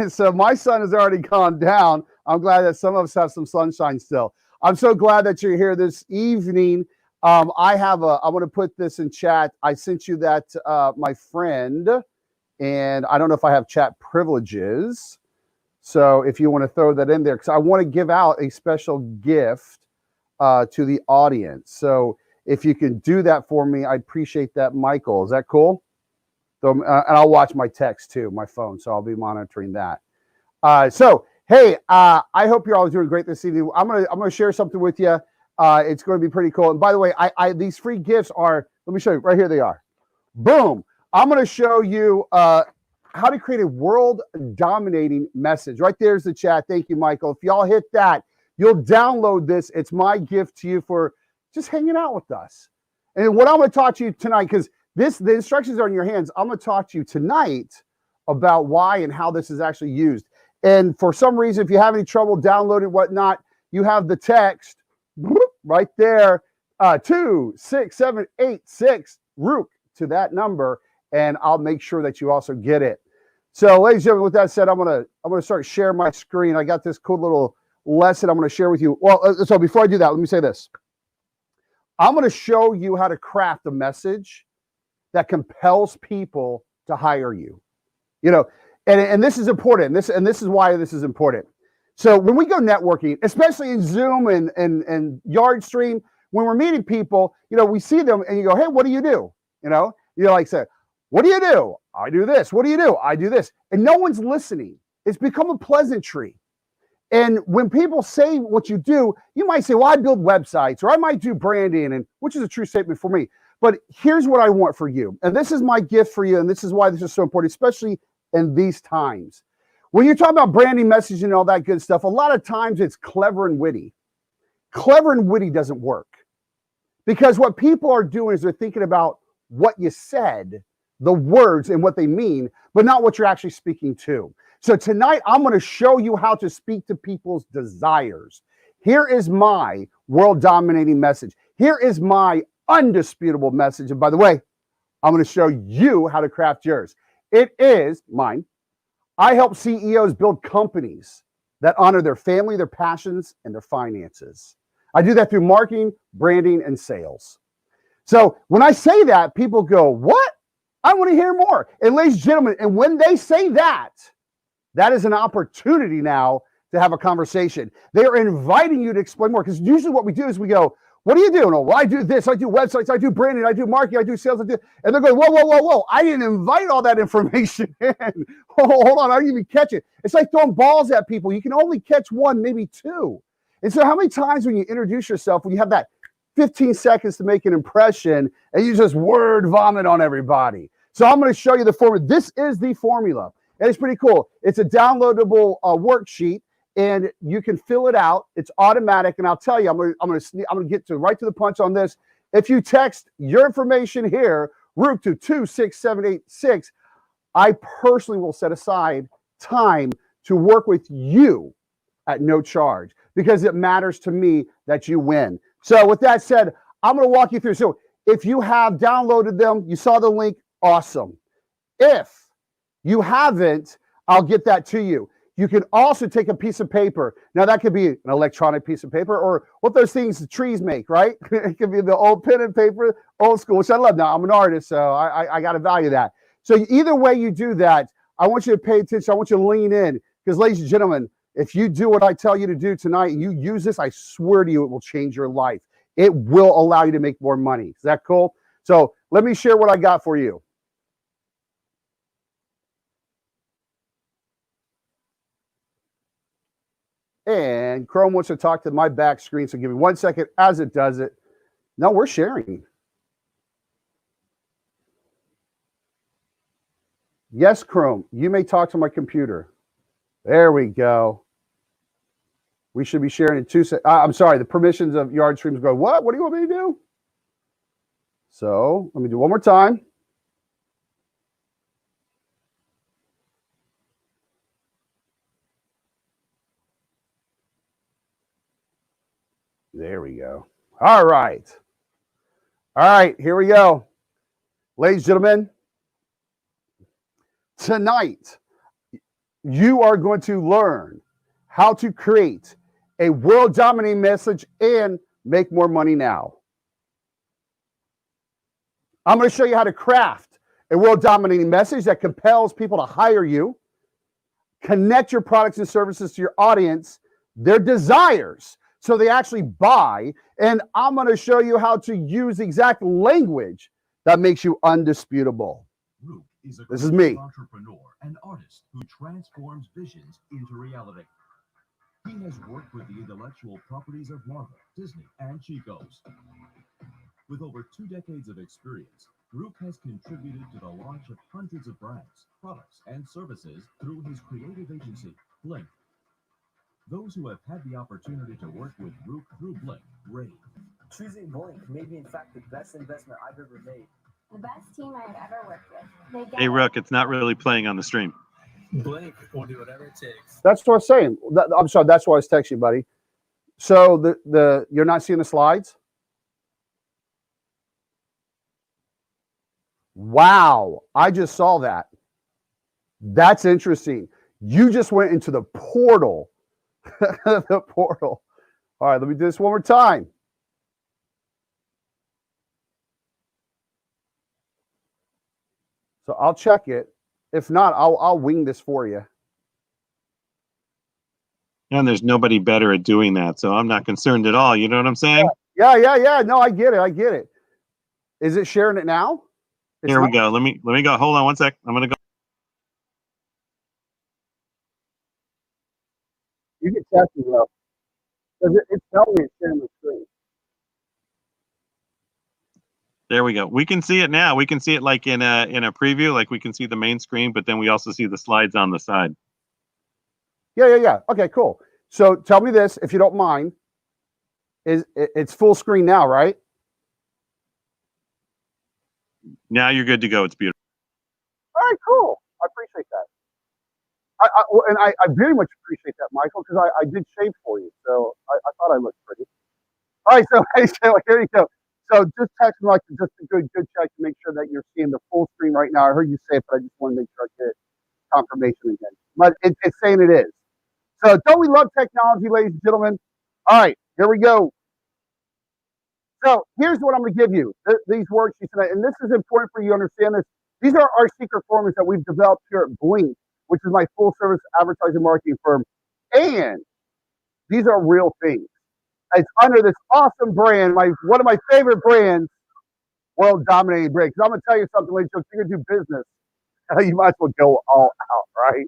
So my sun has already gone down. I'm glad that some of us have some sunshine still. I'm so glad that you're here this evening. I want to put this in chat. I sent you that, my friend, and I don't know if I have chat privileges. So if you want to throw that in there, because I want to give out a special gift to the audience. So if you can do that for me, I appreciate that, Michael. Is that cool? So, and I'll watch my text too, my phone. So I'll be monitoring that. So, hey, I hope you're all doing great this evening. I'm gonna share something with you. It's going to be pretty cool. And by the way, these free gifts are, let me show you right here. They are. Boom. I'm going to show you how to create a world dominating message. Right there's the chat. Thank you, Michael. If y'all hit that, you'll download this. It's my gift to you for just hanging out with us. And what I'm going to talk to you tonight, because the instructions are in your hands. I'm going to talk to you tonight about why and how this is actually used. And for some reason, if you have any trouble downloading whatnot, you have the text right there. 26786 Rook to that number, and I'll make sure that you also get it. So, ladies and gentlemen, with that said, I'm gonna start sharing my screen. I got this cool little lesson I'm gonna share with you. Well, so before I do that, let me say this. I'm gonna show you how to craft a message that compels people to hire you. You know, and this is important. This is why this is important. So when we go networking, especially in Zoom and Yardstream, when we're meeting people, you know, we see them and you go, hey, what do you do? You know, you like say, what do you do? I do this. What do you do? I do this. And no one's listening. It's become a pleasantry. And when people say what you do, you might say, well, I build websites, or I might do branding, and which is a true statement for me. But here's what I want for you. And this is my gift for you. And this is why this is so important, especially in these times. When you're talking about branding, messaging, and all that good stuff, a lot of times it's clever and witty. Clever and witty doesn't work. Because what people are doing is they're thinking about what you said, the words and what they mean, but not what you're actually speaking to. So tonight, I'm going to show you how to speak to people's desires. Here is my world-dominating message. Here is my undisputable message. And by the way, I'm going to show you how to craft yours. It is mine. I help CEOs build companies that honor their family, their passions, and their finances. I do that through marketing, branding, and sales. So when I say that, people go, what? I want to hear more. And ladies and gentlemen, and when they say that, that is an opportunity now to have a conversation. They are inviting you to explain more, because usually what we do is we go, what do you do? Well, I do this. I do websites. I do branding. I do marketing. I do sales. And they're going, whoa. I didn't invite all that information in. Hold on. I didn't even catch it. It's like throwing balls at people. You can only catch one, maybe two. And so how many times when you introduce yourself, when you have that 15 seconds to make an impression, and you just word vomit on everybody? So I'm going to show you the formula. This is the formula. And it's pretty cool. It's a downloadable worksheet, and you can fill it out. It's automatic, and I'll tell you, I'm going to get right to the punch on this. If you text your information here, Rook, to 26786, I personally will set aside time to work with you at no charge, because it matters to me that you win. So with that said, I'm going to walk you through. So if you have downloaded them, you saw the link, awesome. If you haven't, I'll get that to you. You can also take a piece of paper. Now, that could be an electronic piece of paper, or what those things the trees make, right? It could be the old pen and paper, old school, which I love. Now, I'm an artist, so I got to value that. So either way you do that, I want you to pay attention. I want you to lean in, because, ladies and gentlemen, if you do what I tell you to do tonight and you use this, I swear to you, it will change your life. It will allow you to make more money. Is that cool? So let me share what I got for you. And Chrome wants to talk to my back screen, so give me 1 second as it does it. No, we're sharing. Yes, Chrome, you may talk to my computer. There we go. We should be sharing in 2 seconds. I'm sorry, the permissions of Yardstreams go, what? What do you want me to do? So let me do one more time. There we go. All right. All right, here we go. Ladies and gentlemen, tonight, you are going to learn how to create a world-dominating message and make more money now. I'm going to show you how to craft a world-dominating message that compels people to hire you, connect your products and services to your audience, their desires, so they actually buy. And I'm going to show you how to use the exact language that makes you undisputable. Rook is a This is me. entrepreneur and artist who transforms visions into reality. He has worked with the intellectual properties of Marvel, Disney, and Chico's. With over 2 decades of experience, Rook has contributed to the launch of hundreds of brands, products, and services through his creative agency, Blink. Those who have had the opportunity to work with Rook through Blink rave. Choosing Blink made me, in fact, the best investment I've ever made. The best team I've ever worked with. Hey, Rook, it's not really playing on the stream. Blink will do whatever it takes. That's what I'm saying. I'm sorry, that's why I was texting you, buddy. So the you're not seeing the slides? Wow. I just saw that. That's interesting. You just went into the portal. The portal. All right, let me do this one more time. So I'll check it. If not, I'll wing this for you. And there's nobody better at doing that, so I'm not concerned at all. You know what I'm saying? Yeah. No, I get it. Is it sharing it now? Here we go. Let me go. Hold on one sec. I'm gonna go. You can test it though. Because it's telling me it's sharing the screen. There we go. We can see it now. We can see it like in a preview, like we can see the main screen, but then we also see the slides on the side. Yeah. Okay, cool. So tell me this, if you don't mind. It's full screen now, right? Now you're good to go. It's beautiful. All right, cool. I appreciate that. I very much appreciate that, Michael, because I did shave for you, so I thought I looked pretty. All right, so here you go. So just text me like just a good check to make sure that you're seeing the full screen right now. I heard you say it, but I just want to make sure I get confirmation again. But it's saying it is. So don't we love technology, ladies and gentlemen? All right, here we go. So here's what I'm going to give you. These worksheets tonight, and this is important for you to understand this. These are our secret formulas that we've developed here at Blink, which is my full-service advertising marketing firm. And these are real things. It's under this awesome brand, one of my favorite brands, world dominating brand. Because I'm going to tell you something, ladies and gentlemen, if you're going to do business, you might as well go all out, right?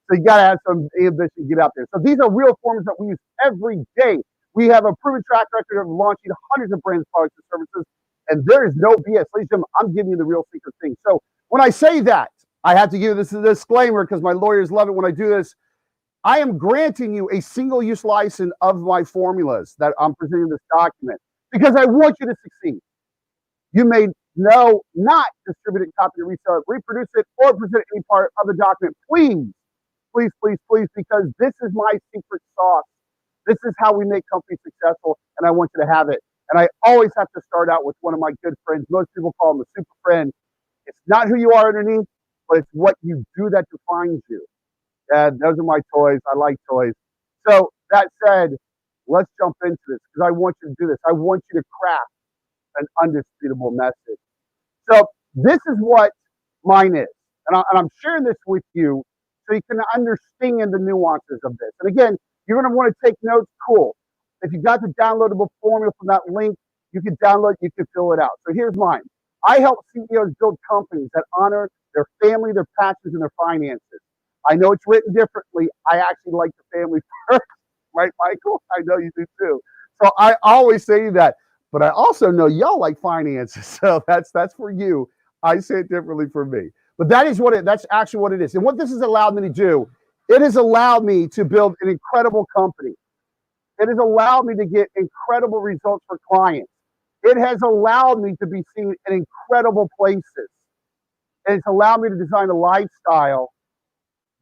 So you got to have some ambition to get out there. So these are real formulas that we use every day. We have a proven track record of launching hundreds of brands, products, and services, and there is no BS. Ladies and gentlemen, I'm giving you the real secret thing. So when I say that, I have to give this a disclaimer because my lawyers love it when I do this. I am granting you a single-use license of my formulas that I'm presenting in this document because I want you to succeed. You may not distribute it, copy it, resell it, reproduce it, or present any part of the document. Please, because this is my secret sauce. This is how we make companies successful, and I want you to have it. And I always have to start out with one of my good friends. Most people call him a super friend. It's not who you are underneath, but it's what you do that defines you. Those are my toys. I like toys. So that said, let's jump into this because I want you to do this. I want you to craft an undisputable message. So this is what mine is. And I'm sharing this with you so you can understand the nuances of this. And again, you're going to want to take notes. Cool. If you got the downloadable formula from that link, you can download, you can fill it out. So here's mine. I help CEOs build companies that honor their family, their passions, and their finances. I know it's written differently. I actually like the family first, right, Michael? I know you do too. So I always say that, but I also know y'all like finances. So that's for you. I say it differently for me. But that's actually what it is. And what this has allowed me to do, it has allowed me to build an incredible company. It has allowed me to get incredible results for clients. It has allowed me to be seen in incredible places. And it's allowed me to design a lifestyle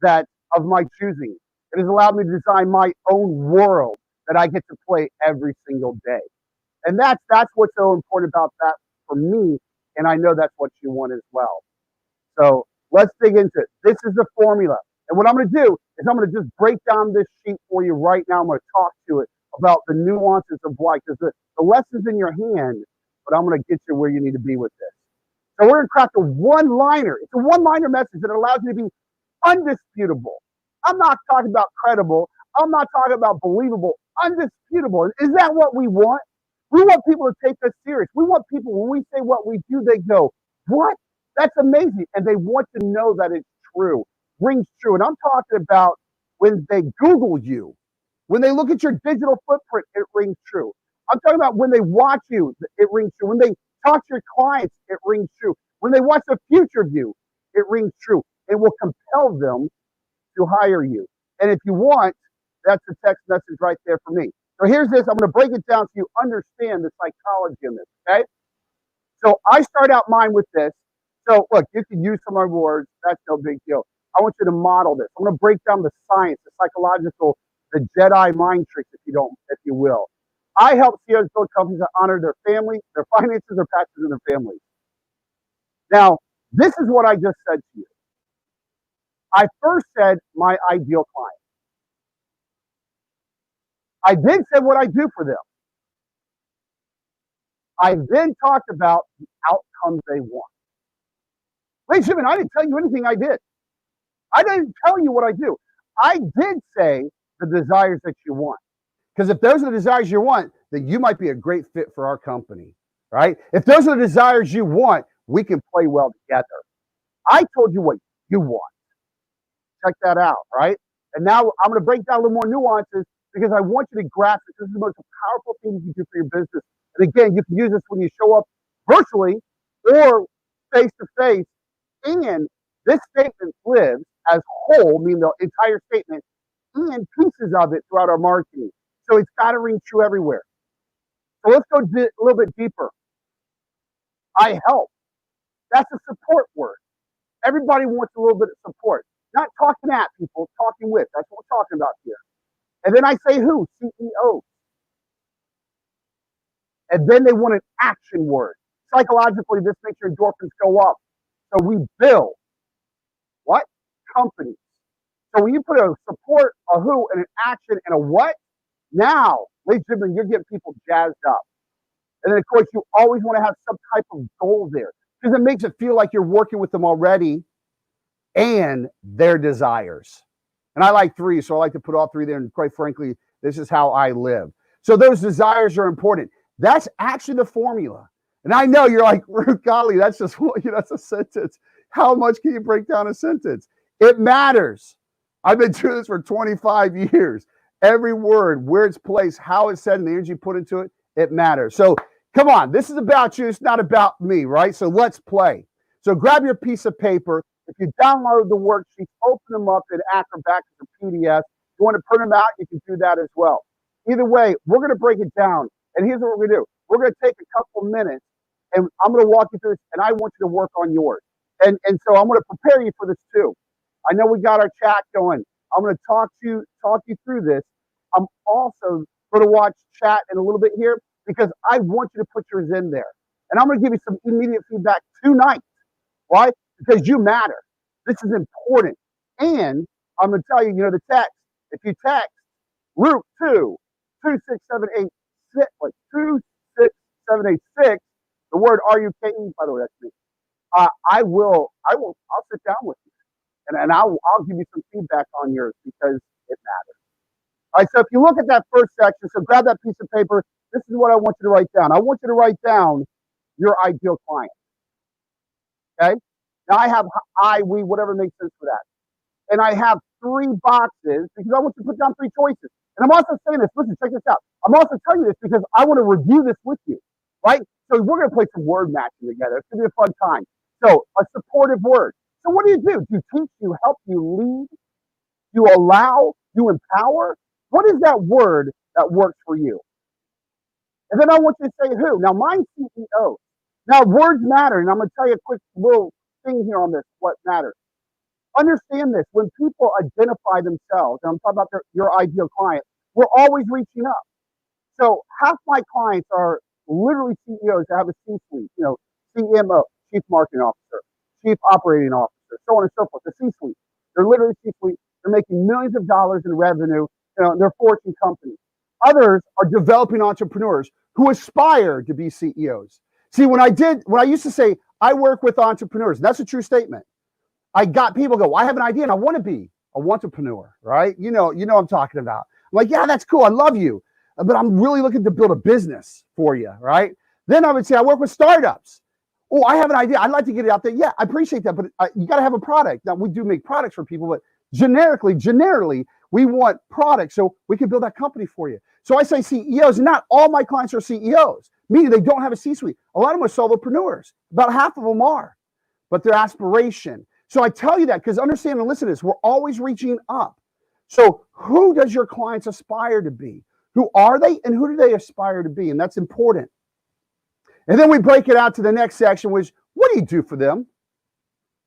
that of my choosing. It has allowed me to design my own world that I get to play every single day. And that's what's so important about that for me. And I know that's what you want as well. So let's dig into it. This is the formula. And what I'm going to do is I'm going to just break down this sheet for you right now. I'm going to talk to it about the nuances of why, because the lesson's in your hand, but I'm going to get you where you need to be with this. So we're going to craft a one-liner. It's a one-liner message that allows you to be undisputable. I'm not talking about credible. I'm not talking about believable. Undisputable. Is that what we want? We want people to take us serious. We want people, when we say what we do, they go, what? That's amazing. And they want to know that it's true. Rings true. And I'm talking about when they Google you, when they look at your digital footprint, it rings true. I'm talking about when they watch you, it rings true. When they talk to your clients, it rings true. When they watch the future of you, it rings true. It will compel them to hire you. And if you want, that's the text message right there for me. So here's this. I'm going to break it down so you understand the psychology of this, okay? So I start out mine with this. So look, you can use some of my words. That's no big deal. I want you to model this. I'm going to break down the science, the psychological, the Jedi mind tricks, if you will. I help CEOs build companies that honor their family, their finances, their passions, and their families. Now, This is what I just said to you. I first said my ideal client. I then said what I do for them. I then talked about the outcomes they want. Ladies and gentlemen, I didn't tell you anything I did. I didn't tell you what I do. I did say the desires that you want. Because if those are the desires you want, then you might be a great fit for our company, right? If those are the desires you want, we can play well together. I told you what you want. Check that out, right? And now I'm going to break down a little more nuances because I want you to grasp that this is the most powerful thing you can do for your business. And again, you can use this when you show up virtually or face to face. And this statement lives as whole, meaning the entire statement, and pieces of it throughout our marketing. So it's got to ring true everywhere. So let's go a little bit deeper. I help. That's a support word. Everybody wants a little bit of support. Not talking at people, talking with. That's what we're talking about here. And then I say who? CEO. And then they want an action word. Psychologically, this makes your endorphins go up. So we build what? Companies. So when you put a support, a who, and an action, and a what, now, ladies and gentlemen, you're getting people jazzed up. And then, of course, you always want to have some type of goal there because it makes it feel like you're working with them already and their desires. And I like three, so I like to put all three there. And quite frankly, this is how I live. So those desires are important. That's actually the formula. And I know you're like, golly, that's just that's a sentence. How much can you break down a sentence? It matters. I've been doing this for 25 years. Every word, where it's placed, how it's said, and the energy put into it, it matters. So come on, this is about you. It's not about me, right? So let's play. So grab your piece of paper. If you download the worksheets, open them up in Acrobat or PDF. If you want to print them out, you can do that as well. Either way, we're going to break it down. And here's what we're going to do. We're going to take a couple minutes, and I'm going to walk you through this, and I want you to work on yours. And so I'm going to prepare you for this too. I know we got our chat going. I'm going to talk you through this. I'm also going to watch chat in a little bit here because I want you to put yours in there. And I'm going to give you some immediate feedback tonight. Why? Because you matter. This is important. And I'm going to tell you, the text. If you text root 26786, like 26786, the word RUKE, by the way, that's me. I'll sit down with you and I'll give you some feedback on yours because it matters. All right, so if you look at that first section, so grab that piece of paper. This is what I want you to write down. I want you to write down your ideal client. Okay? Now I have we, whatever makes sense for that. And I have 3 boxes because I want you to put down 3 choices. And I'm also saying this, listen, check this out. I'm also telling you this because I want to review this with you, right? So we're going to play some word matching together. It's going to be a fun time. So a supportive word. So what do? Do you teach, you help, you lead, you allow, you empower? What is that word that works for you? And then I want you to say who. Now mine's CEO. Now words matter, and I'm going to tell you a quick little thing here on this, what matters. Understand this, when people identify themselves, and I'm talking about your ideal client, we're always reaching up. So half my clients are literally CEOs that have a C-suite, CMO, Chief Marketing Officer, Chief Operating Officer, so on and so forth, the C-suite. They're literally C-suite. They're making millions of dollars in revenue. They're Fortune companies. Others are developing entrepreneurs who aspire to be CEOs. See, when I used to say, I work with entrepreneurs, that's a true statement. I got people go, I have an idea and I want to be a entrepreneur, right? You know what I'm talking about. I'm like, yeah, that's cool. I love you. But I'm really looking to build a business for you, right? Then I would say, I work with startups. Oh, I have an idea. I'd like to get it out there. Yeah, I appreciate that. But you got to have a product. Now, we do make products for people, but generally, we want products so we can build that company for you. So I say CEOs, and not all my clients are CEOs, meaning they don't have a C-suite. A lot of them are solopreneurs. About half of them are, but their aspiration. So I tell you that because understand and listen to this. We're always reaching up. So who does your clients aspire to be? Who are they and who do they aspire to be? And that's important. And then we break it out to the next section, which what do you do for them?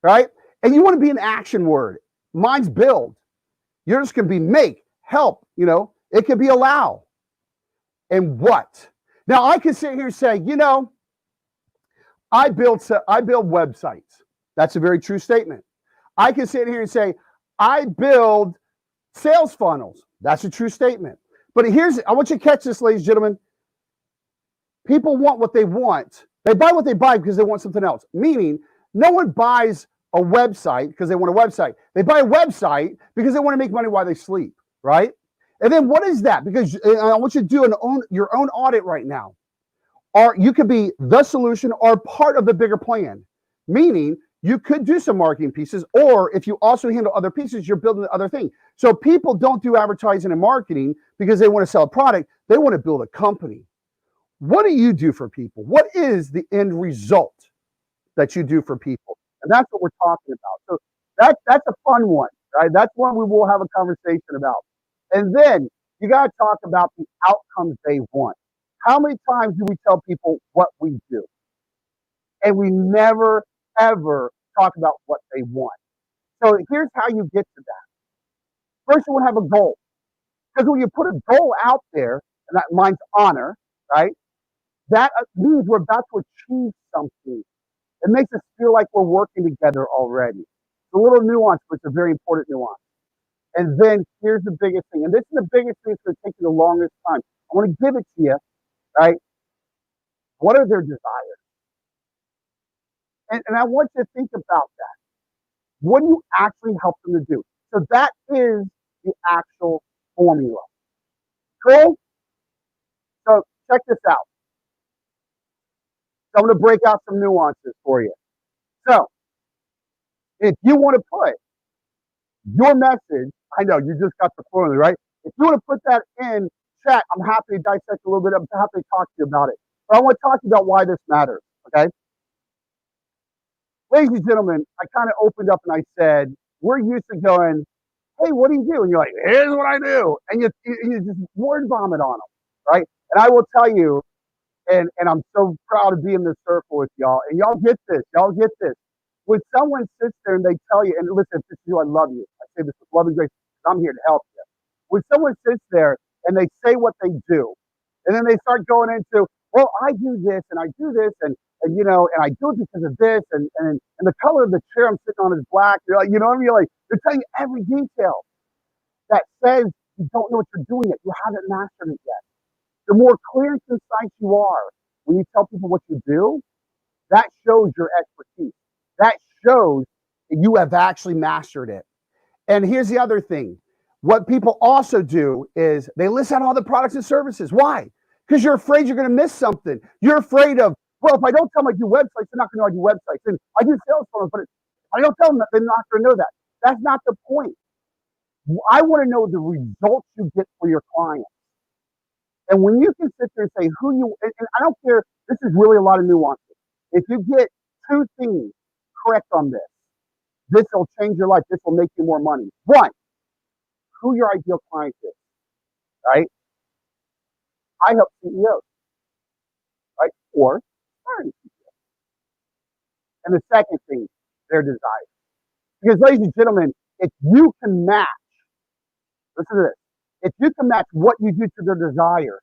Right? And you want to be an action word. Mine's build. Yours can be make, help, it could be allow. And what? Now I can sit here and say, I build websites. That's a very true statement. I can sit here and say, I build sales funnels. That's a true statement. But I want you to catch this, ladies and gentlemen. People want what they want. They buy what they buy because they want something else. Meaning, no one buys a website because they want a website. They buy a website because they want to make money while they sleep, right? And then what is that? Because I want you to do your own audit right now. Or you could be the solution or part of the bigger plan. Meaning, you could do some marketing pieces, or if you also handle other pieces, you're building the other thing. So people don't do advertising and marketing because they want to sell a product. They want to build a company. What do you do for people? What is the end result that you do for people? And that's what we're talking about. So that's a fun one, right? That's one we will have a conversation about. And then you got to talk about the outcomes they want. How many times do we tell people what we do? And we never, ever talk about what they want. So here's how you get to that. First, you want to have a goal. Because when you put a goal out there, and that mine's honor, right? That means we're about to achieve something. It makes us feel like we're working together already. It's a little nuance, but it's a very important nuance. And then here's the biggest thing. And this is the biggest thing that's going to take you the longest time. I want to give it to you, right? What are their desires? And I want you to think about that. What do you actually help them to do? So that is the actual formula. Cool? So check this out. So I'm going to break out some nuances for you. So if you want to put your message, I know you just got the formula, right? If you want to put that in chat, I'm happy to dissect a little bit. I'm happy to talk to you about it. But I want to talk to you about why this matters, okay? Ladies and gentlemen, I kind of opened up and I said, we're used to going, hey, what do you do? And you're like, here's what I do. And you just word vomit on them, right? And I will tell you, and I'm so proud to be in this circle with y'all. And y'all get this. Y'all get this. When someone sits there and they tell you, and listen, this is you, I love you. I say this with love and grace. I'm here to help you. When someone sits there and they say what they do, and then they start going into, well, I do this and I do this, and you know, and I do it because of this, and the color of the chair I'm sitting on is black. You're like, you know what I mean? Like, they're telling you every detail that says you don't know what you're doing yet. You haven't mastered it yet. The more clear and concise you are when you tell people what you do, that shows your expertise. That shows that you have actually mastered it. And here's the other thing. What people also do is they list out all the products and services. Why? Because you're afraid you're going to miss something. You're afraid of, well, if I don't tell them I do websites, they're not going to know I do websites. And I do sales funnels, but if I don't tell them that, they're not going to know that. That's not the point. I want to know the results you get for your clients. And when you can sit there and say who you, and I don't care, this is really a lot of nuances. If you get two things correct on this, this will change your life. This will make you more money. One, who your ideal client is, right? I help CEOs, right? Or hiring CEOs. And the second thing, their desires. Because ladies and gentlemen, if you can match, listen to this, if you can match what you do to their desires,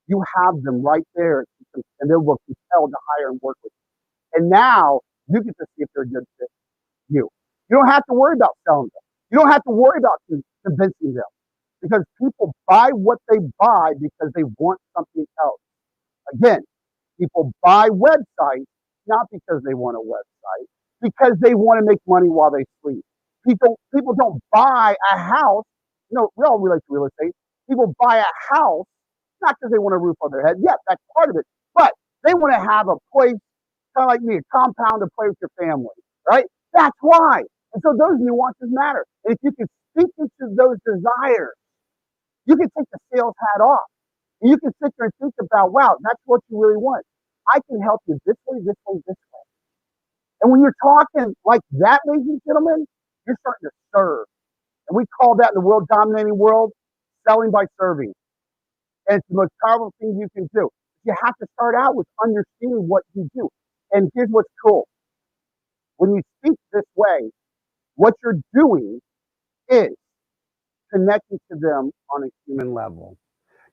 you have them right there, and they will be compelled to hire and work with you. And now you get to see if they're a good fit for you. You don't have to worry about selling them. You don't have to worry about convincing them, because people buy what they buy because they want something else. Again, people buy websites not because they want a website, because they want to make money while they sleep. People don't buy a house. You know, we all relate to real estate. People buy a house not because they want a roof on their head. Yeah, that's part of it. But they want to have a place, kind of like me, a compound to play with your family, right? That's why. And so those nuances matter. And if you can speak into those desires, you can take the sales hat off. And you can sit there and think about, wow, that's what you really want. I can help you this way, this way, this way. And when you're talking like that, ladies and gentlemen, you're starting to serve. And we call that in the world dominating world, selling by serving. And it's the most powerful thing you can do. You have to start out with understanding what you do. And here's what's cool. When you speak this way, what you're doing is connecting to them on a human level.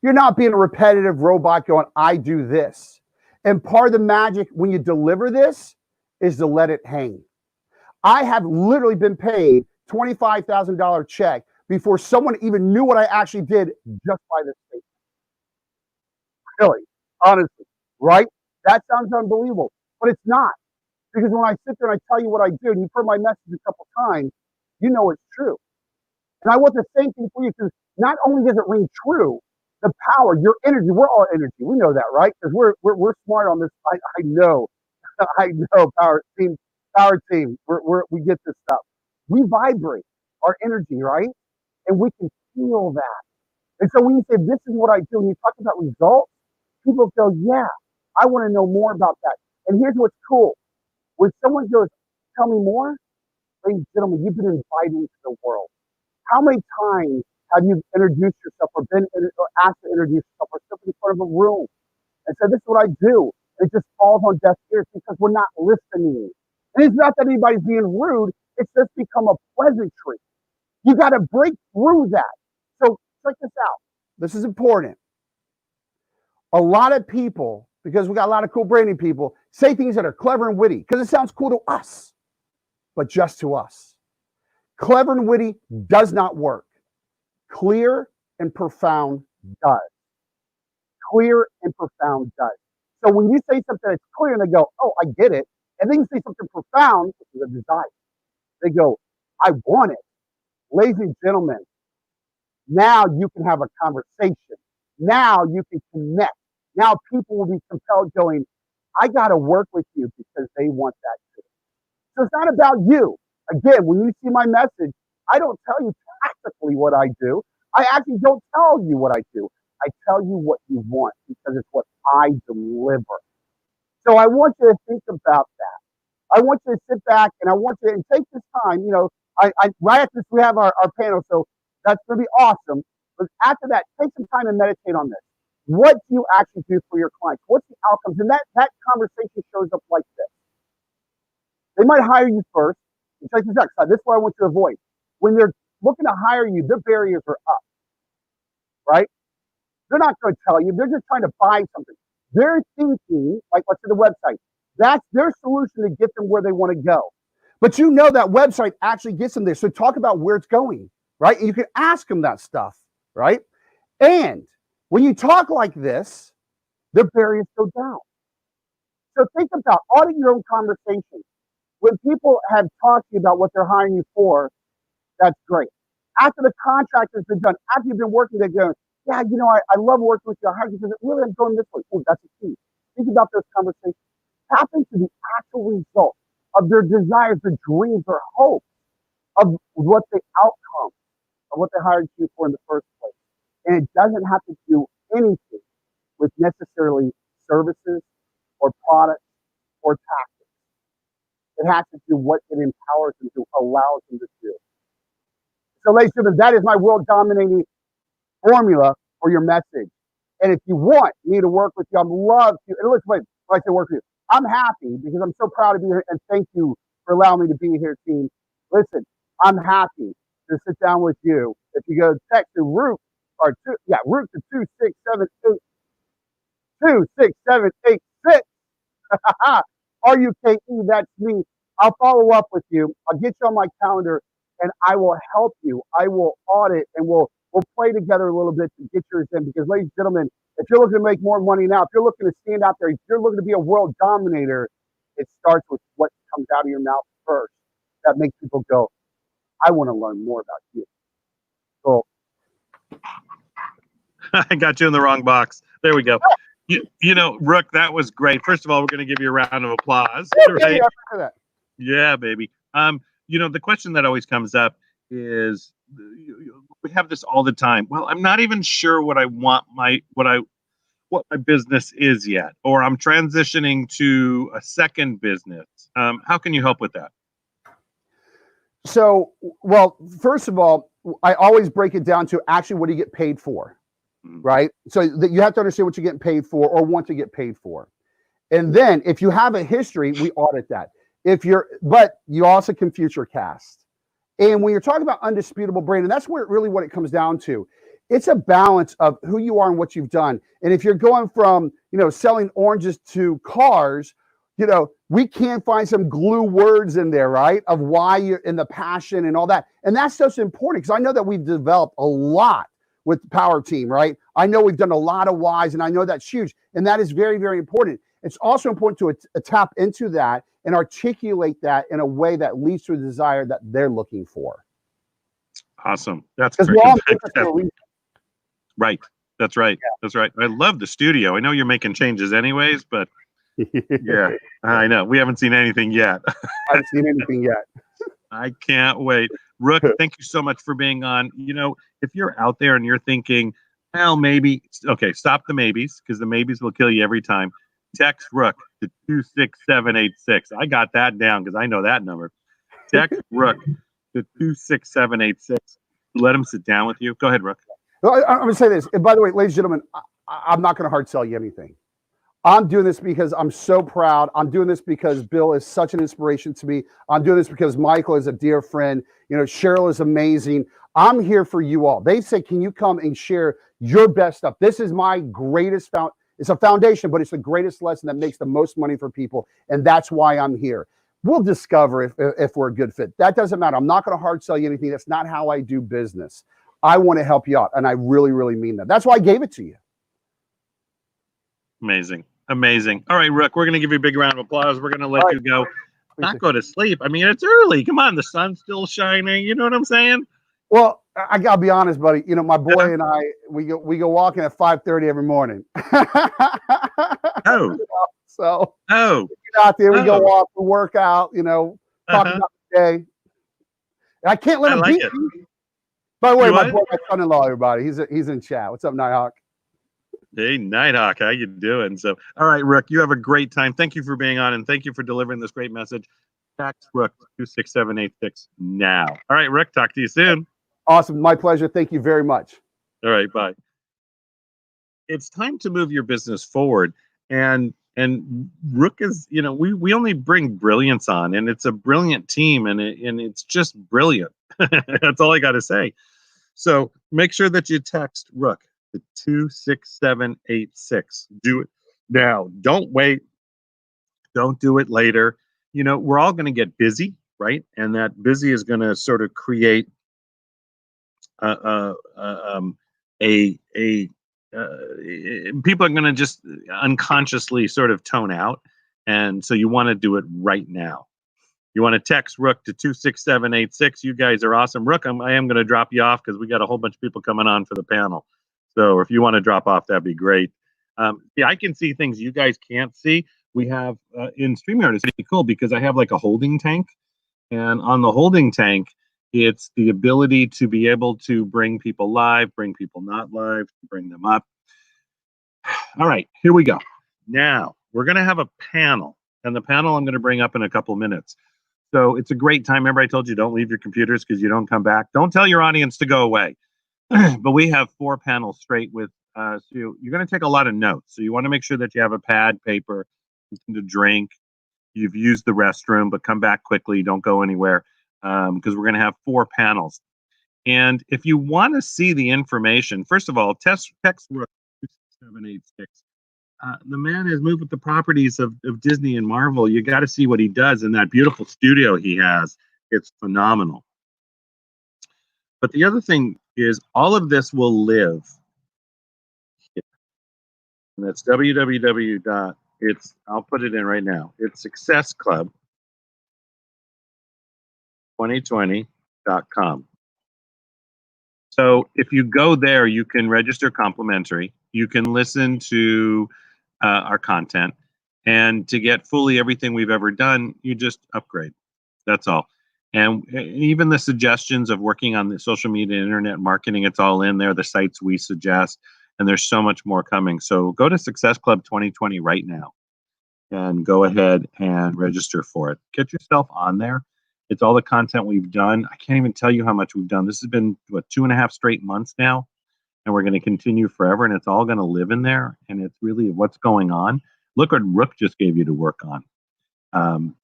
You're not being a repetitive robot going, I do this. And part of the magic when you deliver this is to let it hang. I have literally been paid $25,000 check before someone even knew what I actually did just by this statement. Really, honestly, right? That sounds unbelievable, but it's not. Because when I sit there and I tell you what I do, and you've heard my message a couple times, you know it's true. And I want the same thing for you, because not only does it ring true, the power, your energy, we're all energy. We know that, right? Because we're smart on this. I know. I know, power team. We get this stuff. We vibrate our energy, right? And we can feel that. And so when you say, this is what I do, and you talk about results, people go, yeah, I want to know more about that. And here's what's cool. When someone goes, tell me more, ladies and gentlemen, you've been invited into the world. How many times have you introduced yourself or been or asked to introduce yourself or stepped in front of a room and said, this is what I do? It just falls on deaf ears because we're not listening. And it's not that anybody's being rude. It's just become a pleasantry. You got to break through that. So check this out. This is important. A lot of people, because we got a lot of cool branding people, say things that are clever and witty because it sounds cool to us, but just to us. Clever and witty does not work. Clear and profound does. Clear and profound does. So when you say something that's clear and they go, oh, I get it, and then you say something profound, which is a desire, they go, I want it. Ladies and gentlemen, now you can have a conversation. Now you can connect. Now people will be compelled going, I got to work with you because they want that too. So it's not about you. Again, when you see my message, I don't tell you tactically what I do. I actually don't tell you what I do. I tell you what you want because it's what I deliver. So I want you to think about that. I want you to sit back and I want you to take this time. You know, I right after this, we have our panel, so that's going to be awesome. But after that, take some time and meditate on this. What do you actually do for your clients? What's the outcomes? And that conversation shows up like this. They might hire you first. And check this out. This is what I want you to avoid. When they're looking to hire you, their barriers are up, right? They're not going to tell you. They're just trying to buy something. They're thinking, like what's in the website. That's their solution to get them where they want to go. But you know that website actually gets them there. So talk about where it's going, right? And you can ask them that stuff, right? And when you talk like this, their barriers go down. So think about audit your own conversation. When people have talked to you about what they're hiring you for, that's great. After the contract has been done, after you've been working, they're going, yeah, you know, I love working with you. I hired you because it really I'm going this way. Oh, that's a key. Think about those conversations. Tap into the actual result of their desires, their dreams, their hopes of what the outcome of what they hired you for in the first place. And it doesn't have to do anything with necessarily services or products or tactics. It has to do what it empowers them to, allows them to do. So, ladies and gentlemen, that is my world-dominating formula for your message. And if you want me to work with you, I'd love to. And listen, wait, when I say work with you, I'm happy because I'm so proud to be here. And thank you for allowing me to be here, team. Listen, I'm happy to sit down with you. If you go text to Root to 26786. RUKE, that's me. I'll follow up with you. I'll get you on my calendar and I will help you. I will audit and we'll play together a little bit to get yours in. Because, ladies and gentlemen, if you're looking to make more money now, if you're looking to stand out there, if you're looking to be a world dominator, it starts with what comes out of your mouth first. That makes people go, I want to learn more about you. So I got you in the wrong box. There we go. You know, Rook, that was great. First of all, we're going to give you a round of applause. Right? Yeah, baby. You know, the question that always comes up is, we have this all the time. Well, I'm not even sure what I want what my business is yet, or I'm transitioning to a second business. How can you help with that? So, well, first of all, I always break it down to actually what do you get paid for, right? So that you have to understand what you're getting paid for or want to get paid for. And then if you have a history, we audit that. But you also can future cast. And when you're talking about undisputable brand, and that's really what it comes down to. It's a balance of who you are and what you've done. And if you're going from, selling oranges to cars, you know, we can't find some glue words in there, right? Of why you're in the passion and all that. And that's so important because I know that we've developed a lot with the Power Team, right? I know we've done a lot of whys, and I know that's huge. And that is very, very important. It's also important to tap into that and articulate that in a way that leads to a desire that they're looking for. Awesome. That's Because great. we're all different for a reason. Right. That's right. Yeah. That's right. I love the studio. I know you're making changes anyways, but yeah, I know. We haven't seen anything yet. I haven't seen anything yet. I can't wait. Rook, thank you so much for being on. You know, if you're out there and you're thinking, well, maybe, okay, stop the maybes because the maybes will kill you every time. Text Rook to 26786. I got that down because I know that number. Text Rook to 26786. Let him sit down with you. Go ahead, Rook. Well, I'm going to say this. And by the way, ladies and gentlemen, I'm not going to hard sell you anything. I'm doing this because I'm so proud. I'm doing this because Bill is such an inspiration to me. I'm doing this because Michael is a dear friend. You know, Cheryl is amazing. I'm here for you all. They say, can you come and share your best stuff? This is my greatest it's a foundation, but it's the greatest lesson that makes the most money for people. And that's why I'm here. We'll discover if we're a good fit. That doesn't matter. I'm not going to hard sell you anything. That's not how I do business. I want to help you out. And I really, really mean that. That's why I gave it to you. Amazing. Amazing. All right, Rook, we're going to give you a big round of applause. We're going to let you go. Not go to sleep. I mean, it's early. Come on. The sun's still shining. You know what I'm saying? Well, I got to be honest, buddy. You know, my boy and I, we go walking at 5:30 every morning. Oh. So oh. We get out there, we go walk, we work out, you know, talk about the day. I can't let him beat me. By the way, my boy, my son-in-law, everybody. He's in chat. What's up, Nighthawk? Hey, Nighthawk, how you doing? So, all right, Rook, you have a great time. Thank you for being on, and thank you for delivering this great message. Text Rook 26786 now. All right, Rook, talk to you soon. Awesome. My pleasure. Thank you very much. All right, bye. It's time to move your business forward. And Rook is, you know, we only bring brilliance on, and it's a brilliant team, and it's just brilliant. That's all I got to say. So make sure that you text Rook to 26786. Do it now. Don't wait. Don't do it later. You know, we're all going to get busy, right? And that busy is going to sort of create people are going to just unconsciously sort of tone out. And so you want to do it right now. You want to text Rook to 26786. You guys are awesome. Rook, I am going to drop you off because we got a whole bunch of people coming on for the panel. So if you want to drop off, that'd be great. Yeah, I can see things you guys can't see. We have in StreamYard, it's pretty cool because I have like a holding tank. And on the holding tank, it's the ability to be able to bring people live, bring people not live, bring them up. All right, here we go. Now, we're going to have a panel. And the panel I'm going to bring up in a couple minutes. So it's a great time. Remember I told you don't leave your computers because you don't come back. Don't tell your audience to go away. But we have 4 panels straight with, so you're going to take a lot of notes. So you want to make sure that you have a pad, paper, something to drink. You've used the restroom, but come back quickly. Don't go anywhere because we're going to have 4 panels. And if you want to see the information, first of all, text Rook 26786. The man has moved with the properties of Disney and Marvel. You got to see what he does in that beautiful studio he has. It's phenomenal. But the other thing is all of this will live here. And that's www. I'll put it in right now. It's successclub2020.com. So if you go there, you can register complimentary. You can listen to our content. And to get fully everything we've ever done, you just upgrade. That's all. And even the suggestions of working on the social media and internet marketing, it's all in there, the sites we suggest. And there's so much more coming. So go to Success Club 2020 right now and go ahead and register for it. Get yourself on there. It's all the content we've done. I can't even tell you how much we've done. This has been, what, 2.5 straight months now? And we're going to continue forever, and it's all going to live in there. And it's really what's going on. Look what Rook just gave you to work on.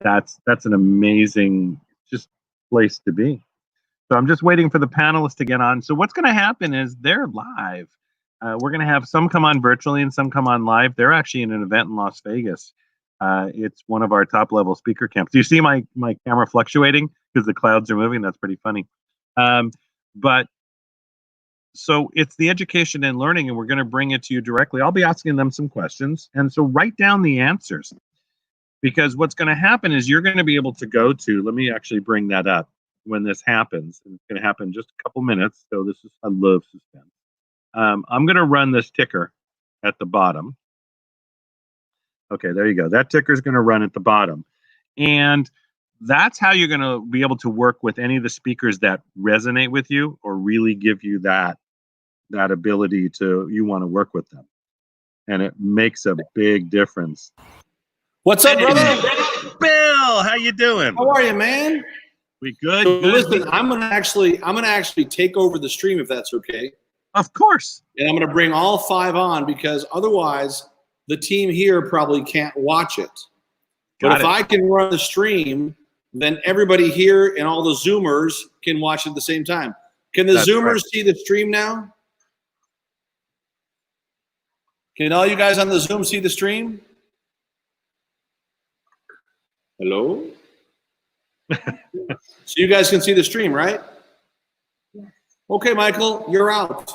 That's an amazing just place to be. So I'm just waiting for the panelists to get on. So what's going to happen is they're live. We're going to have some come on virtually and some come on live. They're actually in an event in Las Vegas It's one of our top level speaker camps. Do you see my camera fluctuating because the clouds are moving? That's pretty funny. But so it's the education and learning, and we're going to bring it to you directly. I'll be asking them some questions, and so write down the answers, because what's going to happen is you're going to be able to go to, let me actually bring that up when this happens. And it's going to happen in just a couple minutes. So this is, I love suspense. I'm going to run this ticker at the bottom. Okay, there you go. That ticker is going to run at the bottom. And that's how you're going to be able to work with any of the speakers that resonate with you or really give you that ability to, you want to work with them. And it makes a big difference. What's up, brother? Bill, how you doing? How are you, man? We good? So good. listen, I'm gonna actually take over the stream if that's okay. Of course. And I'm gonna bring all 5 on because otherwise the team here probably can't watch it. But if I can run the stream, then everybody here and all the Zoomers can watch it at the same time. Can the Zoomers see the stream now? Can all you guys on the Zoom see the stream? Hello? So you guys can see the stream, right? Yes. Okay, Michael, you're out.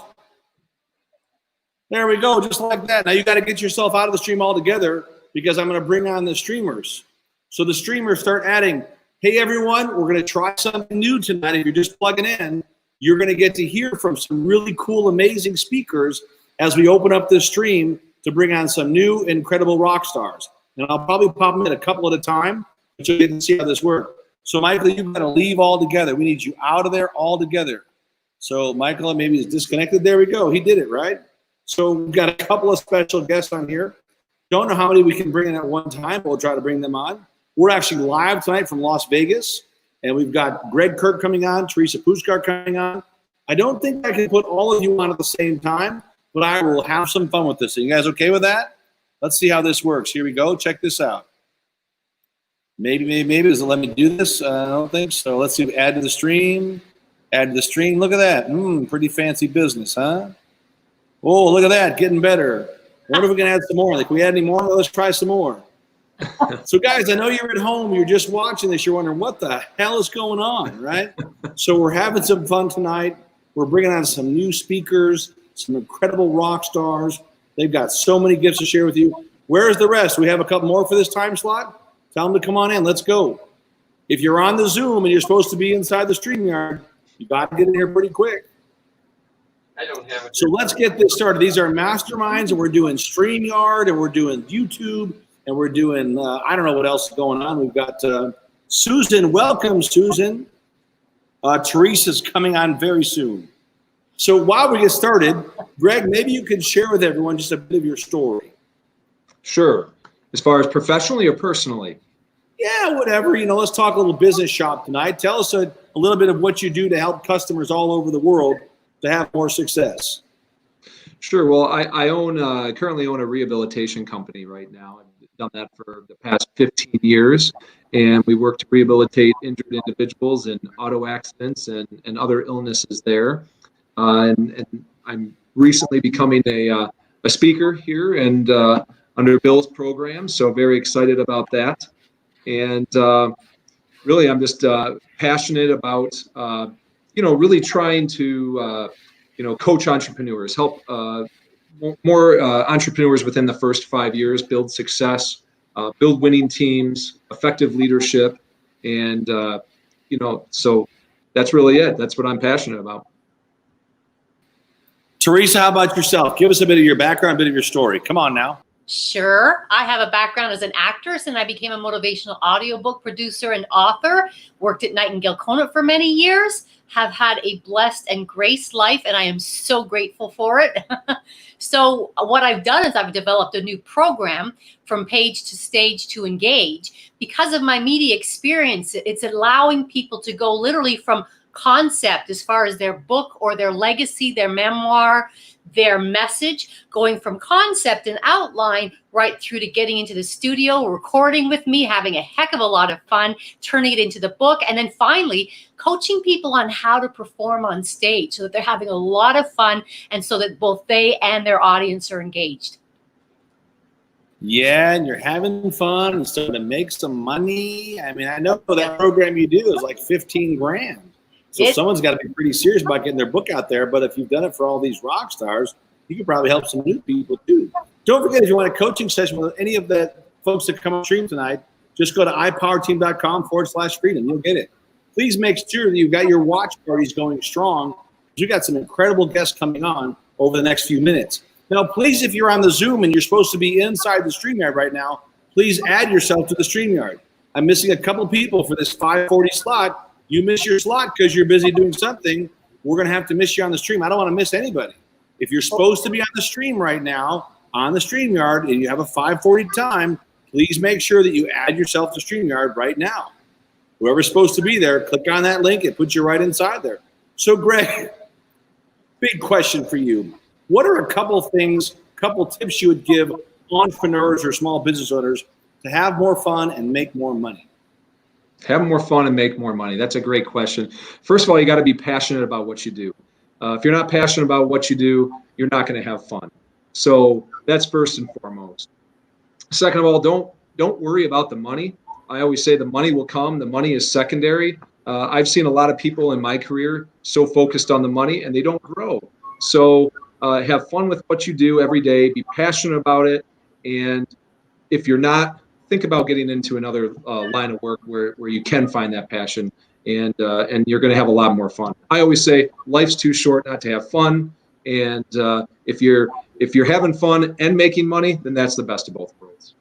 There we go, just like that. Now you got to get yourself out of the stream altogether because I'm going to bring on the streamers. So the streamers start adding, hey, everyone, we're going to try something new tonight. If you're just plugging in, you're going to get to hear from some really cool, amazing speakers as we open up this stream to bring on some new, incredible rock stars. And I'll probably pop them in a couple at a time, but you'll get to see how this works. So, Michael, you've got to leave altogether. We need you out of there altogether. So, Michael maybe is disconnected. There we go. He did it, right? So, we've got a couple of special guests on here. Don't know how many we can bring in at one time, but we'll try to bring them on. We're actually live tonight from Las Vegas, and we've got Greg Kirk coming on, Teresa Puskar coming on. I don't think I can put all of you on at the same time, but I will have some fun with this. Are you guys okay with that? Let's see how this works. Here we go. Check this out. Maybe does it let me do this? I don't think so. Let's see. Add to the stream. Add to the stream. Look at that. Pretty fancy business, huh? Oh, look at that. Getting better. I wonder if we can add some more. Like, can we add any more? Let's try some more. So, guys, I know you're at home. You're just watching this. You're wondering, what the hell is going on, right? So we're having some fun tonight. We're bringing on some new speakers, some incredible rock stars. They've got so many gifts to share with you. Where's the rest? We have a couple more for this time slot. Tell them to come on in. Let's go. If you're on the Zoom and you're supposed to be inside the StreamYard, you got to get in here pretty quick. I don't have it. So let's get this started. These are masterminds, and we're doing StreamYard, and we're doing YouTube, and we're doing, I don't know what else is going on. We've got Susan. Welcome, Susan. Teresa's coming on very soon. So while we get started, Greg, maybe you could share with everyone just a bit of your story. Sure. As far as professionally or personally? Yeah, whatever. Let's talk a little business shop tonight. Tell us a little bit of what you do to help customers all over the world to have more success. Sure. Well, I currently own a rehabilitation company right now. I've done that for the past 15 years, and we work to rehabilitate injured individuals in auto accidents and other illnesses there. And I'm recently becoming a speaker here and under Bill's program, so very excited about that. And really, I'm just passionate about really trying to coach entrepreneurs, help more entrepreneurs within the first 5 years build success, build winning teams, effective leadership, and so that's really it. That's what I'm passionate about. Teresa, how about yourself? Give us a bit of your background, a bit of your story. Come on now. Sure. I have a background as an actress, and I became a motivational audiobook producer and author. Worked at Nightingale Conant for many years. Have had a blessed and graced life, and I am so grateful for it. So what I've done is I've developed a new program, From Page to Stage to Engage. Because of my media experience, it's allowing people to go literally from concept as far as their book or their legacy, their memoir, their message, going from concept and outline right through to getting into the studio, recording with me, having a heck of a lot of fun, turning it into the book, and then finally coaching people on how to perform on stage so that they're having a lot of fun and so that both they and their audience are engaged. Yeah, and you're having fun and starting to make some money. I mean, I know that program you do is like 15 grand. So someone's got to be pretty serious about getting their book out there. But if you've done it for all these rock stars, you could probably help some new people too. Don't forget, if you want a coaching session with any of the folks that come on stream tonight, just go to ipowerteam.com/freedom. You'll get it. Please make sure that you've got your watch parties going strong. You got some incredible guests coming on over the next few minutes. Now, please, if you're on the Zoom and you're supposed to be inside the StreamYard right now, please add yourself to the StreamYard. I'm missing a couple people for this 5:40 slot. You miss your slot because you're busy doing something. We're going to have to miss you on the stream. I don't want to miss anybody. If you're supposed to be on the stream right now, on the StreamYard, and you have a 5:40 time, please make sure that you add yourself to StreamYard right now. Whoever's supposed to be there, click on that link. It puts you right inside there. So, Greg, big question for you. What are a couple things, couple tips you would give entrepreneurs or small business owners to have more fun and make more money? Have more fun and make more money. That's a great question. First of all, you got to be passionate about what you do. If you're not passionate about what you do, you're not going to have fun. So that's first and foremost. Second of all, don't worry about the money. I always say the money will come. The money is secondary. I've seen a lot of people in my career so focused on the money and they don't grow. So have fun with what you do every day. Be passionate about it. And if you're not, think about getting into another line of work where you can find that passion, and you're going to have a lot more fun. I always say life's too short not to have fun. And if you're having fun and making money, then that's the best of both worlds.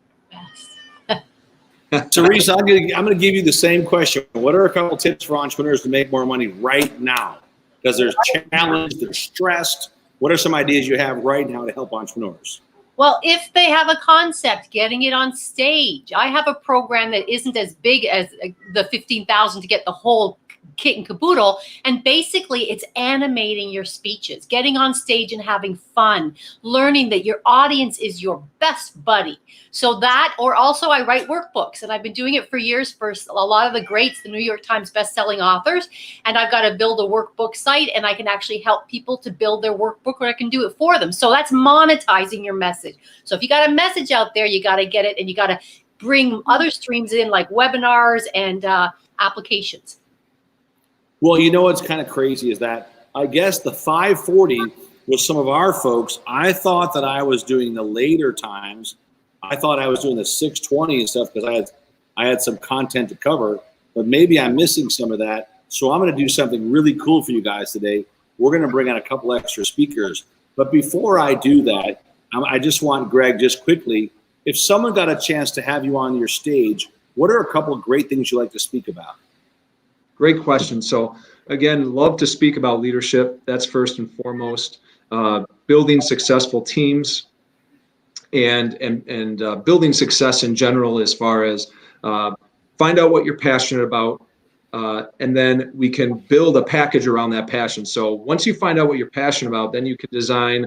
Teresa, I'm going to give you the same question. What are a couple tips for entrepreneurs to make more money right now? Because there's challenge, they're stressed. What are some ideas you have right now to help entrepreneurs? Well, if they have a concept, getting it on stage. I have a program that isn't as big as the 15,000 to get the whole kit and caboodle. And basically it's animating your speeches, getting on stage and having fun, learning that your audience is your best buddy. So that, or also I write workbooks, and I've been doing it for years for a lot of the greats, the New York Times bestselling authors. And I've got to build a workbook site, and I can actually help people to build their workbook, or I can do it for them. So that's monetizing your message. So if you got a message out there, you got to get it, and you got to bring other streams in like webinars and applications. Well, you know what's kind of crazy is that I guess the 540 with some of our folks, I thought that I was doing the later times. I thought I was doing the 620 and stuff because I had some content to cover, but maybe I'm missing some of that. So I'm going to do something really cool for you guys today. We're going to bring on a couple extra speakers. But before I do that, I just want Greg, just quickly, if someone got a chance to have you on your stage, what are a couple of great things you like to speak about? Great question. So again, love to speak about leadership. That's first and foremost. Building successful teams and building success in general, as far as find out what you're passionate about, and then we can build a package around that passion. So once you find out what you're passionate about, then you can design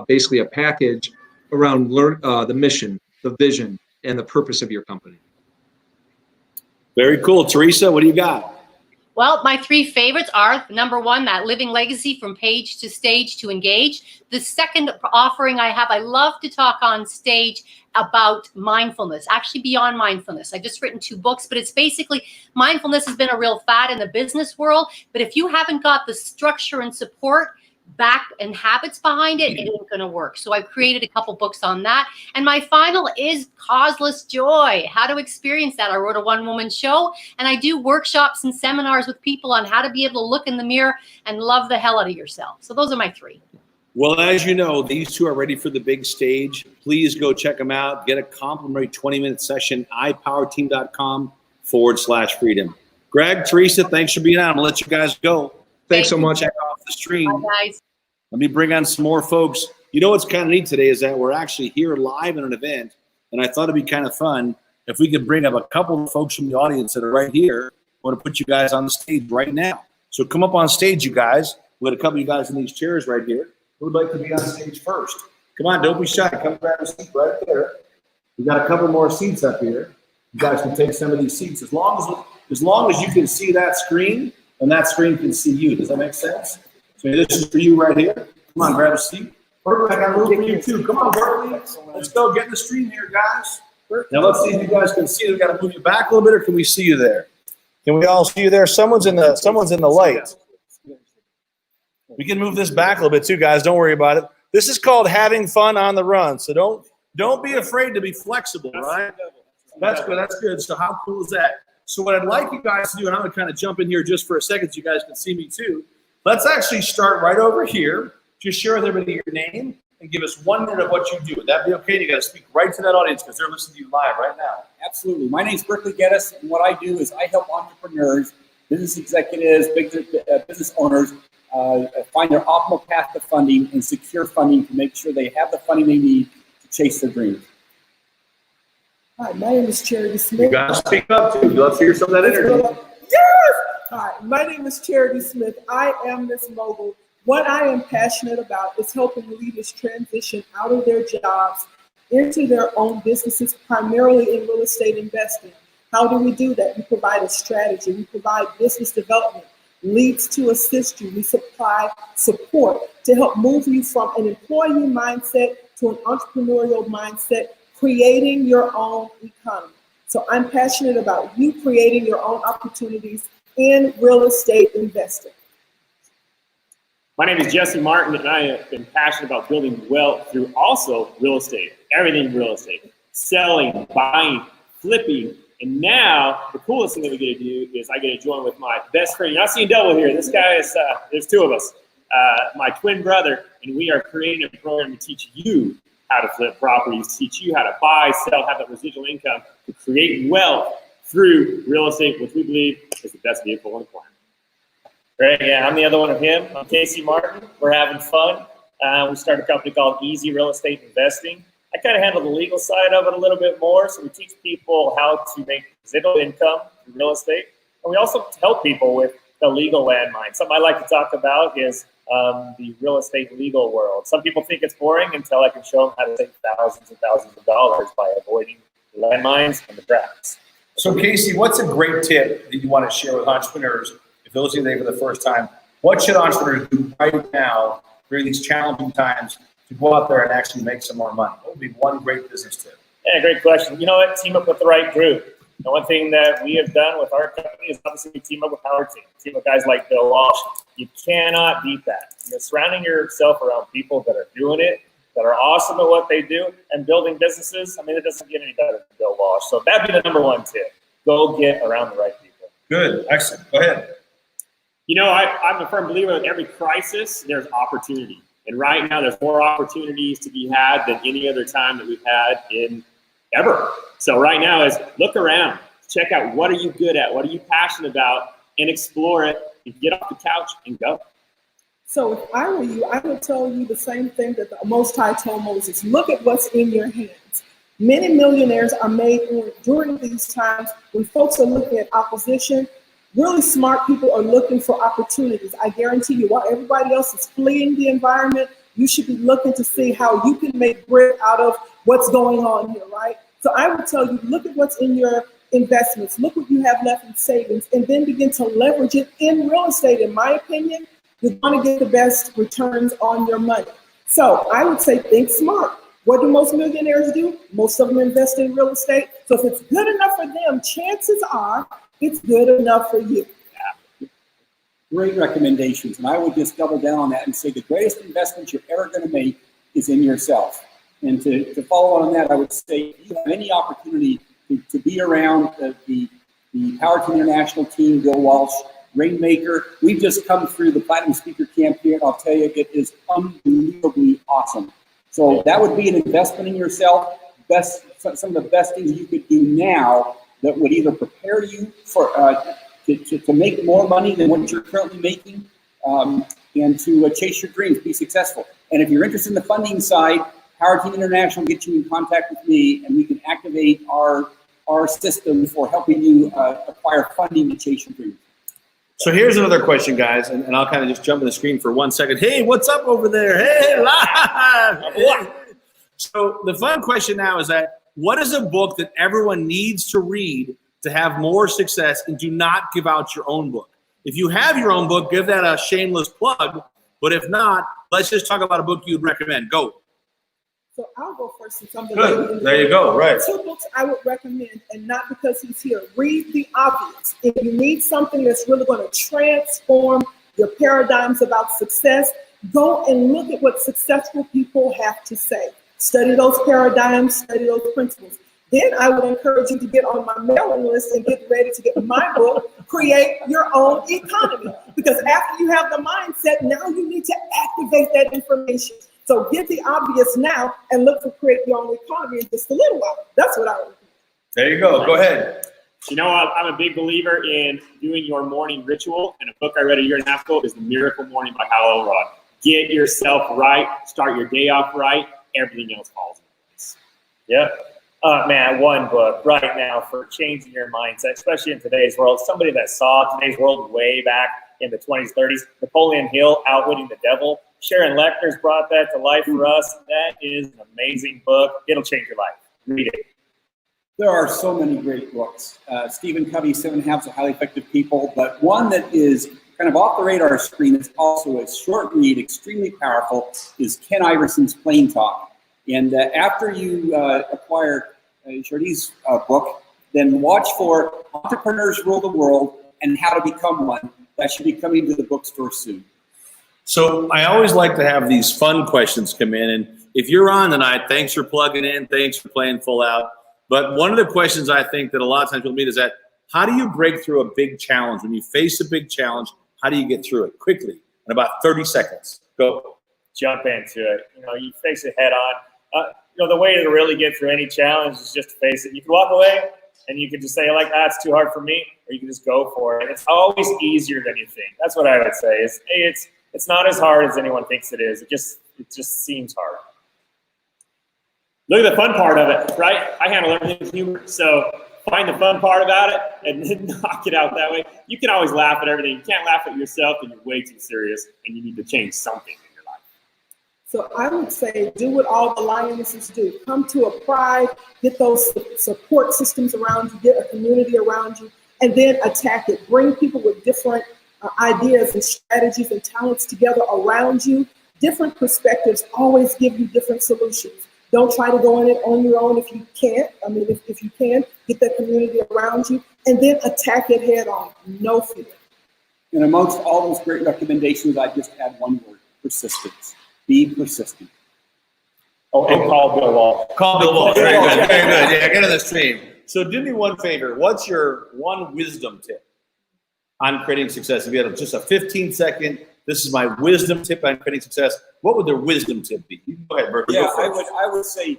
basically a package around the mission, the vision, and the purpose of your company. Very cool. Teresa, what do you got? Well, my three favorites are, number one, that living legacy from page to stage to engage. The second offering I have, I love to talk on stage about mindfulness, actually beyond mindfulness. I've just written 2 books, but it's basically mindfulness has been a real fad in the business world. But if you haven't got the structure and support back and habits behind it, it ain't going to work. So I've created a couple books on that. And my final is causeless joy, how to experience that. I wrote a one-woman show, and I do workshops and seminars with people on how to be able to look in the mirror and love the hell out of yourself. So those are my 3. Well, as you know, these 2 are ready for the big stage. Please go check them out. Get a complimentary 20-minute session, ipowerteam.com/freedom. Greg, Teresa, thanks for being on. I'm going to let you guys go. Thanks so much. Check off the stream. Bye, guys. Let me bring on some more folks. You know what's kind of neat today is that we're actually here live in an event, and I thought it'd be kind of fun if we could bring up a couple of folks from the audience that are right here. I want to put you guys on the stage right now. So come up on stage, you guys. We got a couple of you guys in these chairs right here. Who would like to be on stage first? Come on, don't be shy. Come grab a seat right there. We got a couple more seats up here. You guys can take some of these seats as long as you can see that screen and that screen can see you. Does that make sense? So this is for you right here. Come on, grab a seat. Berkeley, I got room for you too. Come on, Berkeley. Let's go. Get in the stream here, guys. Now let's see if you guys can see. We got to move you back a little bit, or can we see you there? Can we all see you there? Someone's in the light. We can move this back a little bit too, guys. Don't worry about it. This is called having fun on the run. So don't be afraid to be flexible, right? That's good. That's good. So how cool is that? So what I'd like you guys to do, and I'm going to kind of jump in here just for a second so you guys can see me too. Let's actually start right over here. Just share with everybody your name and give us 1 minute of what you do. Would that be okay? You got to speak right to that audience because they're listening to you live right now. Absolutely. My name's Berkeley Geddes, and what I do is I help entrepreneurs, business executives, business owners find their optimal path to funding and secure funding to make sure they have the funding they need to chase their dreams. Hi, my name is Charity Smith. You got to speak up too. Let's hear some of that energy. Yes! Hi, my name is Charity Smith. I am Miss Mogul. What I am passionate about is helping leaders transition out of their jobs into their own businesses, primarily in real estate investing. How do we do that? We provide a strategy. We provide business development, leads to assist you. We supply support to help move you from an employee mindset to an entrepreneurial mindset, creating your own economy. So I'm passionate about you creating your own opportunities in real estate investing. My name is Jesse Martin, and I have been passionate about building wealth through also real estate, everything real estate, selling, buying, flipping, and now the coolest thing that we get to do is I get to join with my best friend. You're not seeing double here. This guy is, there's two of us, my twin brother, and we are creating a program to teach you how to flip properties, teach you how to buy, sell, have that residual income to create wealth through real estate, which we believe is the best vehicle on the planet. Great, yeah, I'm the other one of him. I'm Casey Martin. We're having fun. We started a company called Easy Real Estate Investing. I kind of handle the legal side of it a little bit more. So we teach people how to make residual income in real estate. And we also help people with the legal landmine. Something I like to talk about is the real estate legal world. Some people think it's boring until I can show them how to save thousands and thousands of dollars by avoiding the landmines and the traps. So Casey, what's a great tip that you want to share with entrepreneurs? If those are there for the first time, what should entrepreneurs do right now during these challenging times to go out there and actually make some more money? What would be one great business tip? Yeah, great question. You know what? Team up with the right group. The one thing that we have done with our company is obviously we team up with our team. Team with guys like Bill Walsh. You cannot beat that. You're surrounding yourself around people that are doing it, that are awesome at what they do, and building businesses. I mean, it doesn't get any better than Bill Walsh. So that'd be the number one tip. Go get around the right people. Good. Excellent. Go ahead. You know, I'm a firm believer that every crisis, there's opportunity. And right now, there's more opportunities to be had than any other time that we've had in ever. So right now is look around, check out what are you good at, what are you passionate about, and explore it, and get off the couch and go. So if I were you, I would tell you the same thing that the Most High told Moses. Look at what's in your hands. Many millionaires are made during these times when folks are looking at opposition. Really smart people are looking for opportunities. I guarantee you, while everybody else is fleeing the environment, you should be looking to see how you can make bread out of what's going on here, right? So I would tell you, look at what's in your investments, look what you have left in savings, and then begin to leverage it in real estate. In my opinion, you're going to get the best returns on your money. So I would say think smart. What do most millionaires do? Most of them invest in real estate. So if it's good enough for them, chances are it's good enough for you. Great recommendations. And I would just double down on that and say the greatest investment you're ever going to make is in yourself. And to follow on that, I would say if you have any opportunity to be around the Power Team International team, Bill Walsh, Rainmaker. We've just come through the Platinum Speaker Camp here, and I'll tell you, it is unbelievably awesome. So that would be an investment in yourself. Some of the best things you could do now that would either prepare you for to make more money than what you're currently making, and to chase your dreams, be successful. And if you're interested in the funding side, Power Team International will get you in contact with me, and we can activate our system for helping you acquire funding to chase your dreams. So here's another question, guys, and I'll kind of just jump on the screen for 1 second. Hey, what's up over there? Hey, live! Hey. So the fun question now is that, what is a book that everyone needs to read to have more success, and do not give out your own book? If you have your own book, give that a shameless plug. But if not, let's just talk about a book you'd recommend. Go. So I'll go first since I'm the Good. lady in the There you room. go. Right. 2 books I would recommend, and not because he's here. Read The Obvious. If you need something that's really going to transform your paradigms about success, go and look at what successful people have to say. Study those paradigms, study those principles. Then I would encourage you to get on my mailing list and get ready to get my book, Create Your Own Economy. Because after you have the mindset, now you need to activate that information. So get The Obvious now and look for Create Your Own Economy in just a little while. That's what I would do. There you go. Go ahead. You know, I'm a big believer in doing your morning ritual, and a book I read a year and a half ago is The Miracle Morning by Hal Elrod. Get yourself right, start your day off right, everything else falls into place. Yeah. Man, one book right now for changing your mindset, especially in today's world. Somebody that saw today's world way back in the 20s, 30s. Napoleon Hill, Outwitting the Devil. Sharon Lechner's brought that to life for us. That is an amazing book. It'll change your life. Read it. There are so many great books. Stephen Covey's 7 Habits of Highly Effective People, but one that is kind of off the radar screen, it's also a short read, extremely powerful, is Ken Iverson's Plain Talk. And after you acquire Jordy's book, then watch for Entrepreneurs Rule the World and How to Become One. That should be coming to the bookstore soon. So I always like to have these fun questions come in. And if you're on tonight, thanks for plugging in. Thanks for playing full out. But one of the questions I think that a lot of times people meet is that, how do you break through a big challenge? When you face a big challenge, how do you get through it quickly? In about 30 seconds. Go. Jump into it. You know, you face it head on. You know, the way to really get through any challenge is just to face it. You can walk away and you can just say, like, that's too hard for me, or you can just go for it. It's always easier than you think. That's what I would say. It's not as hard as anyone thinks it is. It just seems hard. Look at the fun part of it, right? I handle everything with humor. So find the fun part about it and then knock it out that way. You can always laugh at everything. You can't laugh at yourself, and you're way too serious, and you need to change something in your life. So I would say do what all the lionesses do. Come to a pride, get those support systems around you, get a community around you, and then attack it. Bring people with different ideas and strategies and talents together around you. Different perspectives always give you different solutions. Don't try to go in it on your own if you can't. I mean, if you can, get that community around you and then attack it head on. No fear. And amongst all those great recommendations, I just add one word: persistence. Be persistent. Oh, and call Bill Walsh. Call Bill Walsh. Very good. Very good. Yeah, get on the stream. So do me one favor. What's your one wisdom tip on creating success? If you had just a 15-second, this is my wisdom tip on creating success, what would the wisdom tip be? Go ahead, Bert. Yeah, I would say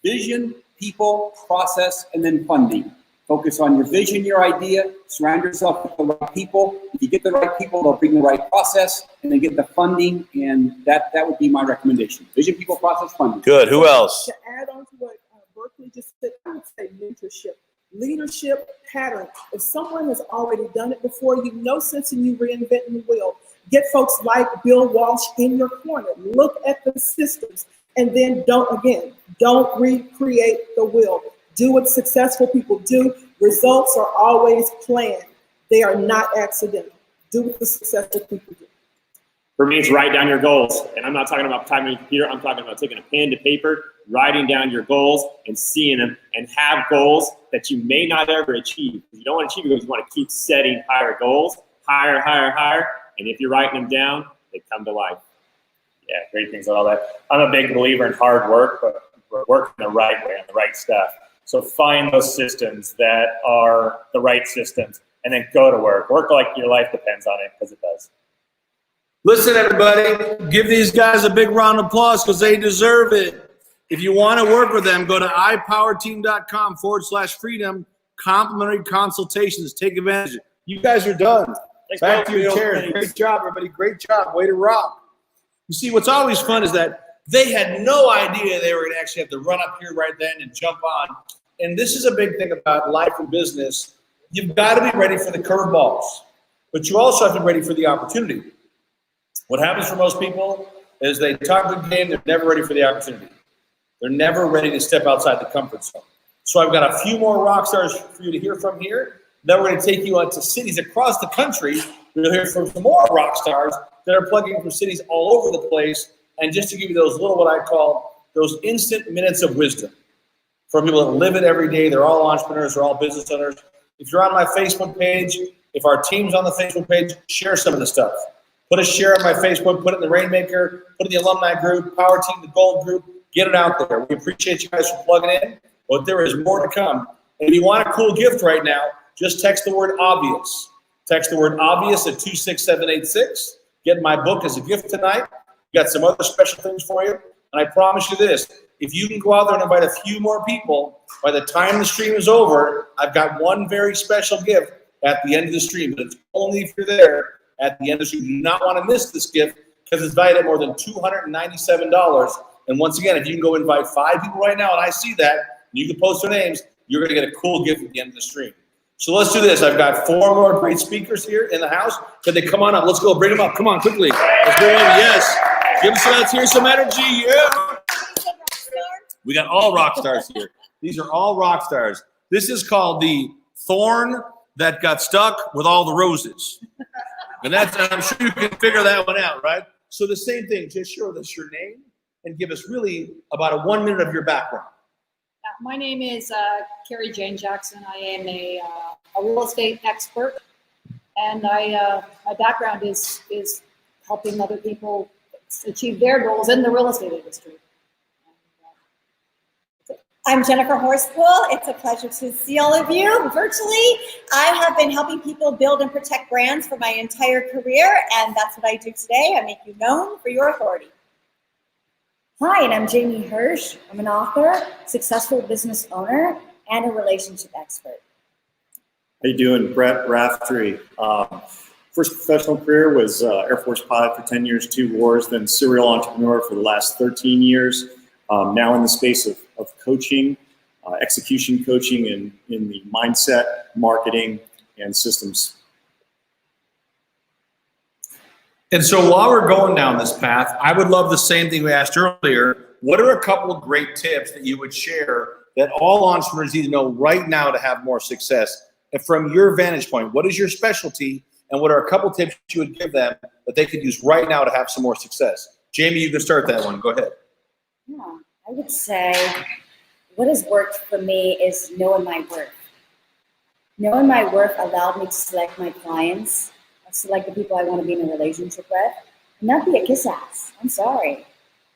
vision, people, process, and then funding. Focus on your vision, your idea, surround yourself with the right people. If you get the right people, they'll bring the right process, and then get the funding, and that would be my recommendation. Vision, people, process, funding. Good. Who else? To add on to what Berkeley just said, I would say mentorship. Leadership pattern. If someone has already done it before you, no sense in you reinventing the wheel. Get folks like Bill Walsh in your corner. Look at the systems, and then don't recreate the wheel. Do what successful people do. Results are always planned. They are not accidental. Do what the successful people do. For me, it's write down your goals. And I'm not talking about typing on your computer. I'm talking about taking a pen to paper, writing down your goals and seeing them, and have goals that you may not ever achieve. You don't want to achieve because you want to keep setting higher goals, higher, higher, higher. And if you're writing them down, they come to life. Yeah, great things and all that. I'm a big believer in hard work, but we're working the right way on the right stuff. So find those systems that are the right systems and then go to work. Work like your life depends on it, because it does. Listen, everybody, give these guys a big round of applause because they deserve it. If you want to work with them, go to ipowerteam.com/freedom. Complimentary consultations. Take advantage. You guys are done. Thanks, Back to your Bill. chairs. Great job, everybody. Great job. Way to rock. You see, what's always fun is that they had no idea they were going to actually have to run up here right then and jump on. And this is a big thing about life and business. You've got to be ready for the curveballs, but you also have to be ready for the opportunity. What happens for most people is they talk the game, they're never ready for the opportunity. They're never ready to step outside the comfort zone. So I've got a few more rock stars for you to hear from here. Then we're going to take you out to cities across the country. We'll hear from some more rock stars that are plugging from cities all over the place. And just to give you those little, what I call those instant minutes of wisdom for people that live it every day. They're all entrepreneurs. They're all business owners. If you're on my Facebook page, if our team's on the Facebook page, share some of the stuff. Put a share on my Facebook, put it in the Rainmaker, put it in the alumni group, Power Team, the Gold group, get it out there. We appreciate you guys for plugging in, but there is more to come. And if you want a cool gift right now, just text the word obvious. Text the word obvious at 26786. Get my book as a gift tonight. Got some other special things for you. And I promise you this, if you can go out there and invite a few more people, by the time the stream is over, I've got one very special gift at the end of the stream, but it's only if you're there at the end of the stream. You do not want to miss this gift because it's valued at more than $297. And once again, if you can go invite 5 people right now, and I see that, and you can post their names, you're going to get a cool gift at the end of the stream. So let's do this. I've got 4 more great speakers here in the house. Could they come on up? Let's go. Bring them up. Come on, quickly. Let's bring them in. Yes. Give us let's hear some energy. Yeah. We got all rock stars here. These are all rock stars. This is called the thorn that got stuck with all the roses. And I'm sure you can figure that one out, right? So the same thing. Just show us your name and give us really about 1 minute of your background. My name is Carrie Jane Jackson. I am a real estate expert, and my background is helping other people achieve their goals in the real estate industry. I'm Jennifer Horspool. It's a pleasure to see all of you virtually. I have been helping people build and protect brands for my entire career, and that's what I do today. I make you known for your authority. Hi, and I'm Jamie Hirsch. I'm an author, successful business owner, and a relationship expert. How you doing? Brett Raftery. First professional career was Air Force pilot for 10 years, 2 wars, then serial entrepreneur for the last 13 years. Now in the space of coaching, execution coaching in the mindset, marketing, and systems. And so while we're going down this path, I would love the same thing we asked earlier. What are a couple of great tips that you would share that all entrepreneurs need to know right now to have more success? And from your vantage point, what is your specialty? And what are a couple tips you would give them that they could use right now to have some more success? Jamie, you can start that one. Go ahead. Yeah, I would say what has worked for me is knowing my worth. Knowing my worth allowed me to select my clients, select the people I want to be in a relationship with, and not be a kiss ass. I'm sorry,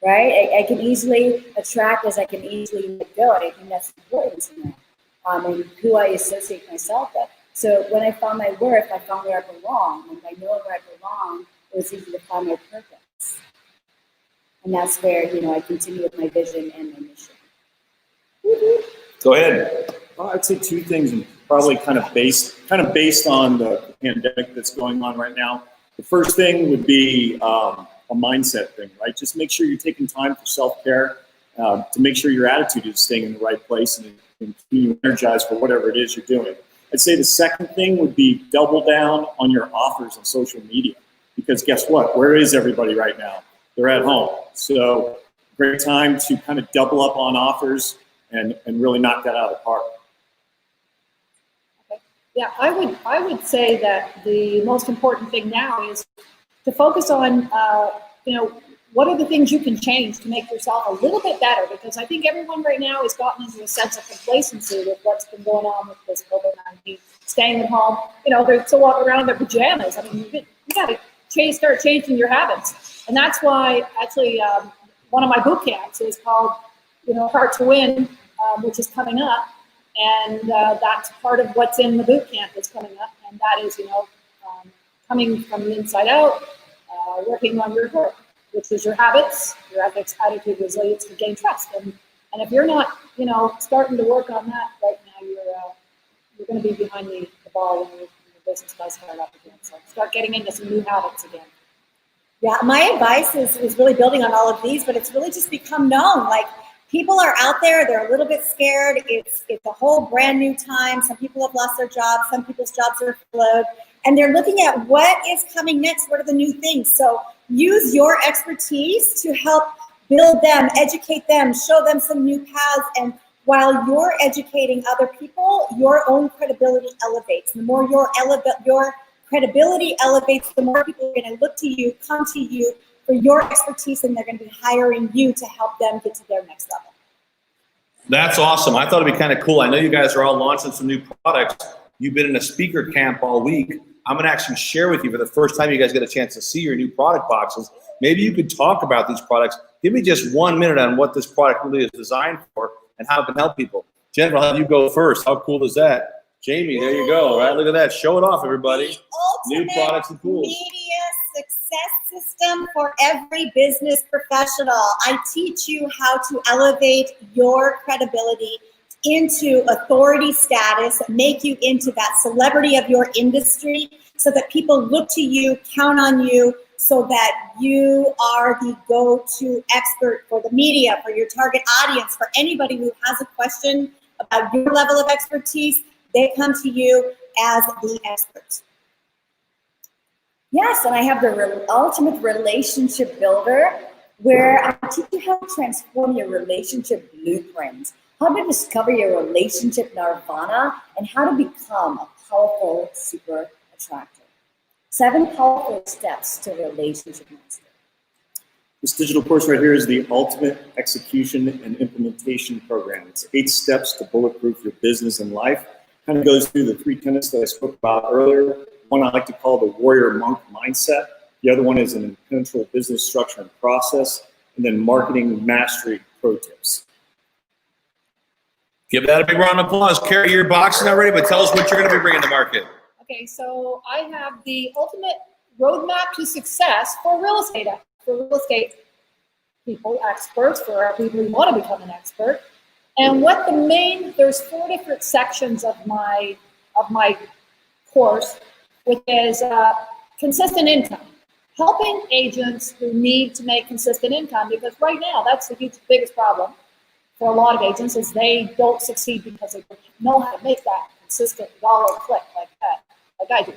right? I can easily attract as I can easily let go, and I think that's important to know, and who I associate myself with. So when I found my worth, I found where I belong, and by knowing where I belong, it was easy to find my purpose. And that's where, I continue with my vision and my mission. Go ahead. I'd say 2 things, and probably kind of based on the pandemic that's going on right now. The first thing would be a mindset thing, right? Just make sure you're taking time for self-care, to make sure your attitude is staying in the right place and keeping you energized for whatever it is you're doing. I'd say the second thing would be double down on your offers on social media, because guess what? Where is everybody right now? They're at home. So great time to kind of double up on offers and really knock that out of the park. Yeah, I would say that the most important thing now is to focus on, what are the things you can change to make yourself a little bit better? Because I think everyone right now has gotten into a sense of complacency with what's been going on with this COVID-19, staying at home. They're still walking around in their pajamas. I mean, you got to start changing your habits. And that's why, actually, one of my boot camps is called, Heart to Win, which is coming up. And that's part of what's in the boot camp that's coming up. And that is, coming from the inside out, working on your heart, which is your habits, your ethics, attitude, resilience to gain trust. And if you're not, starting to work on that right now, you're going to be behind the ball when your business does start up again. So start getting into some new habits again. Yeah, my advice is really building on all of these, but it's really just become known. Like, people are out there, they're a little bit scared. It's a whole brand new time. Some people have lost their jobs, some people's jobs are furloughed, and they're looking at what is coming next, what are the new things. So use your expertise to help build them, educate them, show them some new paths and while you're educating other people, your own credibility elevates. The more your credibility elevates, the more people are going to look to you, come to you for your expertise, and they're going to be hiring you to help them get to their next level. That's awesome. I thought it'd be kind of cool. I know you guys are all launching some new products. You've been in a speaker camp all week. I'm going to actually share with you for the first time you guys get a chance to see your new product boxes. Maybe you could talk about these products. Give me just 1 minute on what this product really is designed for and how it can help people. Jennifer, I'll have you go first. How cool is that? Jamie, there you go. Right, look at that. Show it off, everybody. New products and tools. Media success system for every business professional. I teach you how to elevate your credibility into authority status, make you into that celebrity of your industry so that people look to you, count on you, so that you are the go-to expert for the media, for your target audience, for anybody who has a question about your level of expertise, they come to you as the expert. Yes, and I have the ultimate relationship builder, where I teach you how to transform your relationship blueprint, how to discover your relationship nirvana, and how to become a powerful super attractor. 7 powerful steps to relationship mastery. This digital course right here is the ultimate execution and implementation program. It's 8 steps to bulletproof your business and life. Kind of goes through the 3 tenets that I spoke about earlier. One I like to call the warrior monk mindset. The other one is an impenetrable business structure and process. And then marketing mastery pro tips. Give that a big round of applause. Carrie, your box is not ready, but tell us what you're going to be bringing to market. Okay, so I have the ultimate roadmap to success for real estate people, experts, for people who want to become an expert. And what there's 4 different sections of my course, which is consistent income. Helping agents who need to make consistent income, because right now that's the biggest problem for a lot of agents is they don't succeed because they don't know how to make that consistent dollar click like that, like I do.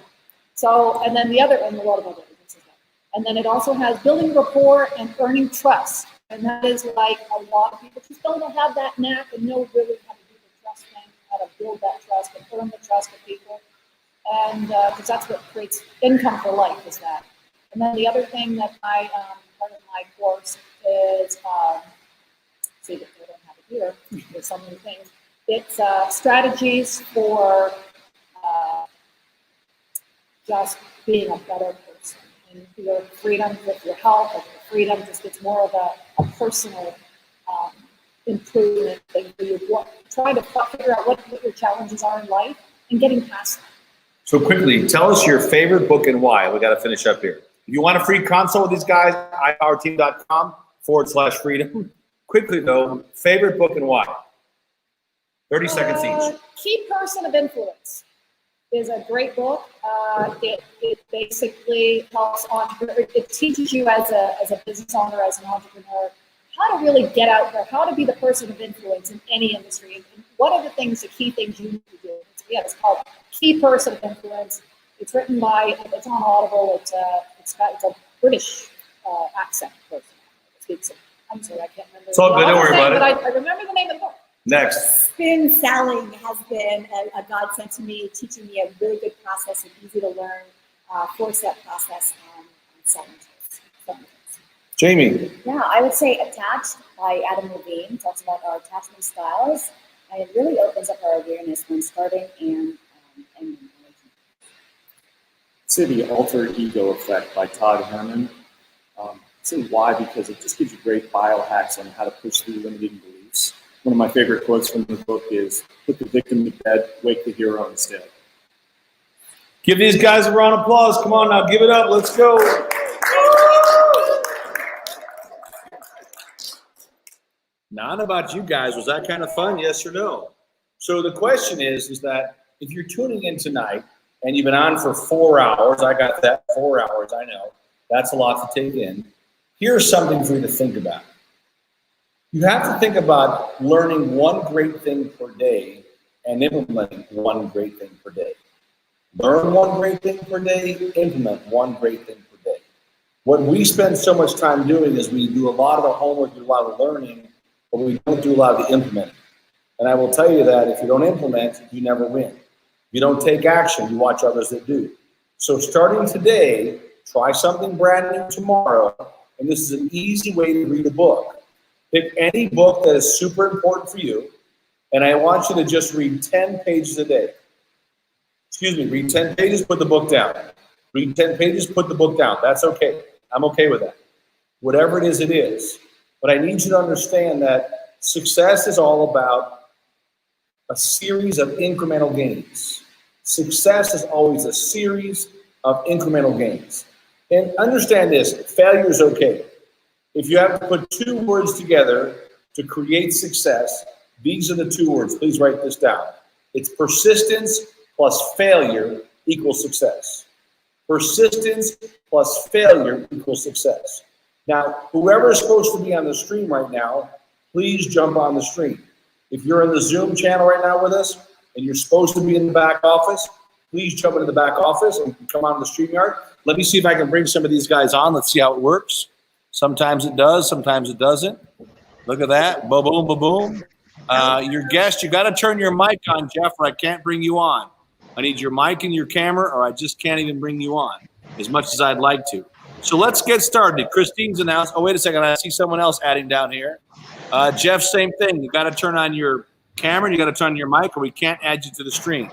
So, and then and a lot of other agents as well. And then it also has building rapport and earning trust. And that is like a lot of people just don't have that knack and know really how to do the trust thing, how to build that trust and earn the trust of people. And because that's what creates income for life is that. And then the other thing that part of my course is, see if I don't have it here, there's so many things. It's strategies for just being a better person. And your freedom with your health, and your freedom just gets more of a personal improvement thing for you. Trying to figure out what your challenges are in life and getting past them. So quickly, tell us your favorite book and why. We got to finish up here. If you want a free consult with these guys, ipowerteam.com/freedom. Quickly though, favorite book and why? 30 seconds each. Key Person of Influence is a great book. It basically helps it teaches you as a business owner, as an entrepreneur, how to really get out there, how to be the person of influence in any industry, and what are the key things you need to do. It's called Key Person of Influence. It's written it's on Audible. It's a British accent person. I'm sorry, I can't remember. It's all good, don't worry about it. But I remember the name of the book. Next. Spin selling has been a godsend to me, teaching me a really good process and easy to learn 4-step process on selling tools. Jamie. Yeah, I would say Attached by Adam Levine talks about our attachment styles, and it really opens up our awareness when starting and ending relationships. I'd say The Alter Ego Effect by Todd Herman. Say why, because it just gives you great biohacks on how to push through limiting beliefs. One of my favorite quotes from the book is, put the victim to bed, wake the hero instead. Give these guys a round of applause. Come on now, give it up. Let's go. Not about you guys. Was that kind of fun? Yes or no? So the question is that if you're tuning in tonight and you've been on for 4 hours, I got that, 4 hours, I know. That's a lot to take in. Here's something for you to think about. You have to think about learning one great thing per day and implementing one great thing per day. Learn one great thing per day, implement one great thing per day. What we spend so much time doing is we do a lot of the homework, do a lot of the learning, but we don't do a lot of the implementing. And I will tell you that if you don't implement, you never win. If you don't take action, you watch others that do. So starting today, try something brand new tomorrow. And this is an easy way to read a book. Pick any book that is super important for you. And I want you to just read 10 pages a day. Excuse me, read 10 pages, put the book down. Read 10 pages, put the book down. That's okay. I'm okay with that. Whatever it is. But I need you to understand that success is all about a series of incremental gains. Success is always a series of incremental gains. And understand this, failure is okay. If you have to put two words together to create success, these are the two words. Please write this down. It's persistence plus failure equals success. Persistence plus failure equals success. Now, whoever is supposed to be on the stream right now, please jump on the stream. If you're in the Zoom channel right now with us and you're supposed to be in the back office, please jump into the back office and come on the StreamYard. Let me see if I can bring some of these guys on. Let's see how it works. Sometimes it does, sometimes it doesn't. Look at that. Boom, boom, boom, boom. Your guest, you got to turn your mic on, Jeff, or I can't bring you on. I need your mic and your camera, or I just can't even bring you on as much as I'd like to. So let's get started. Christine's announced. Oh, wait a second. I see someone else adding down here. Jeff, same thing. You got to turn on your camera. You got to turn on your mic, or we can't add you to the stream.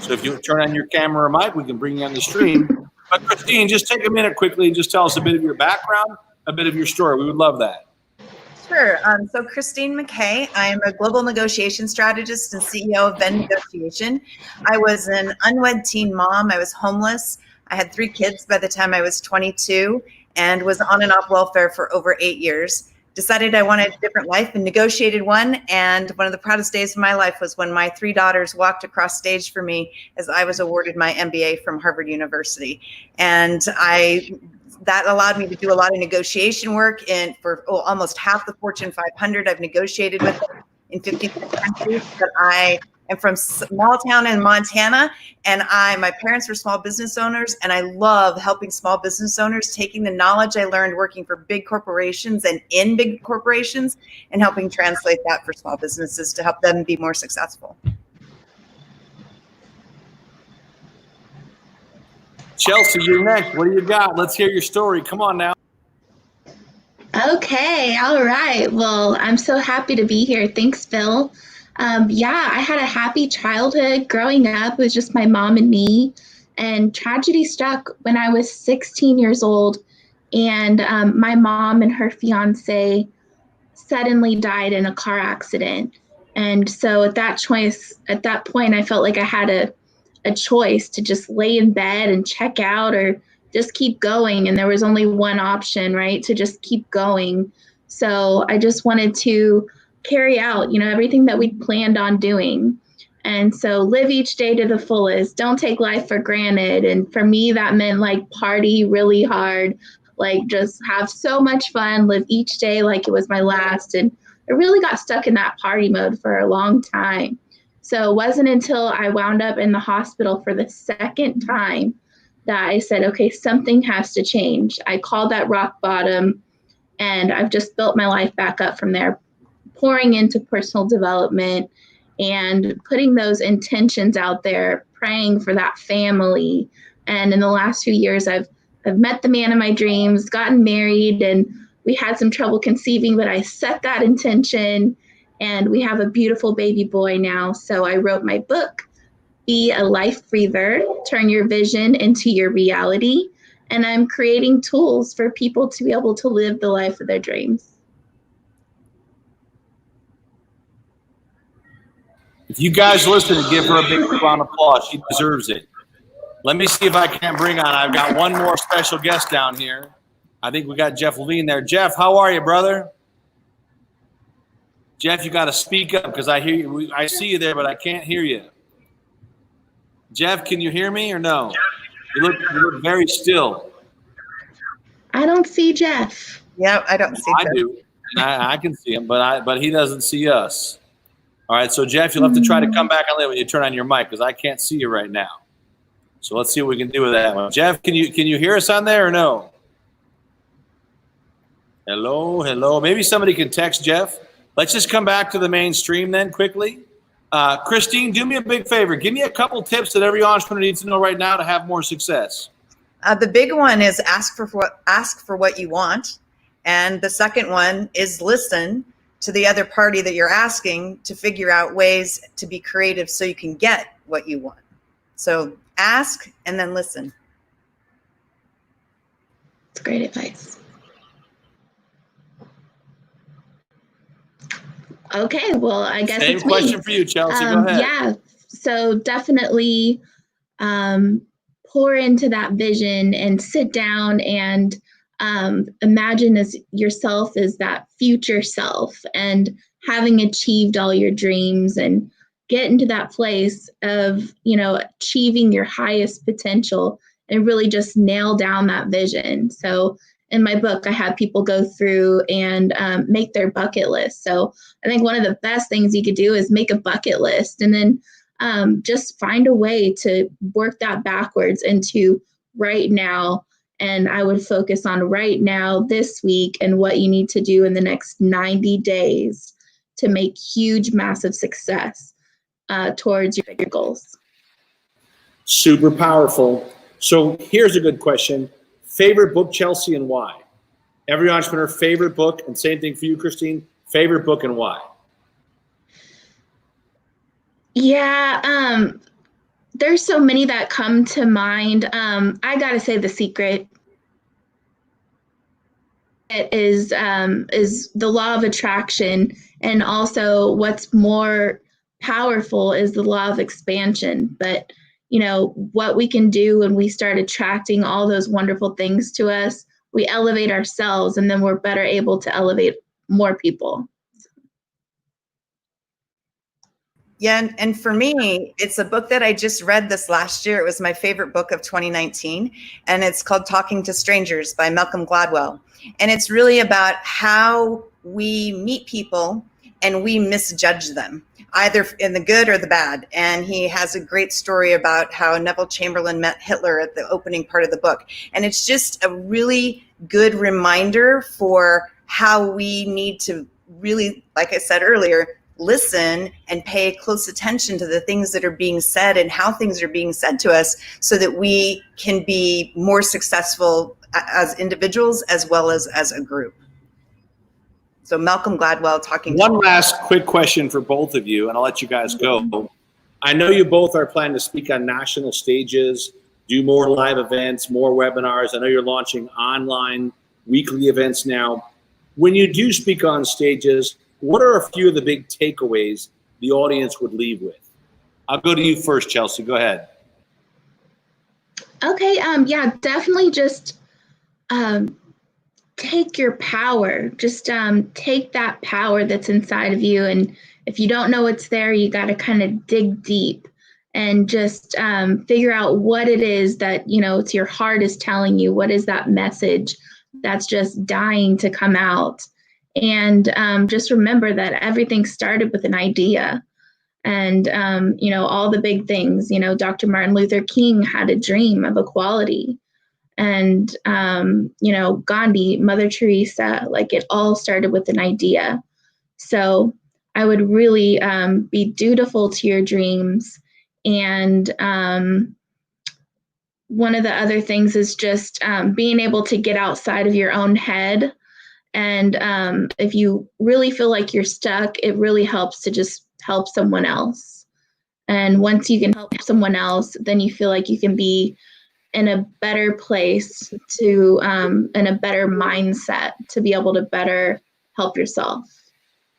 So if you turn on your camera or mic, we can bring you on the stream. But Christine, just take a minute quickly and just tell us a bit of your background, a bit of your story. We would love that. Sure. So Christine McKay, I am a global negotiation strategist and CEO of Venn Negotiation. I was an unwed teen mom. I was homeless. I had 3 kids by the time I was 22 and was on and off welfare for over 8 years. Decided I wanted a different life and negotiated one. And one of the proudest days of my life was when my 3 daughters walked across stage for me as I was awarded my MBA from Harvard University. And that allowed me to do a lot of negotiation work for almost half the Fortune 500. I've negotiated with them in 54 countries. But I am from small town in Montana, and my parents were small business owners, and I love helping small business owners, taking the knowledge I learned working for big corporations and in big corporations and helping translate that for small businesses to help them be more successful. Chelsea, you're next. What do you got? Let's hear your story. Come on now. Okay, all right. Well, I'm so happy to be here. Thanks, Phil. Yeah, I had a happy childhood growing up. It was just my mom and me. And tragedy struck when I was 16 years old. And my mom and her fiance suddenly died in a car accident. And so at that point, I felt like I had a choice to just lay in bed and check out or just keep going. And there was only one option, right? To just keep going. So I just wanted to carry out, everything that we planned on doing. And so live each day to the fullest. Don't take life for granted. And for me, that meant like party really hard, like just have so much fun, live each day like it was my last. And I really got stuck in that party mode for a long time. So it wasn't until I wound up in the hospital for the second time that I said, okay, something has to change. I called that rock bottom, and I've just built my life back up from there, pouring into personal development and putting those intentions out there, praying for that family. And in the last few years, I've met the man of my dreams, gotten married, and we had some trouble conceiving, but I set that intention. And we have a beautiful baby boy now. So I wrote my book, Be a Life Breather, Turn Your Vision into Your Reality. And I'm creating tools for people to be able to live the life of their dreams. If you guys listen and give her a big round of applause, she deserves it. Let me see if I can't bring on. I've got one more special guest down here. I think we got Jeff Levine there. Jeff, how are you, brother? Jeff, you got to speak up because I hear you. I see you there, but I can't hear you. Jeff, can you hear me or no? You look very still. I don't see Jeff. Yeah, I don't see Jeff. I do. I can see him, but he doesn't see us. All right, so Jeff, you'll have to try to come back on later when you turn on your mic because I can't see you right now. So let's see what we can do with that one. Jeff, can you hear us on there or no? Hello. Maybe somebody can text Jeff. Let's just come back to the main stream then quickly. Christine, do me a big favor. Give me a couple tips that every entrepreneur needs to know right now to have more success. The big one is ask for what you want. And the second one is listen to the other party that you're asking to figure out ways to be creative so you can get what you want. So ask and then listen. It's great advice. Okay, well, I guess Same it's question me. for you, Chelsea. Go ahead. Yeah, so definitely pour into that vision and sit down and imagine as yourself as that future self and having achieved all your dreams, and get into that place of, achieving your highest potential and really just nail down that vision. So in my book, I have people go through and make their bucket list. So I think one of the best things you could do is make a bucket list, and then just find a way to work that backwards into right now. And I would focus on right now, this week, and what you need to do in the next 90 days to make huge, massive success towards your bigger goals. Super powerful. So here's a good question. Favorite book, Chelsea, and why? Every entrepreneur, favorite book, and same thing for you, Christine. Favorite book and why? Yeah, there's so many that come to mind. I gotta say The Secret. It is the law of attraction, and also what's more powerful is the law of expansion. But what we can do when we start attracting all those wonderful things to us, we elevate ourselves, and then we're better able to elevate more people. Yeah, and for me, it's a book that I just read this last year. It was my favorite book of 2019, and it's called Talking to Strangers by Malcolm Gladwell. And it's really about how we meet people and we misjudge them, either in the good or the bad. And he has a great story about how Neville Chamberlain met Hitler at the opening part of the book. And it's just a really good reminder for how we need to really, like I said earlier, listen and pay close attention to the things that are being said and how things are being said to us, so that we can be more successful as individuals as well as a group. So Malcolm Gladwell talking. One last quick question for both of you, and I'll let you guys go. I know you both are planning to speak on national stages, do more live events, more webinars. I know you're launching online weekly events now. When you do speak on stages, what are a few of the big takeaways the audience would leave with? I'll go to you first, Chelsea. Go ahead. Okay. Yeah, definitely just take your power. Just take that power that's inside of you. And if you don't know what's there, you got to kind of dig deep and just figure out what it is that, it's your heart is telling you. What is that message that's just dying to come out? And just remember that everything started with an idea. And, all the big things, Dr. Martin Luther King had a dream of equality. And, Gandhi, Mother Teresa, like it all started with an idea. So I would really be dutiful to your dreams. And one of the other things is just being able to get outside of your own head. And if you really feel like you're stuck, it really helps to just help someone else. And once you can help someone else, then you feel like you can be in a better place to, in a better mindset to be able to better help yourself.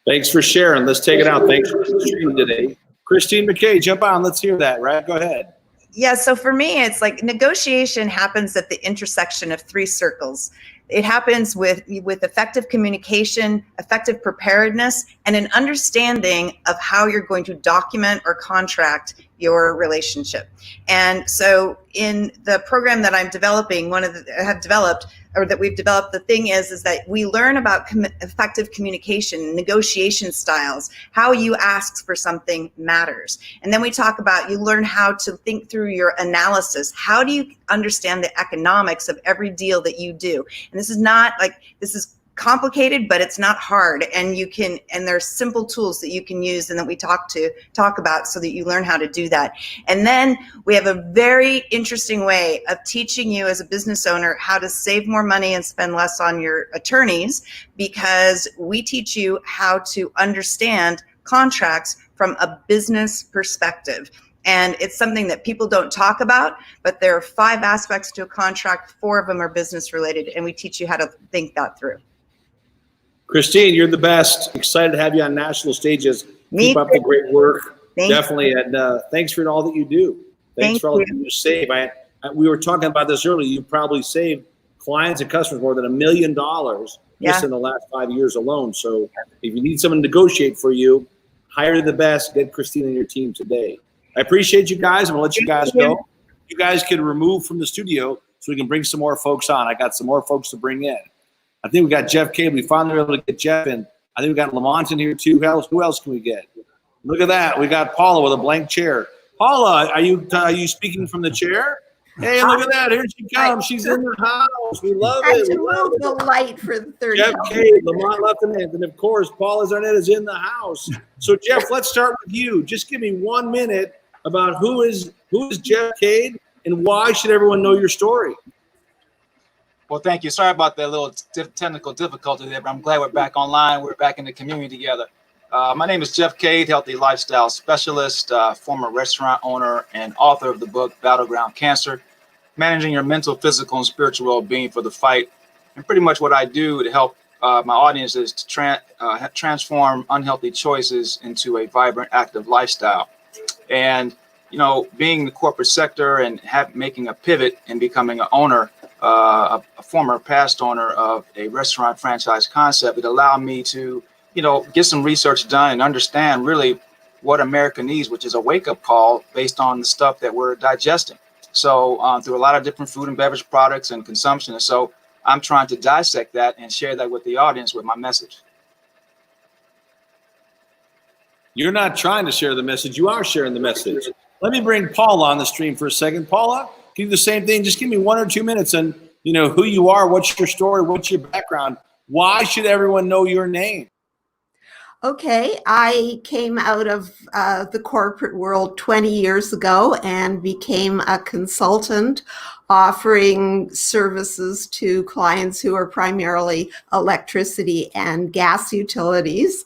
Thanks for sharing. Let's take it out. Thanks for streaming today. Christine McKay, jump on. Let's hear that, right? Go ahead. Yeah, so for me, it's like negotiation happens at the intersection of three circles. It happens with effective communication, effective preparedness, and an understanding of how you're going to document or contract your relationship. And so in the program that I'm developing, we've developed, the thing is that we learn about effective communication, negotiation styles, how you ask for something matters. And then we talk about, you learn how to think through your analysis. How do you understand the economics of every deal that you do? And this is complicated, but it's not hard. And there's simple tools that you can use and that we talk about so that you learn how to do that. And then we have a very interesting way of teaching you as a business owner how to save more money and spend less on your attorneys, because we teach you how to understand contracts from a business perspective. And it's something that people don't talk about, but there are 5 aspects to a contract. 4 of them are business related, and we teach you how to think that through. Christine, you're the best. Excited to have you on national stages. Keep up the great work. Definitely. And thanks for all that you do. Thanks for all that you save. We were talking about this earlier. You probably saved clients and customers more than $1 million just in the last 5 years alone. So if you need someone to negotiate for you, hire the best. Get Christine and your team today. I appreciate you guys. I'm going to let you guys go. You guys can remove from the studio so we can bring some more folks on. I got some more folks to bring in. I think we got Jeff Cade. We finally were able to get Jeff in. I think we got Lamont in here too. Who else can we get? Look at that. We got Paula with a blank chair. Paula, are you speaking from the chair? Hey, look at that. Here she comes. She's in the house. We love it. We love the light for the third Jeff Cade, Lamont Lefton, and of course, Paula Zarnett is in the house. So, Jeff, let's start with you. Just give me 1 minute about who is Jeff Cade and why should everyone know your story? Well, thank you. Sorry about that little technical difficulty there, but I'm glad we're back online. We're back in the community together. My name is Jeff Cade, healthy lifestyle specialist, former restaurant owner, and author of the book Battleground Cancer, Managing Your Mental, Physical, and Spiritual Well-Being for the Fight. And pretty much what I do to help my audience is to transform unhealthy choices into a vibrant, active lifestyle. And, you know, being in the corporate sector and making a pivot and becoming an owner, a former past owner of a restaurant franchise concept, it allowed me to, you know, get some research done and understand really what America needs, which is a wake-up call based on the stuff that we're digesting. So through a lot of different food and beverage products and consumption. And so I'm trying to dissect that and share that with the audience with my message. You're not trying to share the message. You are sharing the message. Let me bring Paula on the stream for a second. Paula, do the same thing. Just give me 1 or 2 minutes and, you know, who you are, what's your story, what's your background. Why should everyone know your name? Okay, I came out of the corporate world 20 years ago and became a consultant offering services to clients who are primarily electricity and gas utilities.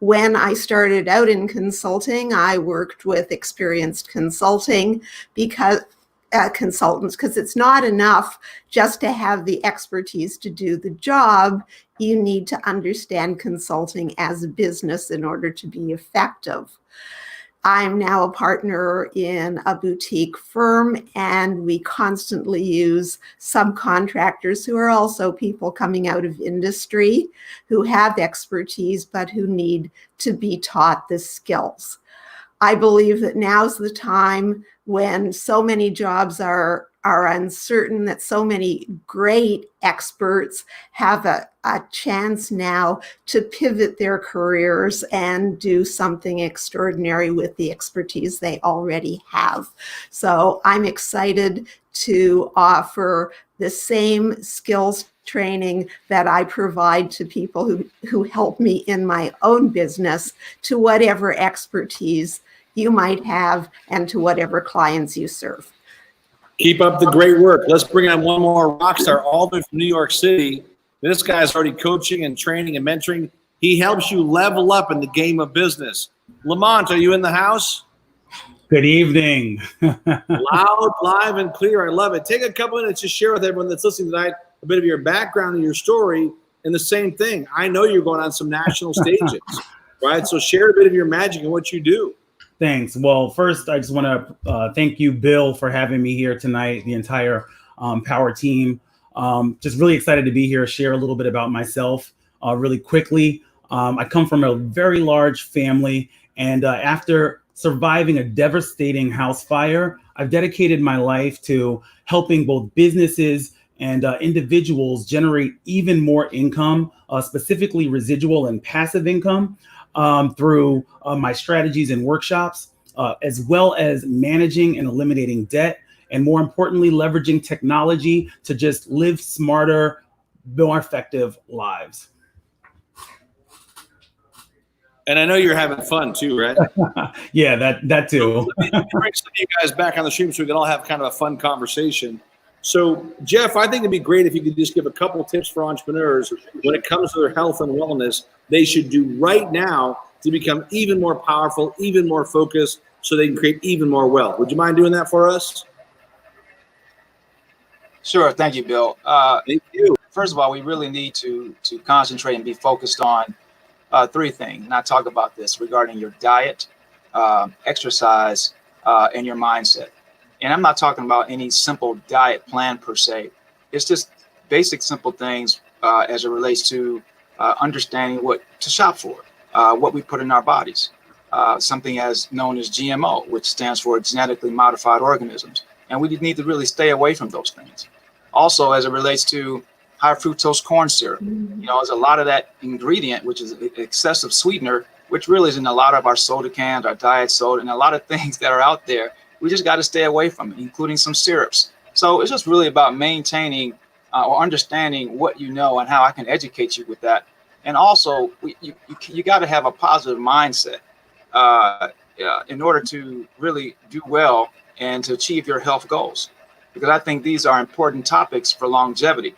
When I started out in consulting, I worked with experienced consultants because it's not enough just to have the expertise to do the job. You need to understand consulting as a business in order to be effective. I'm now a partner in a boutique firm, and we constantly use subcontractors who are also people coming out of industry who have expertise but who need to be taught the skills. I believe that now's the time when so many jobs are uncertain, that so many great experts have a chance now to pivot their careers and do something extraordinary with the expertise they already have. So I'm excited to offer the same skills training that I provide to people who help me in my own business, to whatever expertise you might have and to whatever clients you serve. Keep up the great work. Let's bring on one more rock star, all the way from New York City. This guy's already coaching and training and mentoring. He helps you level up in the game of business. Lamont, are you in the house? Good evening. Loud, live, and clear. I love it. Take a couple minutes to share with everyone that's listening tonight a bit of your background and your story. And the same thing, I know you're going on some national stages, right? So share a bit of your magic and what you do. Thanks. Well, first, I just want to thank you, Bill, for having me here tonight, the entire Power team. Just really excited to be here, share a little bit about myself really quickly. I come from a very large family, and after surviving a devastating house fire, I've dedicated my life to helping both businesses and individuals generate even more income, specifically residual and passive income, through my strategies and workshops, as well as managing and eliminating debt, and more importantly, leveraging technology to just live smarter, more effective lives. And I know you're having fun too, right? Yeah, that too. Let me bring some of you guys back on the stream so we can all have kind of a fun conversation. So, Jeff, I think it'd be great if you could just give a couple of tips for entrepreneurs when it comes to their health and wellness they should do right now to become even more powerful, even more focused, so they can create even more wealth. Would you mind doing that for us? Sure. Thank you, Bill. Thank you. First of all, we really need to concentrate and be focused on three things. And I talk about this regarding your diet, exercise, and your mindset. And I'm not talking about any simple diet plan per se. It's just basic, simple things as it relates to understanding what to shop for, what we put in our bodies. Something as known as GMO, which stands for genetically modified organisms. And we need to really stay away from those things. Also, as it relates to high fructose corn syrup, there's a lot of that ingredient, which is excessive sweetener, which really is in a lot of our soda cans, our diet soda, and a lot of things that are out there. We just got to stay away from it, including some syrups. So it's just really about maintaining or understanding what you know and how I can educate you with that. And also, you got to have a positive mindset in order to really do well and to achieve your health goals. Because I think these are important topics for longevity.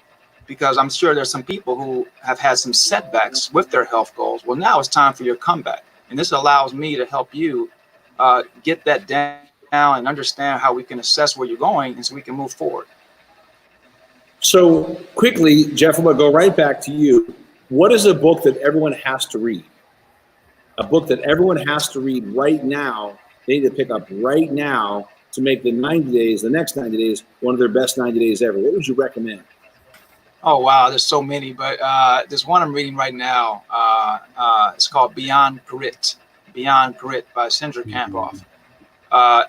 Because I'm sure there's some people who have had some setbacks with their health goals. Well, now it's time for your comeback. And this allows me to help you get that down and understand how we can assess where you're going and so we can move forward. So quickly, Jeff, I'm going to go right back to you. What is a book that everyone has to read? A book that everyone has to read right now, they need to pick up right now to make the 90 days, the next 90 days, one of their best 90 days ever. What would you recommend? Oh, wow. There's so many, but there's one I'm reading right now. It's called Beyond Grit by Cindra Kamphoff.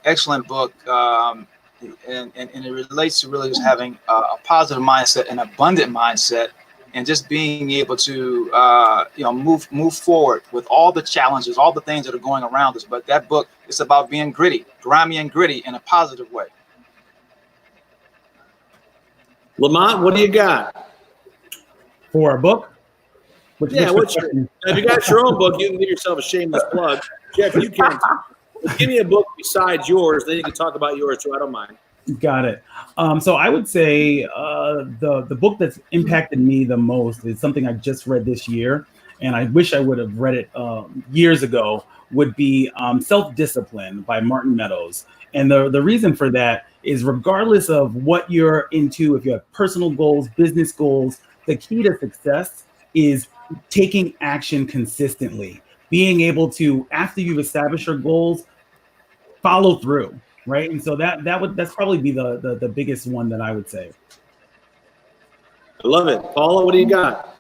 Excellent book. And it relates to really just having a positive mindset, an abundant mindset, and just being able to move forward with all the challenges, all the things that are going around us. But that book is about being gritty, grimy and gritty in a positive way. Lamont, what do you got? For a book? If you got your own book, you can give yourself a shameless plug. Jeff, you can. Give me a book besides yours, then you can talk about yours too. I don't mind. Got it. So I would say the book that's impacted me the most is something I just read this year, and I wish I would have read it years ago, would be Self-Discipline by Martin Meadows. And the reason for that is regardless of what you're into, if you have personal goals, business goals, the key to success is taking action consistently, being able to, after you've established your goals, follow through, right? And so that's probably be the biggest one that I would say. I love it. Paula, what do you got?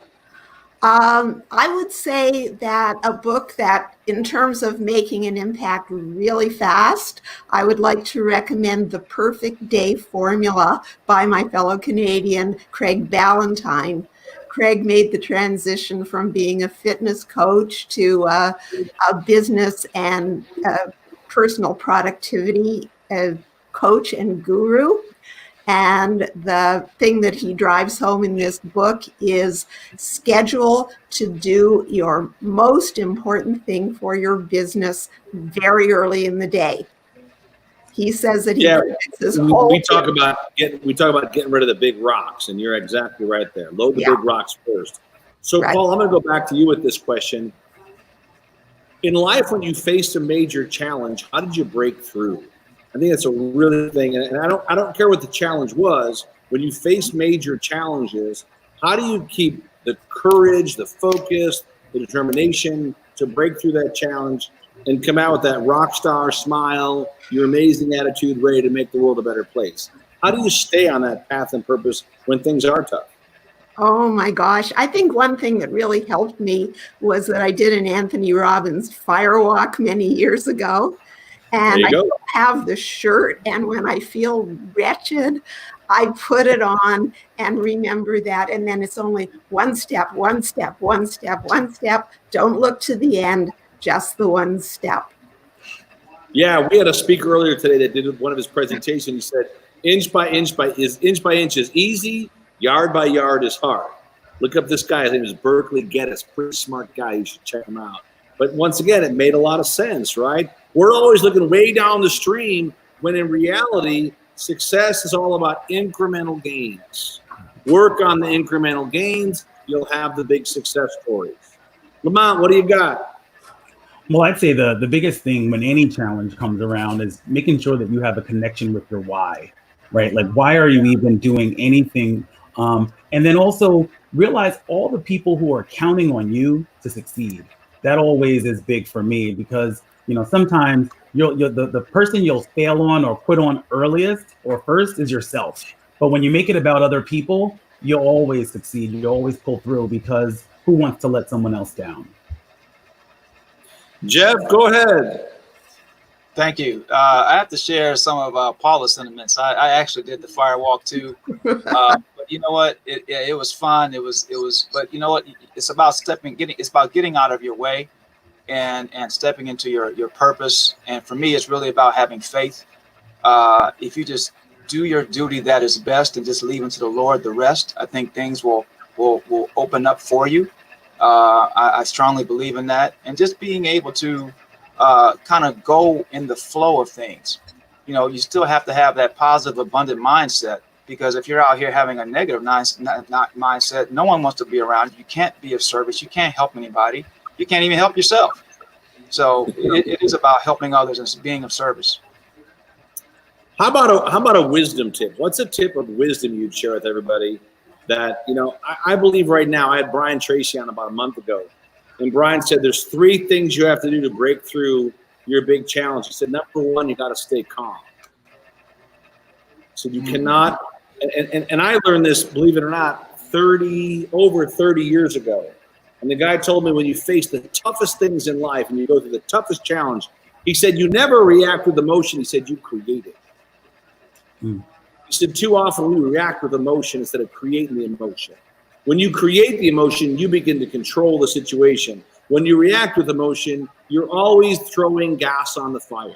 I would say that a book that, in terms of making an impact really fast, I would like to recommend The Perfect Day Formula by my fellow Canadian, Craig Ballantyne. Craig made the transition from being a fitness coach to a business and personal productivity coach and guru. And the thing that he drives home in this book is schedule to do your most important thing for your business very early in the day. He says that we talk about getting rid of the big rocks, and you're exactly right there. Load the big rocks first. So, right. Paul, I'm going to go back to you with this question. In life, when you faced a major challenge, how did you break through? I think that's a really thing, and I don't care what the challenge was. When you face major challenges, how do you keep the courage, the focus, the determination to break through that challenge and come out with that rock star smile, your amazing attitude, ready to make the world a better place? How do you stay on that path and purpose when things are tough? Oh my gosh. I think one thing that really helped me was that I did an Anthony Robbins fire walk many years ago. And I still have the shirt, and when I feel wretched, I put it on and remember that. And then it's only one step, one step, one step, one step. Don't look to the end, just the one step. Yeah, we had a speaker earlier today that did one of his presentations. He said, inch by inch is easy, yard by yard is hard. Look up this guy. His name is Berkeley Geddes. Pretty smart guy. You should check him out. But once again, it made a lot of sense, right? We're always looking way down the stream when in reality, success is all about incremental gains. Work on the incremental gains, you'll have the big success stories. Lamont, what do you got? Well, I'd say the biggest thing when any challenge comes around is making sure that you have a connection with your why, right? Like, why are you even doing anything? And then also realize all the people who are counting on you to succeed. That always is big for me because, you know, sometimes the person you'll fail on or quit on earliest or first is yourself. But when you make it about other people, you'll always succeed. You'll always pull through because who wants to let someone else down? Jeff, go ahead. Thank you. I have to share some of Paula's sentiments. I actually did the fire walk too. But you know what? It was fun. It was. But you know what? It's about it's about getting out of your way, and stepping into your purpose. And for me, it's really about having faith. If you just do your duty that is best and just leave unto the Lord the rest, I think things will open up for you. I strongly believe in that, and just being able to kind of go in the flow of things. You know, you still have to have that positive, abundant mindset, because if you're out here having a negative mindset, no one wants to be around you. You can't be of service. You can't help anybody. You can't even help yourself. So it is about helping others and being of service. How about a wisdom tip? What's a tip of wisdom you'd share with everybody that, you know, I believe right now, I had Brian Tracy on about a month ago, and Brian said there's 3 things you have to do to break through your big challenge. He said, number 1, you got to stay calm. So you cannot, and I learned this, believe it or not, over 30 years ago. And the guy told me when you face the toughest things in life and you go through the toughest challenge, he said, you never react with emotion. He said, you create it. He said, too often we react with emotion instead of creating the emotion. When you create the emotion, you begin to control the situation. When you react with emotion, you're always throwing gas on the fire.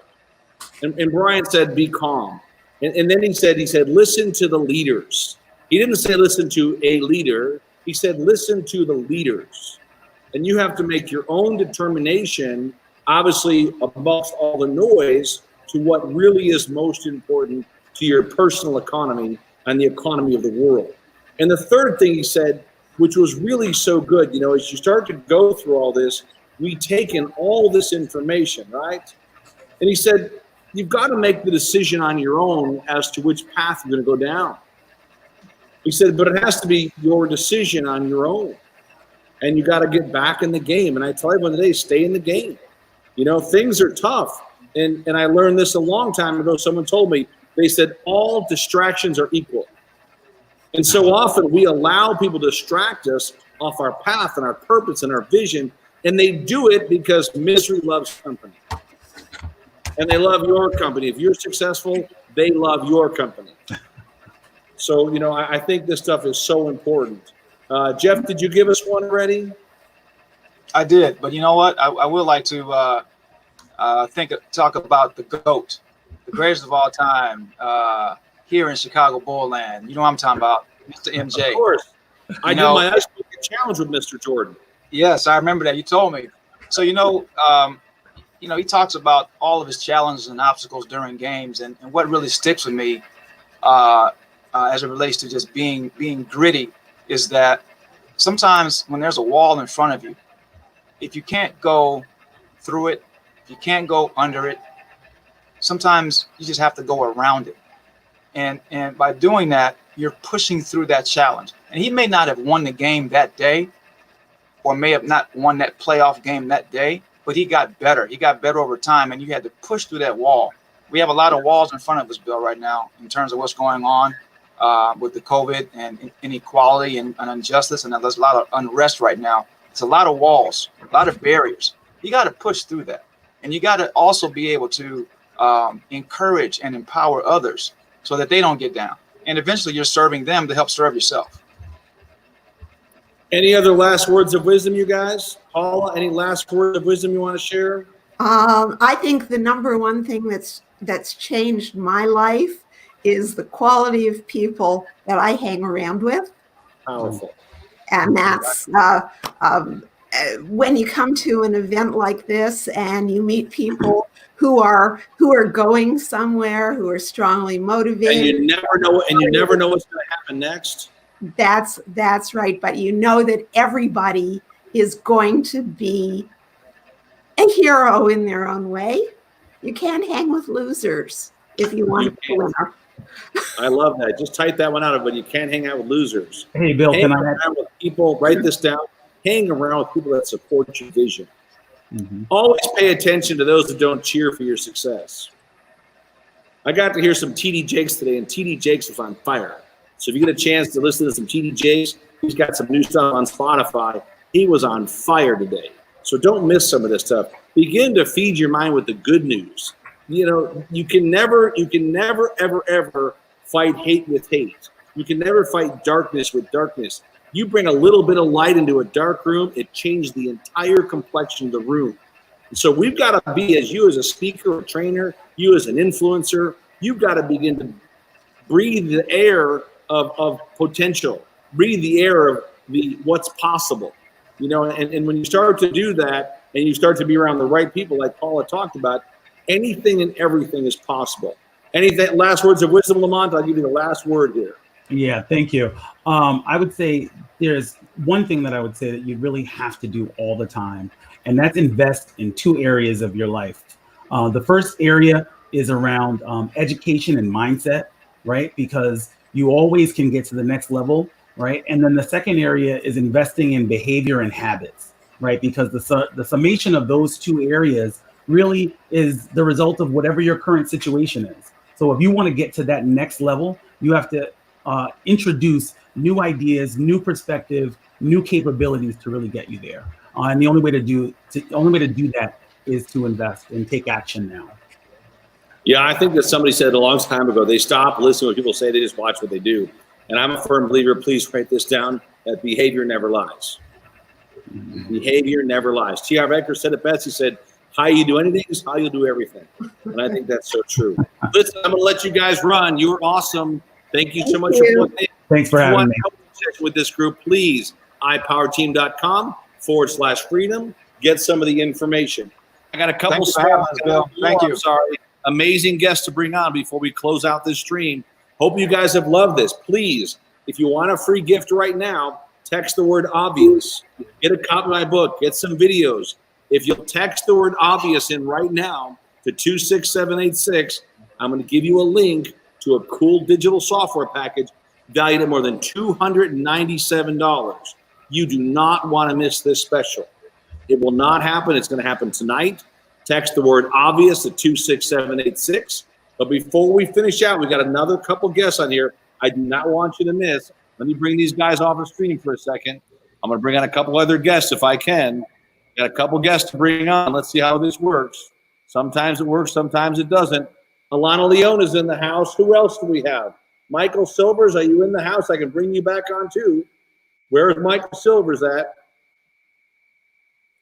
And Brian said, be calm. And then he said, listen to the leaders. He didn't say listen to a leader. He said, listen to the leaders. And you have to make your own determination, obviously, amongst all the noise, to what really is most important to your personal economy and the economy of the world. And the third thing he said, which was really so good, you know, as you start to go through all this, we take in all this information, right? And he said, you've got to make the decision on your own as to which path you're going to go down. He said, but it has to be your decision on your own. And you got to get back in the game. And I tell everyone today, stay in the game. You know, things are tough. And I learned this a long time ago. Someone told me, they said, all distractions are equal. And so often we allow people to distract us off our path and our purpose and our vision. And they do it because misery loves company. And they love your company. If you're successful, they love your company. So, you know, I think this stuff is so important. Jeff, did you give us one already? I did, but you know what? I would like to talk about the GOAT, the greatest of all time, here in Chicago Bull Land. You know what I'm talking about, Mr. MJ. Of course. I did my icebreaker challenge with Mr. Jordan. Yes, I remember that. You told me. So, you know, he talks about all of his challenges and obstacles during games, and what really sticks with me as it relates to just being gritty is that sometimes when there's a wall in front of you, if you can't go through it, if you can't go under it, sometimes you just have to go around it. And by doing that, you're pushing through that challenge. And he may not have won the game that day, or may have not won that playoff game that day, but he got better. He got better over time, and you had to push through that wall. We have a lot of walls in front of us, Bill, right now, in terms of what's going on with the COVID and inequality and injustice, and there's a lot of unrest right now. It's a lot of walls, a lot of barriers. You got to push through that. And you got to also be able to encourage and empower others so that they don't get down. And eventually you're serving them to help serve yourself. Any other last words of wisdom, you guys? Paula, any last word of wisdom you want to share? I think the number one thing that's changed my life is the quality of people that I hang around with. Powerful. And that's when you come to an event like this and you meet people who are going somewhere, who are strongly motivated. And you never know what's going to happen next. That's right. But you know that everybody is going to be a hero in their own way. You can't hang with losers if you want to be a winner. I love that. Just type that one out. But you can't hang out with losers. Hey, Bill, hang around with people. Write this down. Hang around with people that support your vision. Mm-hmm. Always pay attention to those that don't cheer for your success. I got to hear some TD Jakes today, and TD Jakes was on fire. So if you get a chance to listen to some TD Jakes, he's got some new stuff on Spotify. He was on fire today. So don't miss some of this stuff. Begin to feed your mind with the good news. You know, you can never, ever fight hate with hate. You can never fight darkness with darkness. You bring a little bit of light into a dark room, it changed the entire complexion of the room. And so we've got to be, as you as a speaker or trainer, you as an influencer, you've got to begin to breathe the air of potential, breathe the air of what's possible. You know, and when you start to do that and you start to be around the right people, like Paula talked about, anything and everything is possible. Anything, last words of wisdom, Lamont? I'll give you the last word here. Yeah, thank you. I would say there's one thing that I would say that you really have to do all the time, and that's invest in two areas of your life. The first area is around education and mindset, right? Because you always can get to the next level, right? And then the second area is investing in behavior and habits, right? Because the summation of those two areas really is the result of whatever your current situation is. So if you want to get to that next level, you have to introduce new ideas, new perspective, new capabilities to really get you there. And the only way to do that is to invest and take action now. Yeah, I think that somebody said a long time ago, they stop listening to what people say, they just watch what they do. And I'm a firm believer, please write this down, that behavior never lies. Mm-hmm. Behavior never lies. T.R. Edgar said it best. He said, how you do anything is how you do everything. And I think that's so true. Listen, I'm going to let you guys run. You were awesome. Thank you so much for putting in. Thanks for having me. With this group, please, ipowerteam.com/freedom. Get some of the information. I got a couple spots. Thank you. I'm sorry. Amazing guests to bring on before we close out this stream. Hope you guys have loved this. Please, if you want a free gift right now, text the word obvious. Get a copy of my book. Get some videos. If you'll text the word obvious in right now to 26786, I'm going to give you a link to a cool digital software package valued at more than $297. You do not want to miss this special. It will not happen. It's going to happen tonight. Text the word obvious to 26786. But before we finish out, we got another couple guests on here I do not want you to miss. Let me bring these guys off the stream for a second. I'm going to bring on a couple other guests if I can. Got a couple guests to bring on. Let's see how this works. Sometimes it works, sometimes it doesn't. Alana Leone is in the house. Who else do we have? Michael Silvers, are you in the house? I can bring you back on too. Where is Michael Silvers at?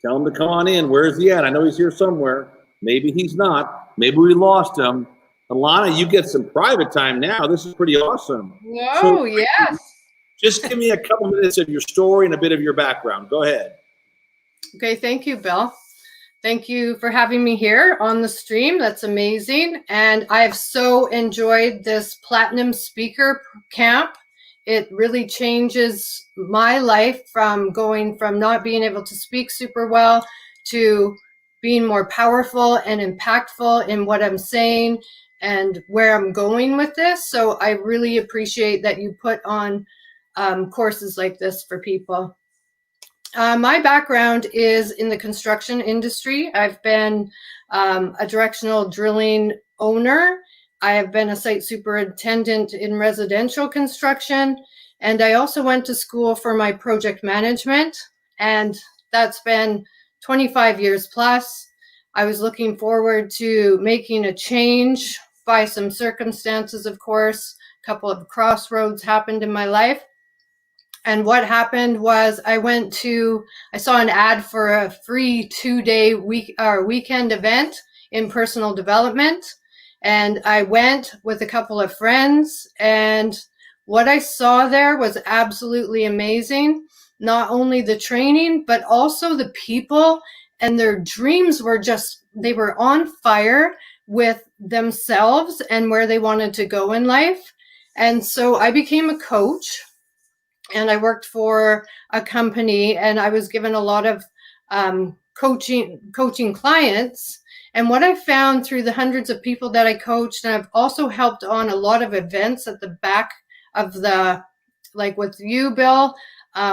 Tell him to come on in. Where is he at? I know he's here somewhere. Maybe he's not. Maybe we lost him. Alana, you get some private time now. This is pretty awesome. Whoa, So, yes. just give me a couple minutes of your story and a bit of your background. Go ahead. Okay, thank you, Bill. Thank you for having me here on the stream. That's amazing. And I've so enjoyed this Platinum Speaker Camp. It really changes my life from going from not being able to speak super well to being more powerful and impactful in what I'm saying and where I'm going with this. So I really appreciate that you put on courses like this for people. My background is in the construction industry. I've been a directional drilling owner. I have been a site superintendent in residential construction, and I also went to school for my project management, and that's been 25 years plus. I was looking forward to making a change by some circumstances, of course. A couple of crossroads happened in my life. And what happened was I saw an ad for a free 2-day weekend event in personal development. And I went with a couple of friends, and what I saw there was absolutely amazing. not only the training, but also the people, and their dreams were just, they were on fire with themselves and where they wanted to go in life. And so I became a coach, and I worked for a company, and I was given a lot of coaching clients. And what I found through the hundreds of people that I coached, and I've also helped on a lot of events at the back of the, like with you, Bill,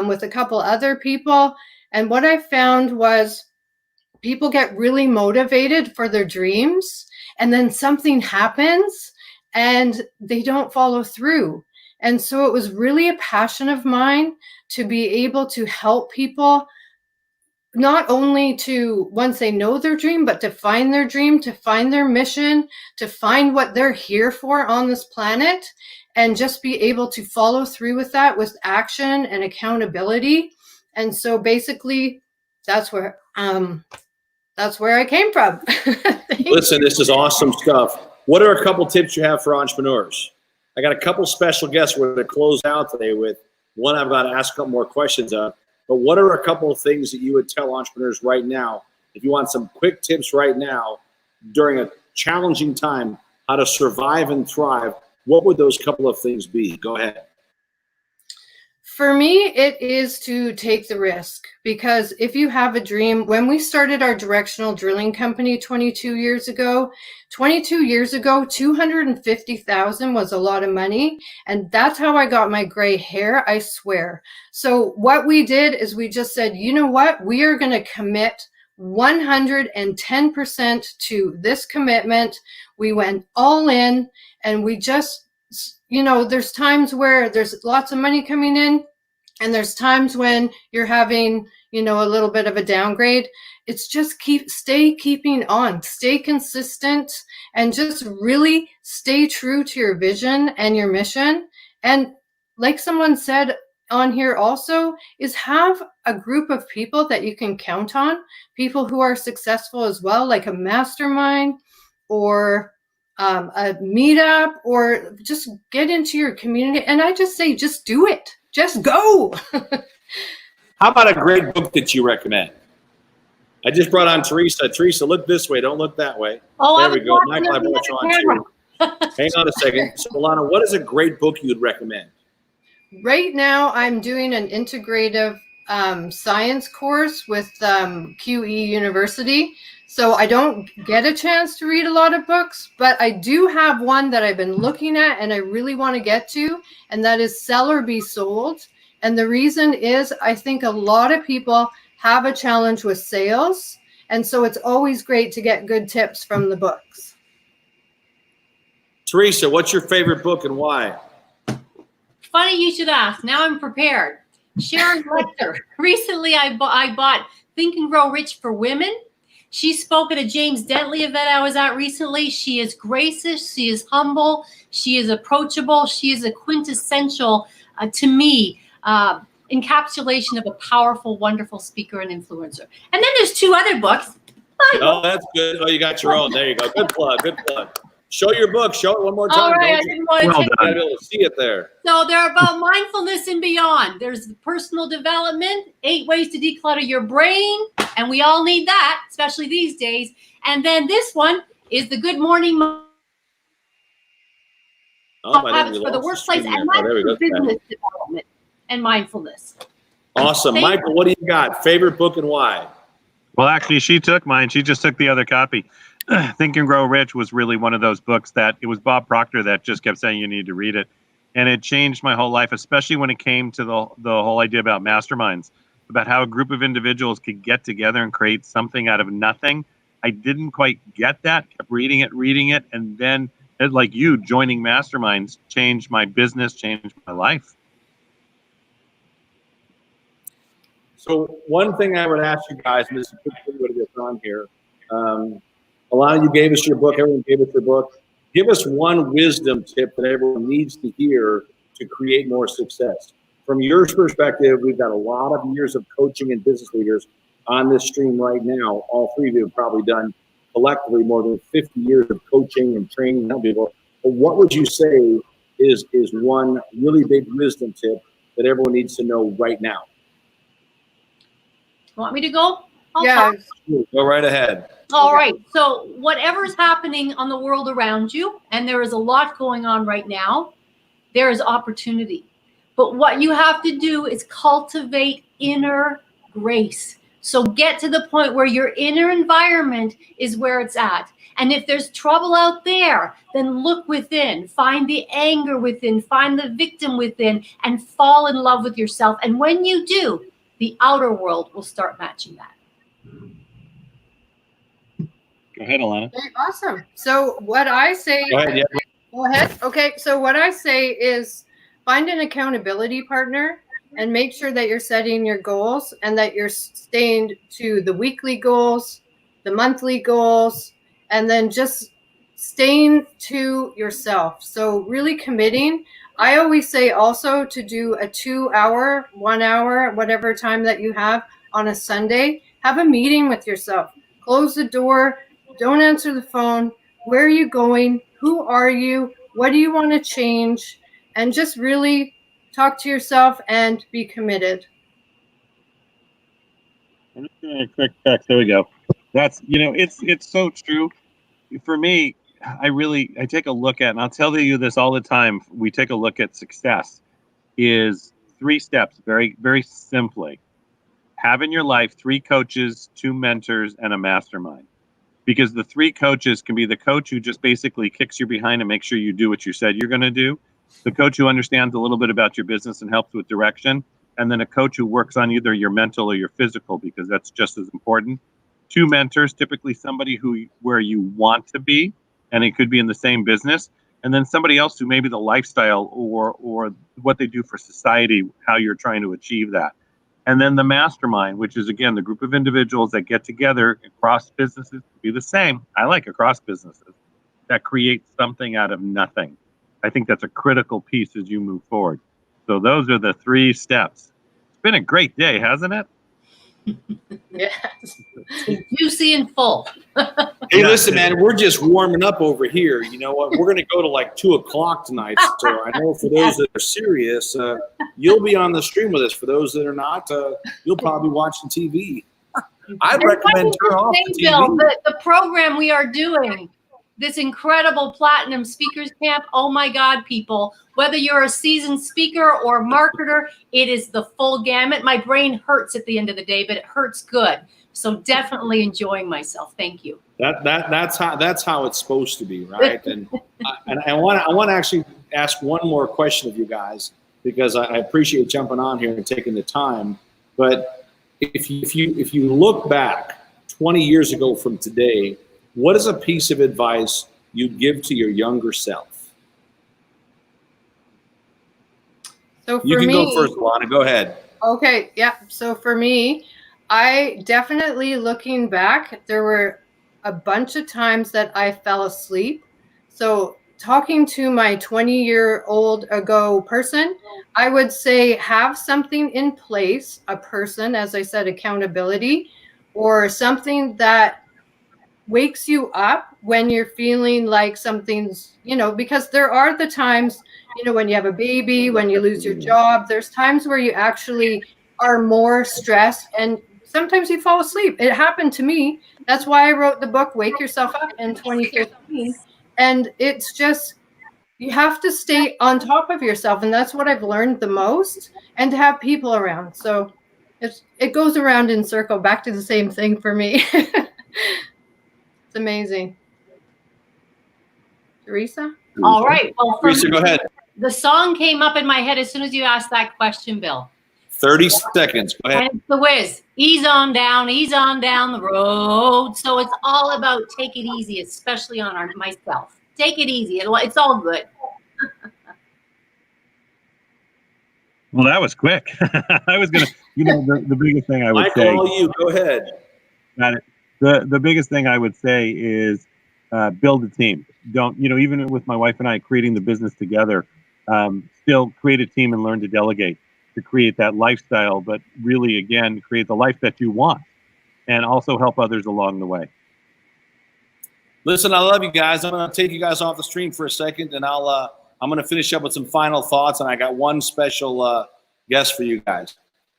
with a couple other people. And what I found was people get really motivated for their dreams, and then something happens and they don't follow through. And so it was really a passion of mine to be able to help people, not only to, once they know their dream, but to find their dream, to find their mission, to find what they're here for on this planet, and just be able to follow through with that with action and accountability. And so basically that's where I came from. Listen, this is awesome stuff. What are a couple tips you have for entrepreneurs? I got a couple special guests we're going to close out today with. One I've got to ask a couple more questions of. But what are a couple of things that you would tell entrepreneurs right now, if you want some quick tips right now during a challenging time, how to survive and thrive? What would those couple of things be? Go ahead. For me, it is to take the risk, because if you have a dream, when we started our directional drilling company 22 years ago, 250,000 was a lot of money. And that's how I got my gray hair, I swear. So what we did is we just said, you know what, we are going to commit 110% to this commitment. We went all in, and we just, you know, there's times where there's lots of money coming in, and there's times when you're having, you know, a little bit of a downgrade. It's just keeping on, stay consistent, and just really stay true to your vision and your mission. And like someone said on here also, is have a group of people that you can count on, people who are successful as well, like a mastermind or a meetup, or just get into your community. And I just say, just do it. Just go. How about a great book that you recommend? I just brought on Teresa. Teresa, look this way. Don't look that way. Oh, there we go. Michael, I brought you on too. Hang on a second. So, Alana, what is a great book you'd recommend? Right now, I'm doing an integrative science course with QE University. So I don't get a chance to read a lot of books, but I do have one that I've been looking at and I really want to get to, and that is Sell or Be Sold. And the reason is I think a lot of people have a challenge with sales, and so it's always great to get good tips from the books. Teresa, what's your favorite book and why? Funny you should ask. Now I'm prepared. Sharon Lechter. Recently, I bought Think and Grow Rich for Women. She spoke at a James Dentley event I was at recently. She is gracious. She is humble. She is approachable. She is a quintessential, to me, encapsulation of a powerful, wonderful speaker and influencer. And then there's two other books. Oh, that's good. Oh, you got your own. There you go. Good plug. Good plug. Show your book. Show it one more time. All right, I didn't want to take you gotta be able to see it there. So they're about mindfulness and beyond. There's personal development, 8 ways to declutter your brain, and we all need that, especially these days. And then this one is the Good Morning Habits for the Workplace and Business Development and Mindfulness. Awesome. Michael, what do you got? Favorite book and why? Well, actually, she took mine. She just took the other copy. Think and Grow Rich was really one of those books that it was Bob Proctor that just kept saying you need to read it. And it changed my whole life, especially when it came to the whole idea about masterminds, about how a group of individuals could get together and create something out of nothing. I didn't quite get that, kept reading it. And then, like you, joining masterminds changed my business, changed my life. So one thing I would ask you guys, and this is what gets on here. Alana, you gave us your book. Everyone gave us your book. Give us one wisdom tip that everyone needs to hear to create more success. From your perspective, we've got a lot of years of coaching and business leaders on this stream right now. All three of you have probably done collectively more than 50 years of coaching and training people. But what would you say is one really big wisdom tip that everyone needs to know right now? Want me to go? I'll Yeah. talk. Go right ahead. All right. So whatever's happening on the world around you, and there is a lot going on right now, there is opportunity. But what you have to do is cultivate inner grace. So get to the point where your inner environment is where it's at. And if there's trouble out there, then look within, find the anger within, find the victim within, and fall in love with yourself. And when you do, the outer world will start matching that. Go ahead, Alana. Okay, awesome. So what I say, Go ahead, yeah. Go ahead. Okay, so what I say is find an accountability partner and make sure that you're setting your goals and that you're staying to the weekly goals, the monthly goals, and then just staying to yourself. So really committing. I always say also to do a 2 hour, 1 hour, whatever time that you have on a Sunday, have a meeting with yourself. Close the door. Don't answer the phone. Where are you going? Who are you? What do you want to change? And just really talk to yourself and be committed. I'm just doing a quick text. There we go. That's, it's so true. For me, I take a look at, and I'll tell you this all the time, we take a look at success is 3 steps, very, very simply. Have in your life 3 coaches, 2 mentors, and a mastermind. Because the 3 coaches can be the coach who just basically kicks you behind and makes sure you do what you said you're going to do, the coach who understands a little bit about your business and helps with direction, and then a coach who works on either your mental or your physical, because that's just as important. 2 mentors, typically somebody where you want to be, and it could be in the same business, and then somebody else who maybe the lifestyle or what they do for society, how you're trying to achieve that. And then the mastermind, which is, again, the group of individuals that get together across businesses to be the same. I like across businesses that create something out of nothing. I think that's a critical piece as you move forward. So those are the 3 steps. It's been a great day, hasn't it? Yes. Juicy and full. Hey, listen, man, we're just warming up over here. You know what? We're going to go to like 2 o'clock tonight. So I know for those that are serious, you'll be on the stream with us. For those that are not, you'll probably be watching TV. I'd recommend turn off the Bill, TV. the program we are doing, this incredible Platinum Speakers Camp. Oh my God, people, whether you're a seasoned speaker or marketer, it is the full gamut. My brain hurts at the end of the day, but it hurts good. So definitely enjoying myself. Thank you. That's how it's supposed to be, right? And I want to actually ask one more question of you guys, because I appreciate jumping on here and taking the time. But if you look back 20 years ago from today, what is a piece of advice you'd give to your younger self? So for You can me, go first, Alana. Go ahead. Okay, yeah. So for me, I definitely, looking back, there were a bunch of times that I fell asleep. So talking to my 20-year-old ago person, I would say have something in place, a person, as I said, accountability, or something that wakes you up when you're feeling like something's, because there are the times, when you have a baby, when you lose your job, there's times where you actually are more stressed and sometimes you fall asleep. It happened to me. That's why I wrote the book, Wake Yourself Up, in 2015. And it's just, you have to stay on top of yourself. And that's what I've learned the most, and to have people around. So it goes around in circle, back to the same thing for me. It's amazing. Teresa? All right. Well, Teresa, go ahead. The song came up in my head as soon as you asked that question, Bill. 30 seconds. Go ahead. And it's The Wiz. Ease on down the road. So it's all about take it easy, especially on myself. Take it easy. It's all good. Well, that was quick. I was going to, the biggest thing I would Michael, say. all you. Go ahead. Got it. The biggest thing I would say is build a team. Don't, even with my wife and I creating the business together, still create a team and learn to delegate to create that lifestyle, but really, again, create the life that you want and also help others along the way. Listen, I love you guys. I'm going to take you guys off the stream for a second, and I'm going to finish up with some final thoughts, and I got one special guest for you guys.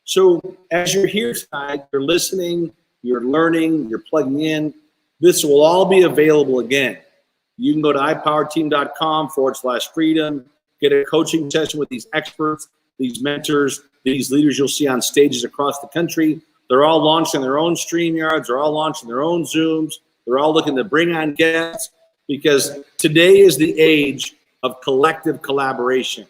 So as you're here tonight, you're listening, you're learning, you're plugging in. This will all be available again. You can go to ipowerteam.com/freedom, get a coaching session with these experts, these mentors, these leaders you'll see on stages across the country. They're all launching their own StreamYards. They're all launching their own Zooms. They're all looking to bring on guests because today is the age of collective collaboration.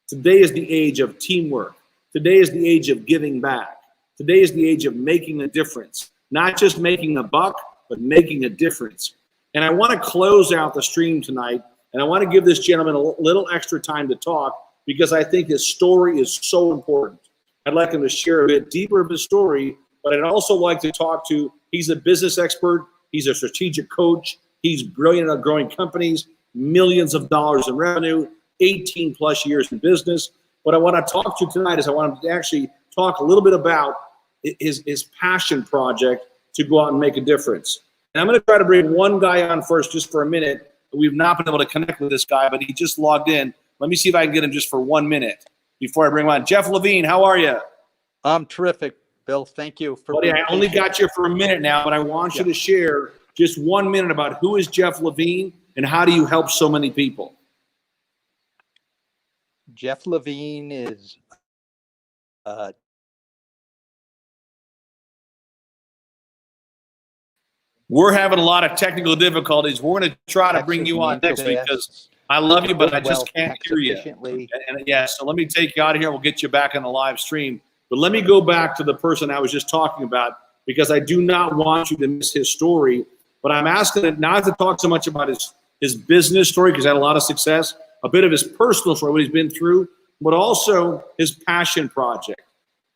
Today is the age of teamwork. Today is the age of giving back. Today is the age of making a difference. Not just making a buck, but making a difference. And I want to close out the stream tonight, and I want to give this gentleman a little extra time to talk because I think his story is so important. I'd like him to share a bit deeper of his story, but I'd also like to talk to, he's a business expert, he's a strategic coach, he's brilliant at growing companies, millions of dollars in revenue, 18 plus years in business. What I want to talk to tonight is I want him to actually talk a little bit about his passion project to go out and make a difference. And I'm going to try to bring one guy on first just for a minute. We've not been able to connect with this guy, but he just logged in. Let me see if I can get him just for 1 minute before I bring him on. Jeff Levine, how are you? I'm terrific, Bill. Thank you for. Buddy, I only got you for a minute now, but I want you to share just 1 minute about who is Jeff Levine and how do you help so many people? Jeff Levine is we're having a lot of technical difficulties. We're going to try to bring you on next week because I love you, but I just can't hear you. And yeah, so let me take you out of here. We'll get you back on the live stream. But let me go back to the person I was just talking about because I do not want you to miss his story. But I'm asking it not to talk so much about his business story because he had a lot of success, a bit of his personal story, what he's been through, but also his passion project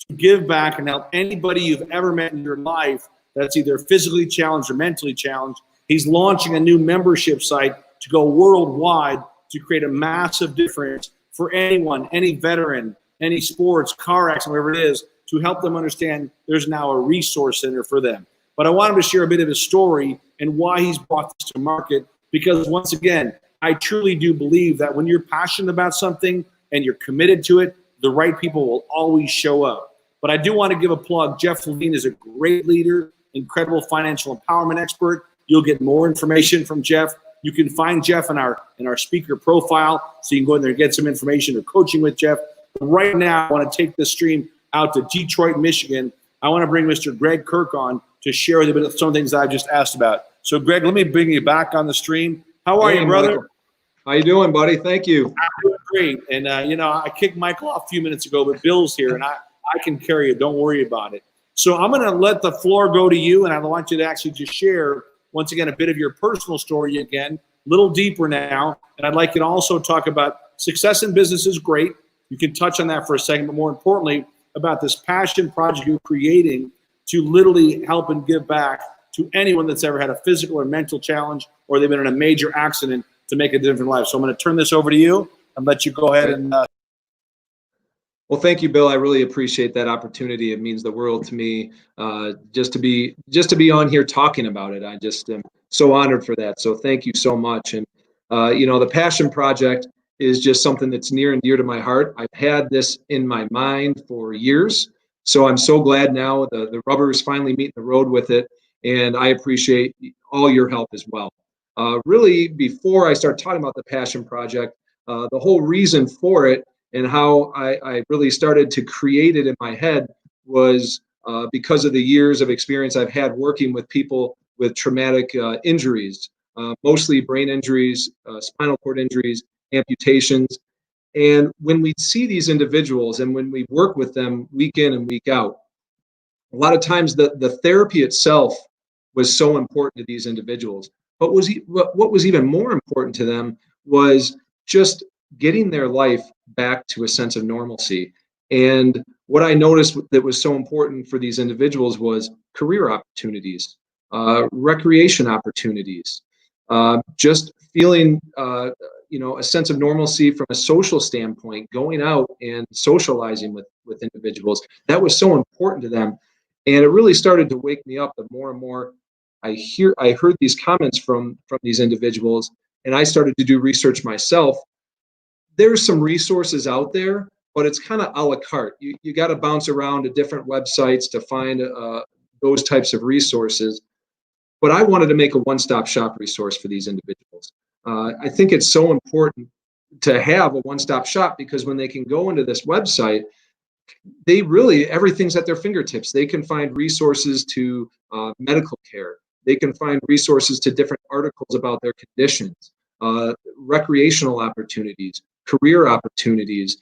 to give back and help anybody you've ever met in your life that's either physically challenged or mentally challenged. He's launching a new membership site to go worldwide to create a massive difference for anyone, any veteran, any sports, car accident, whatever it is, to help them understand there's now a resource center for them. But I want him to share a bit of his story and why he's brought this to market because, once again, I truly do believe that when you're passionate about something and you're committed to it, the right people will always show up. But I do want to give a plug. Jeff Levine is a great leader, incredible financial empowerment expert. You'll get more information from Jeff. You can find Jeff in our speaker profile, so you can go in there and get some information or coaching with Jeff. But right now, I want to take this stream out to Detroit, Michigan. I want to bring Mr. Greg Kirk on to share a bit of some things I've just asked about. So, Greg, let me bring you back on the stream. How are you, brother? Michael. How you doing, buddy? Thank you. I'm doing great. And, I kicked Michael off a few minutes ago, but Bill's here, and I can carry it. Don't worry about it. So I'm going to let the floor go to you, and I want you to actually just share, once again, a bit of your personal story again, a little deeper now. And I'd like you to also talk about success in business is great. You can touch on that for a second, but more importantly, about this passion project you're creating to literally help and give back to anyone that's ever had a physical or mental challenge or they've been in a major accident to make a different life. So I'm going to turn this over to you and let you go ahead and Well, thank you, Bill. I really appreciate that opportunity. It means the world to me just to be on here talking about it. I just am so honored for that. So thank you so much. And the Passion Project is just something that's near and dear to my heart. I've had this in my mind for years. So I'm so glad now the rubber is finally meeting the road with it. And I appreciate all your help as well. Really, before I start talking about the Passion Project, the whole reason for it and how I really started to create it in my head was because of the years of experience I've had working with people with traumatic injuries, mostly brain injuries, spinal cord injuries, amputations. And when we see these individuals and when we work with them week in and week out, a lot of times the therapy itself was so important to these individuals. But what was even more important to them was just getting their life back to a sense of normalcy. And what I noticed that was so important for these individuals was career opportunities, recreation opportunities, just feeling a sense of normalcy from a social standpoint, going out and socializing with individuals. That was so important to them. And it really started to wake me up the more and more I heard these comments from these individuals, and I started to do research myself. There's some resources out there, but it's kind of a la carte. You got to bounce around to different websites to find those types of resources. But I wanted to make a one-stop shop resource for these individuals. I think it's so important to have a one-stop shop, because when they can go into this website, they really, everything's at their fingertips. They can find resources to medical care. They can find resources to different articles about their conditions, recreational opportunities, career opportunities.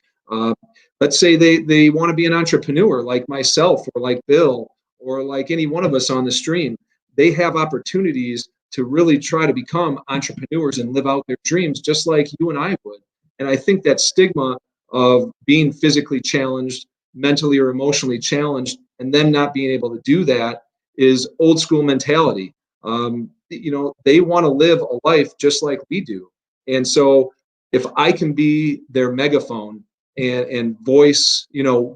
Let's say they want to be an entrepreneur like myself or like Bill or like any one of us on the stream. They have opportunities to really try to become entrepreneurs and live out their dreams just like you and I would. And I think that stigma of being physically challenged, mentally or emotionally challenged, and them not being able to do that is old school mentality. They want to live a life just like we do. And so if I can be their megaphone and voice,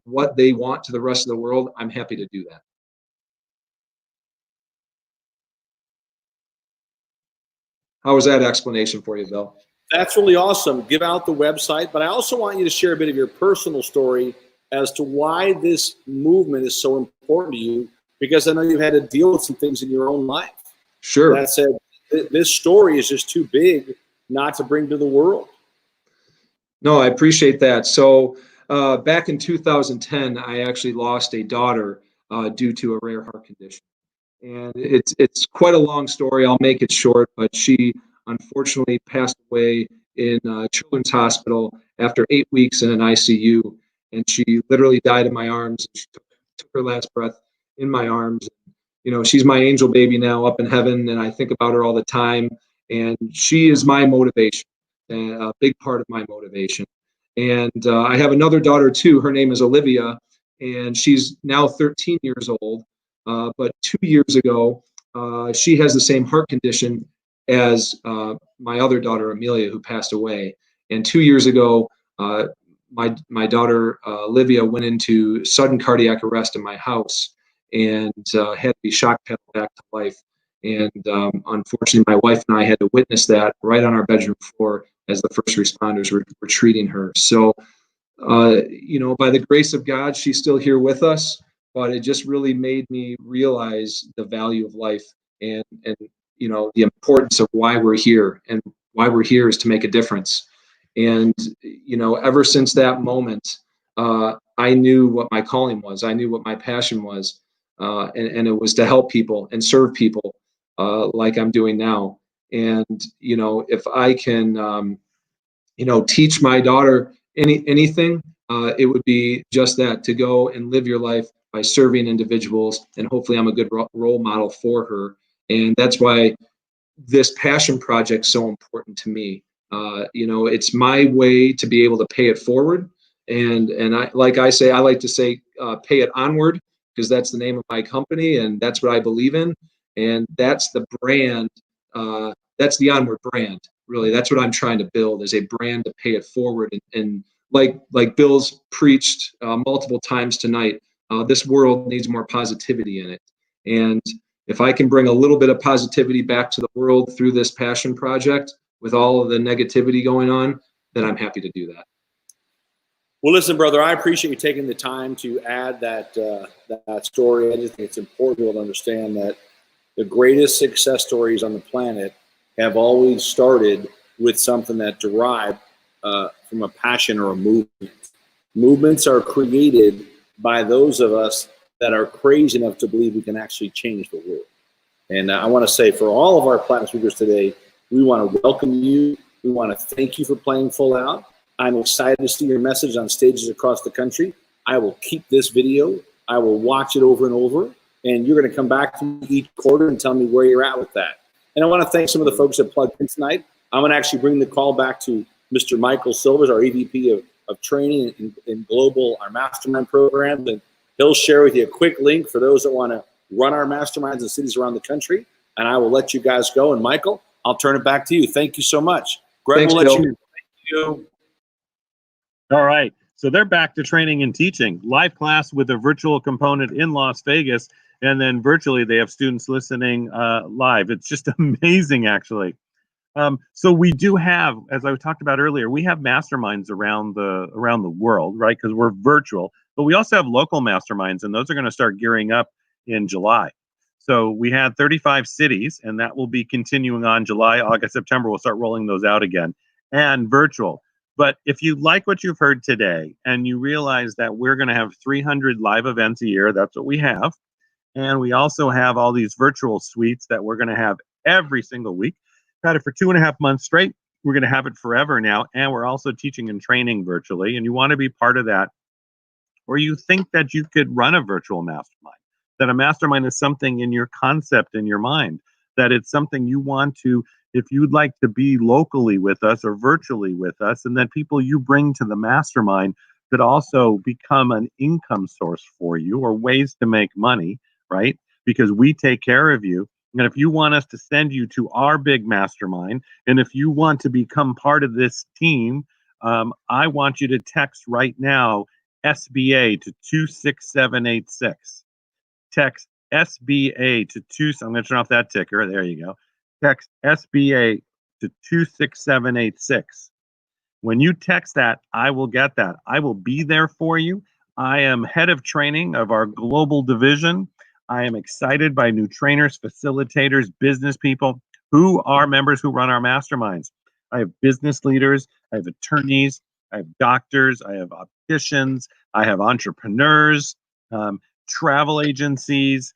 what they want to the rest of the world, I'm happy to do that. How was that explanation for you, Bill? That's really awesome. Give out the website, but I also want you to share a bit of your personal story as to why this movement is so important to you, because I know you've had to deal with some things in your own life. Sure. That said, this story is just too big not to bring to the world. No, I appreciate that. So back in 2010, I actually lost a daughter due to a rare heart condition. And it's quite a long story. I'll make it short, but she unfortunately passed away in Children's Hospital after 8 weeks in an ICU. And she literally died in my arms. She took her last breath in my arms. She's my angel baby now up in heaven, and I think about her all the time. And she is my motivation, a big part of my motivation. And I have another daughter too. Her name is Olivia, and she's now 13 years old. But 2 years ago, she has the same heart condition as my other daughter, Amelia, who passed away. And 2 years ago, my daughter, Olivia, went into sudden cardiac arrest in my house and had to be shock pedaled back to life. And unfortunately, my wife and I had to witness that right on our bedroom floor as the first responders were treating her. So, by the grace of God, she's still here with us. But it just really made me realize the value of life and the importance of why we're here. And why we're here is to make a difference. And ever since that moment, I knew what my calling was. I knew what my passion was, and it was to help people and serve people like I'm doing now. And if I can teach my daughter anything, it would be just that, to go and live your life by serving individuals, and hopefully I'm a good role model for her. And that's why this passion project is so important to me. It's my way to be able to pay it forward. And I like to say, pay it onward, because that's the name of my company and that's what I believe in. And that's the brand, that's the Onward brand. Really, that's what I'm trying to build, is a brand to pay it forward. And like Bill's preached multiple times tonight, this world needs more positivity in it. And if I can bring a little bit of positivity back to the world through this passion project with all of the negativity going on, then I'm happy to do that. Well, listen, brother, I appreciate you taking the time to add that story. I just think it's important to understand that the greatest success stories on the planet have always started with something that derived from a passion or a movement. Movements are created by those of us that are crazy enough to believe we can actually change the world. And I want to say, for all of our platinum speakers today, we want to welcome you. We want to thank you for playing full out. I'm excited to see your message on stages across the country. I will keep this video. I will watch it over and over. And you're going to come back to me each quarter and tell me where you're at with that. And I want to thank some of the folks that plugged in tonight. I'm going to actually bring the call back to Mr. Michael Silvers, our EVP of training in global, our mastermind programs. And he'll share with you a quick link for those that want to run our masterminds in cities around the country. And I will let you guys go. And Michael, I'll turn it back to you. Thank you so much. Greg, Thanks, will let Bill. you. Thank you. All right. So they're back to training and teaching. Live class with a virtual component in Las Vegas. And then virtually they have students listening live. It's just amazing, actually. So we do have, as I talked about earlier, we have masterminds around the world, right? Because we're virtual, but we also have local masterminds, and those are going to start gearing up in July. So we had 35 cities, and that will be continuing on July, August, September. We'll start rolling those out again, and virtual. But if you like what you've heard today, and you realize that we're going to have 300 live events a year, that's what we have. And we also have all these virtual suites that we're going to have every single week. Had it for 2.5 months straight. We're going to have it forever now. And we're also teaching and training virtually. And you want to be part of that, or you think that you could run a virtual mastermind, that a mastermind is something in your concept, in your mind, that it's something you want to, if you'd like to be locally with us or virtually with us, and that people you bring to the mastermind could also become an income source for you or ways to make money, right? Because we take care of you. And if you want us to send you to our big mastermind, and if you want to become part of this team, I want you to text right now SBA to 26786. Text SBA to I'm going to turn off that ticker. There you go. Text SBA to 26786. When you text that, I will get that. I will be there for you. I am head of training of our global division. I am excited by new trainers, facilitators, business people who are members who run our masterminds. I have business leaders, I have attorneys, I have doctors, I have opticians, I have entrepreneurs, travel agencies,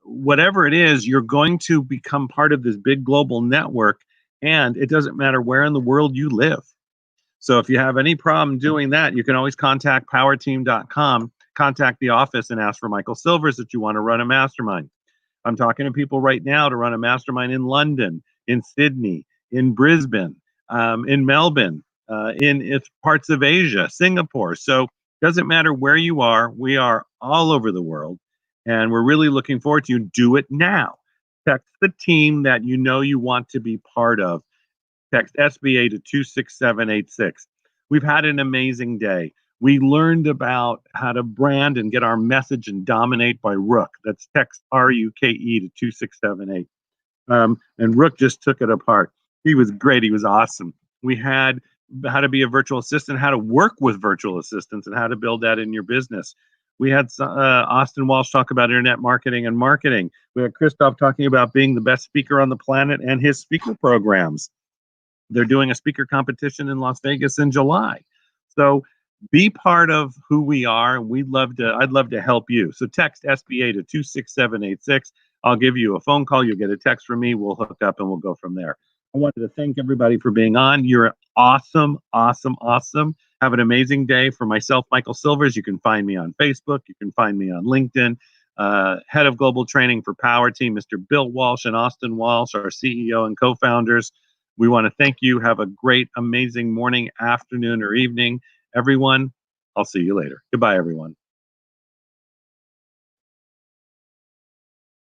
whatever it is, you're going to become part of this big global network, and it doesn't matter where in the world you live. So if you have any problem doing that, you can always contact powerteam.com. Contact the office and ask for Michael Silvers that you want to run a mastermind. I'm talking to people right now to run a mastermind in London, in Sydney, in Brisbane, in Melbourne, in parts of Asia, Singapore. So it doesn't matter where you are. We are all over the world, and we're really looking forward to you. Do it now. Text the team that you know you want to be part of. Text SBA to 26786. We've had an amazing day. We learned about how to brand and get our message and dominate by Rook. That's text RUKE to 2678. And Rook just took it apart. He was great. He was awesome. We had how to be a virtual assistant, how to work with virtual assistants, and how to build that in your business. We had Austin Walsh talk about internet marketing and marketing. We had Christoph talking about being the best speaker on the planet and his speaker programs. They're doing a speaker competition in Las Vegas in July. So be part of who we are. I'd love to help you. So text SBA to 26786. I'll give you a phone call. You'll get a text from me. We'll hook up and we'll go from there. I wanted to thank everybody for being on. You're awesome, awesome, awesome. Have an amazing day. For myself, Michael Silvers, you can find me on Facebook. You can find me on LinkedIn. Head of Global Training for Power Team, Mr. Bill Walsh and Austin Walsh, our CEO and co-founders. We want to thank you. Have a great, amazing morning, afternoon, or evening. Everyone, I'll see you later. Goodbye, everyone.